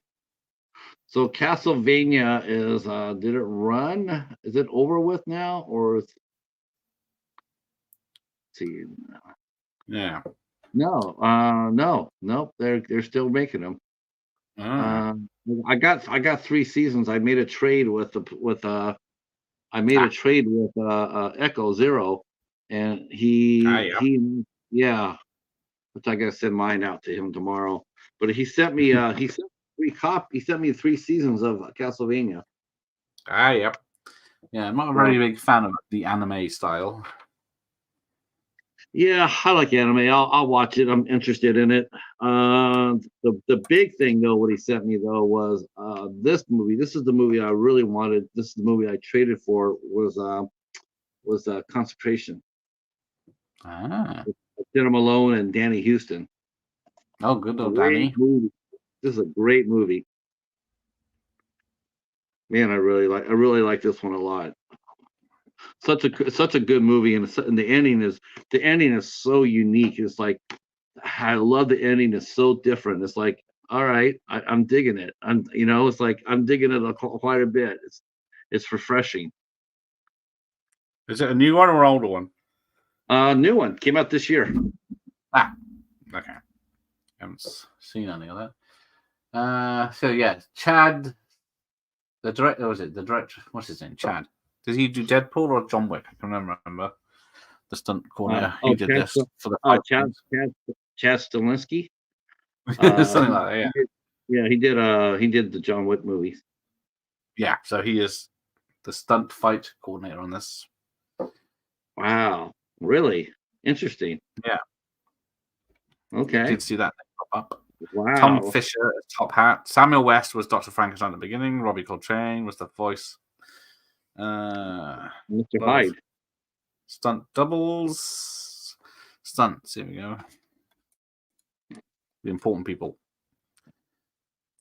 So Castlevania is did it run? Is it over with now? Or let's see. Yeah. No, nope. They're still making them. I got 3 seasons. I made a trade with Echo Zero, and which I gotta send mine out to him tomorrow. But he sent me 3 seasons of Castlevania. Yep. Yeah, I'm not a very big fan of the anime style. Yeah, I like anime. I'll watch it. I'm interested in it. The big thing though, what he sent me though was this movie. This is the movie I really wanted. This is the movie I traded for. Was Consecration. Jenna Malone and Danny Houston. Oh, good old Danny. Movie. This is a great movie. Man, I really like this one a lot. Such a good movie, and the ending is so unique. It's like I love the ending. It's so different. It's like, all right, I'm digging it. It's like I'm digging it quite a bit. It's refreshing. Is it a new one or an older one? New one came out this year. Okay. Haven't seen any of that. So yeah, Chad, the director. Was it the director? What's his name? Chad. Did he do Deadpool or John Wick? I can remember. The stunt coordinator. He did this for the Chad Stahelski. Something like that. Yeah. He did the John Wick movies. Yeah. So he is the stunt fight coordinator on this. Wow. Really interesting. Yeah. Okay. I did see that pop up. Wow. Tom Fisher, Top Hat. Samuel West was Dr. Frankenstein at the beginning. Robbie Coltrane was the voice. Mr. Hyde. Stunt doubles. Stunts. Here we go. The important people.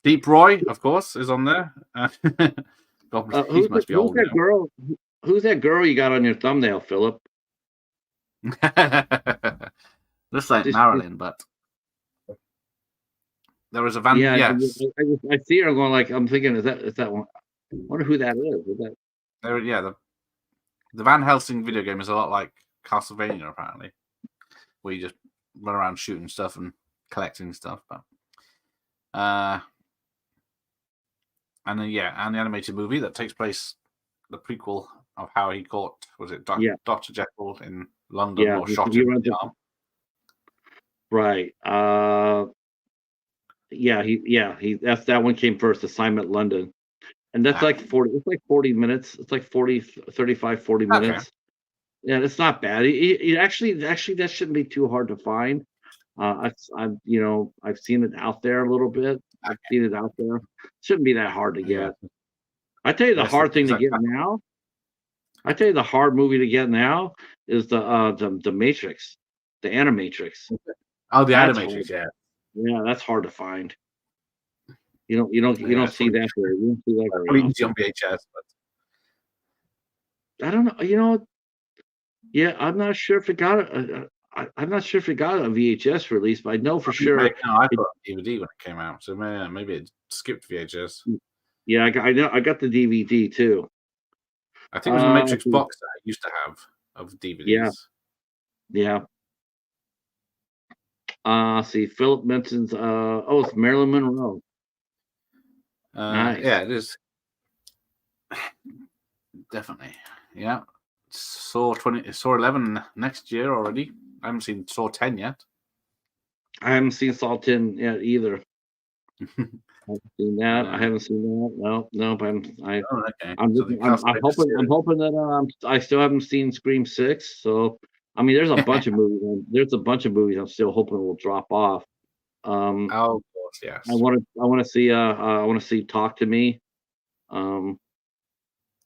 Deep Roy, of course, is on there. He must be old. Who's that girl you got on your thumbnail, Philip? Looks like Marilyn, but There was a Van. Yeah, Yes. I see her going like I'm thinking, is that one? I wonder who that is. Is that The Van Helsing video game is a lot like Castlevania, apparently, where you just run around shooting stuff and collecting stuff. But and then an animated movie that takes place, the prequel of how he caught, was it Dr. Jekyll in London, or shot him in the arm. Right. That one came first, Assignment London. And that's like 40 minutes. It's like 35, 40 minutes. Yeah, it's not bad. It actually that shouldn't be too hard to find. I've seen it out there a little bit. I've seen it out there. Shouldn't be that hard to get. I tell you the hard thing to get now. I tell you the hard movie to get now is the Matrix, the Animatrix. Oh, the Animatrix, yeah, that's hard to find. You don't see that there. You don't see that very often. On VHS, but I don't know. Yeah, I'm not sure if it got I'm not sure if it got a VHS release, but I know for sure. I got DVD when it came out, so maybe it skipped VHS. Yeah, I got the DVD too. I think it was the Matrix box that I used to have of DVDs. Yeah. See, Philip mentions it's Marilyn Monroe. Nice. Yeah, it is. Definitely. Yeah. Saw 11 next year already. I haven't seen Saw 10 yet. I haven't seen Saw 10 yet either. I haven't seen that. I haven't seen that. No, but I'm hoping that I still haven't seen Scream 6. So I mean, there's a bunch of movies. There's a bunch of movies I'm still hoping will drop off. Oh, of course, yes. I want to see Talk to Me. Yeah, I'm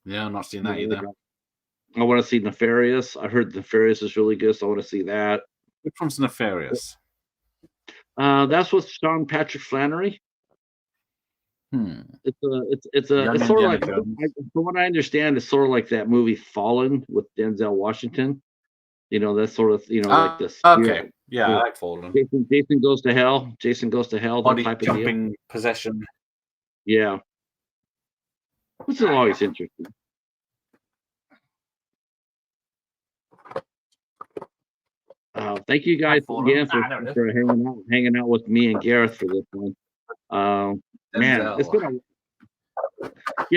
not seeing that either. I want to see Nefarious. I heard Nefarious is really good, so I want to see that. Which one's Nefarious? That's with Sean Patrick Flannery. It's sort of like, from what I understand, it's sort of like that movie Fallen with Denzel Washington. That sort of, like this. Okay, yeah, I like Fallen. Jason Goes to Hell. Jason Goes to Hell. Body type jumping of deal. possession. Yeah, which is always interesting. Thank you guys again for hanging out with me and Gareth for this one. Man, it's been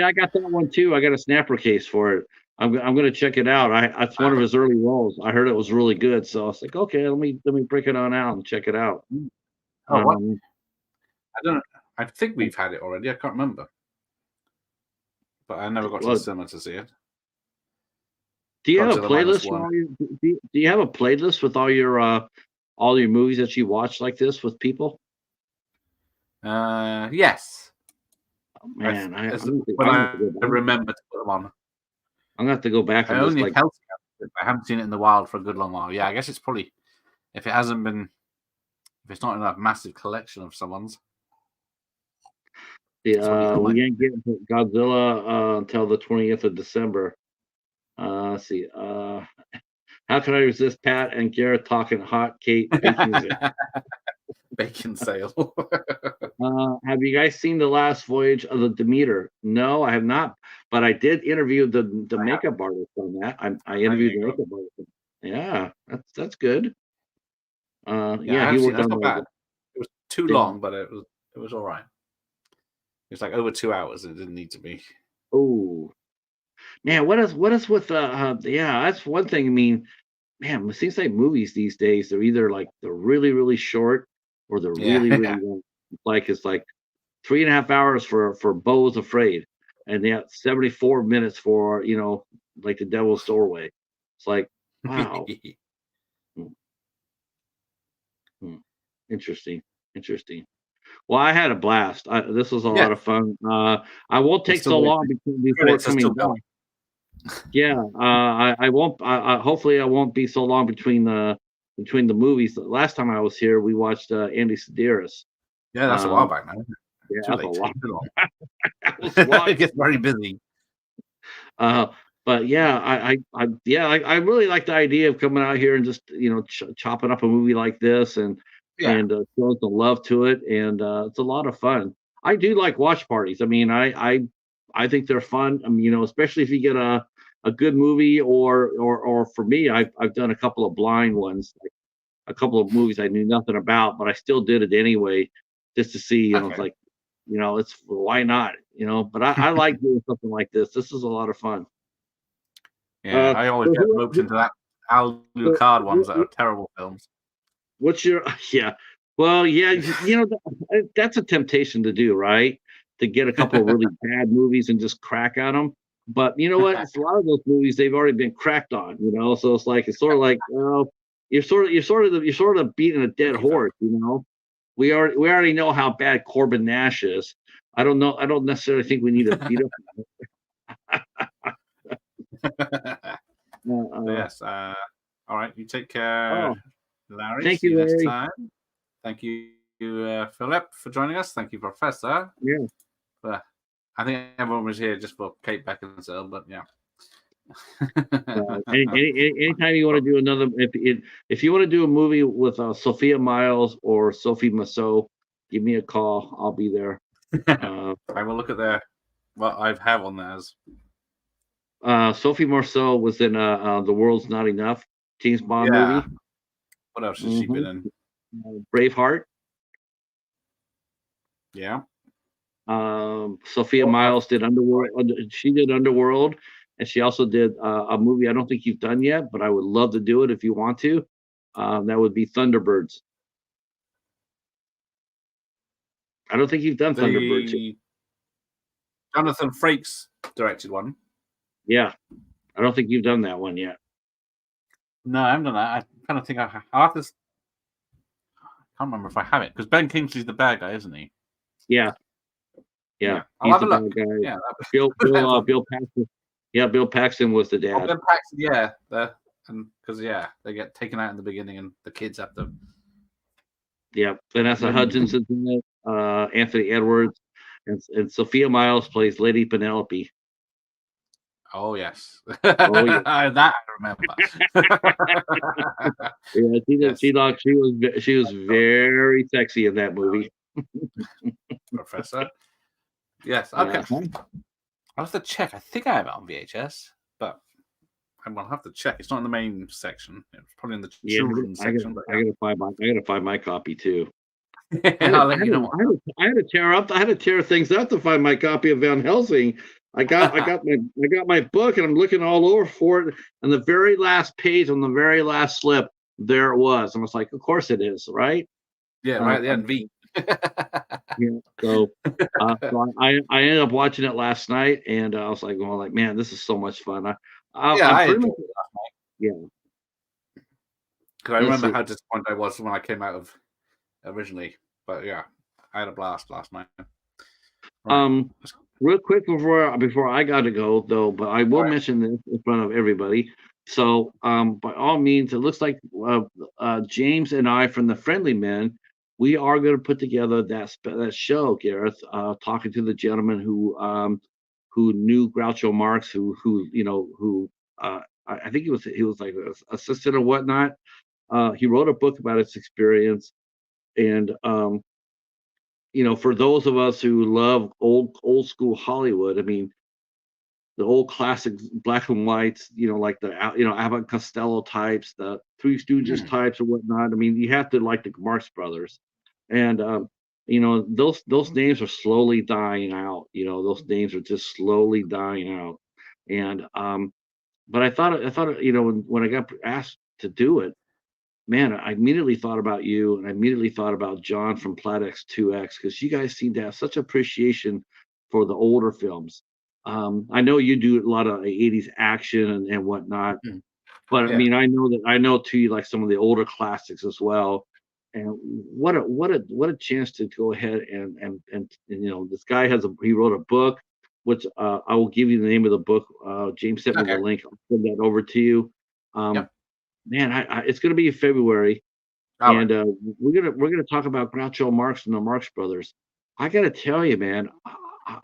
I got that one too. I got a snapper case for it. I'm gonna check it out. It's one of his early roles. I heard it was really good, so I was like, okay, let me break it on out and check it out. I don't know. I think we've had it already. I can't remember, but I never got to the cinema to see it. Do you have a playlist? Do you have a playlist with all your movies that you watch like this with people? Yes. Oh, man, I remember to put them on. I'm gonna have to go back. I only I haven't seen it in the wild for a good long while. Yeah, I guess it's probably if it's not in a massive collection of someone's. Yeah, we ain't getting Godzilla until the 20th of December. Let's see. How can I resist Pat and Garrett talking hot Kate bacon sale? Have you guys seen The Last Voyage of the Demeter? No, I have not. But I did interview the makeup artist on that. I interviewed the makeup artist. Yeah, that's good. He worked on that. It was too long, but it was all right. It was like over 2 hours. It didn't need to be. Oh, man, what is with that's one thing. I mean, man, it seems like movies these days, they're either like they're really, really short or they're really, really long. It's like 3.5 hours for Beau's Afraid, and they have 74 minutes for like The Devil's Doorway. It's like, wow. Interesting. Well, I had a blast. This was a lot of fun. I won't take so long before coming back. Yeah, I won't. Hopefully, I won't be so long between the movies. The last time I was here, we watched Andy Sedaris. Yeah, that's a while back now. Yeah, that's a while. It gets very busy. But yeah, I really like the idea of coming out here and just chopping up a movie like this and Yeah. and shows the love to it, and it's a lot of fun. I do like watch parties. I mean, I think they're fun. I mean, especially if you get a good movie, or for me, I've done a couple of blind ones, like a couple of movies I knew nothing about, but I still did it anyway, just to see. It's Okay. like, it's why not? But I like doing something like this. This is a lot of fun. Yeah, I always So get roped into that Al so Lucard ones that who- are terrible films. what's your yeah? Well, yeah, that's a temptation to do, right? To get a couple of really bad movies and just crack at them. But you know what? It's a lot of those movies they've already been cracked on, So it's sort of like, well, you're sort of beating a dead Tricky film. horse, We already know how bad Corbin Nash is. I don't know. I don't necessarily think we need to beat up. Yes. All right. You take care, Oh, Larry. thank See you, you next Larry. time. Thank you, Philip, for joining us. Thank you, Professor. Yeah. I think everyone was here just for Kate Beckinsale, but yeah. Anytime you want to do another, if you want to do a movie with Sophia Miles or Sophie Massot, give me a call. I'll be there. I will look at what I have on theirs. Sophie Marceau was in The World's Not Enough, James Bond movie. What else has she been in? Braveheart. Yeah. Sophia Miles did Underworld. She did Underworld, and she also did a movie I don't think you've done yet, but I would love to do it if you want to. That would be Thunderbirds. I don't think you've done Thunderbirds yet. Jonathan Frakes directed one. Yeah, I don't think you've done that one yet. No, I haven't done that. I kind of think I have this. I can't remember if I have it because Ben Kingsley's the bad guy, isn't he? Yeah. I'll have a look. Guy. Yeah, Bill Paxton. Yeah, Bill Paxton was the dad. Ben Paxton, yeah, because they get taken out in the beginning, and the kids have to. Yeah, Vanessa Hudgens is in it. Anthony Edwards, and Sophia Miles plays Lady Penelope. Oh yes. Oh yeah. That I remember. Yeah, she was very sexy in that movie. Professor. Yes. Okay. Yeah. I'll have to check. I think I have it on VHS, but I will have to check. It's not in the main section. It's probably in the children's section. I gotta find my copy too. I'll let you know. I had to tear things up to find my copy of Van Helsing. I got my book, and I'm looking all over for it. And the very last page on the very last slip, there it was. And I was like, of course it is, right? Yeah, right at the end. V. Yeah. So I ended up watching it last night, and I was like, man, this is so much fun. I enjoyed it last night. Yeah. Because I remember how disappointed I was when I came out of originally. But yeah, I had a blast last night. Right. Real quick before I got to go though, but I will mention this in front of everybody. So by all means, it looks like James and I from the Friendly Men, we are going to put together that show, Gareth, talking to the gentleman who knew Groucho Marx, who I think he was like an assistant or whatnot. He wrote a book about his experience, and for those of us who love old school Hollywood, I mean, the old classic black and whites, like the Abbott and Costello types, the Three Stooges types or whatnot. I mean, you have to like the Marx Brothers, and those names are slowly dying out. Those names are just slowly dying out, and but I thought when I got asked to do it, man, I immediately thought about you, and I immediately thought about John from Platex 2X, because you guys seem to have such appreciation for the older films. I know you do a lot of 80s action and whatnot, but I mean, I know too, you like some of the older classics as well. And what a chance to go ahead and this guy he wrote a book, which I will give you the name of the book. James sent me the link. I'll send that over to you. Man, it's going to be in February, and we're gonna talk about Groucho Marx and the Marx Brothers. I got to tell you, man,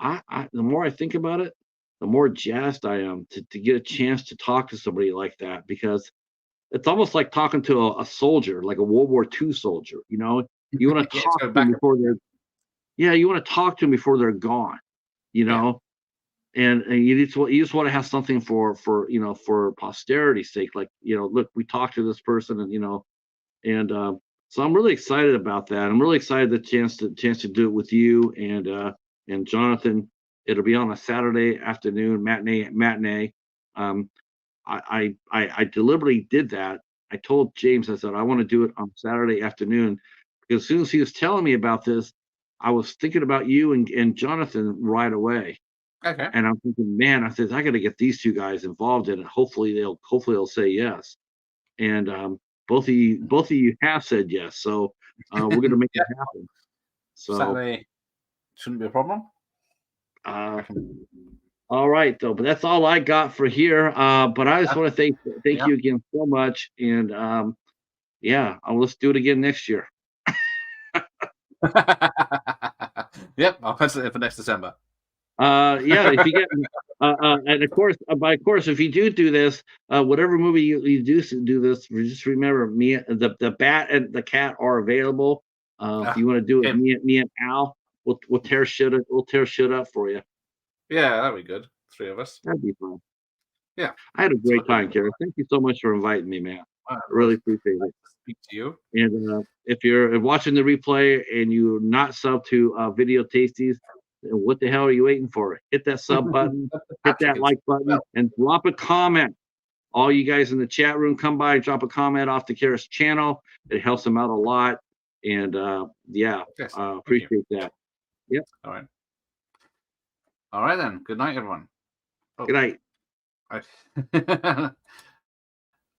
the more I think about it, the more jazzed I am to get a chance to talk to somebody like that, because it's almost like talking to a soldier, like a World War II soldier. You know, you want to Yeah, talk so to back them and before they're, yeah, you want to talk to them before they're gone. You Yeah. know, and you just want to have something for you know, for posterity's sake. Like, you know, look, we talked to this person, and you know, and so I'm really excited about that. I'm really excited the chance to do it with you and Jonathan. It'll be on a Saturday afternoon matinee. Um, I deliberately did that. I told James, I said, I want to do it on Saturday afternoon, because as soon as he was telling me about this, I was thinking about you and Jonathan right away. Okay. And I'm thinking, man, I said, I got to get these two guys involved in it. Hopefully they'll say yes. And both of you have said yes. So we're going to make it happen. So Saturday shouldn't be a problem. uh, all right, though, but that's all I got for here. But I just want to thank Yeah. you again so much, and yeah, let's do it again next year. Yep, I'll pencil it in for next December. Yeah, if you get, and of course, if you do this, whatever movie you do this, just remember me, the bat and the cat are available. If you want to do it, okay. me and Al, we'll tear shit up for you. Yeah, that'd be good. 3 of us. That'd be fun. Yeah. I had a So great time, Gary. Thank you so much for inviting me, man. Wow, I really appreciate nice it. to speak to you. And if you're watching the replay and you're not sub to Video Tasties, then what the hell are you waiting for? Hit that sub button, hit that like button, and drop a comment. All you guys in the chat room, come by, drop a comment off the Karis channel. It helps them out a lot. And yeah, Yes, appreciate that. Yep. All right. All right then. Good night, everyone. Good night. Right.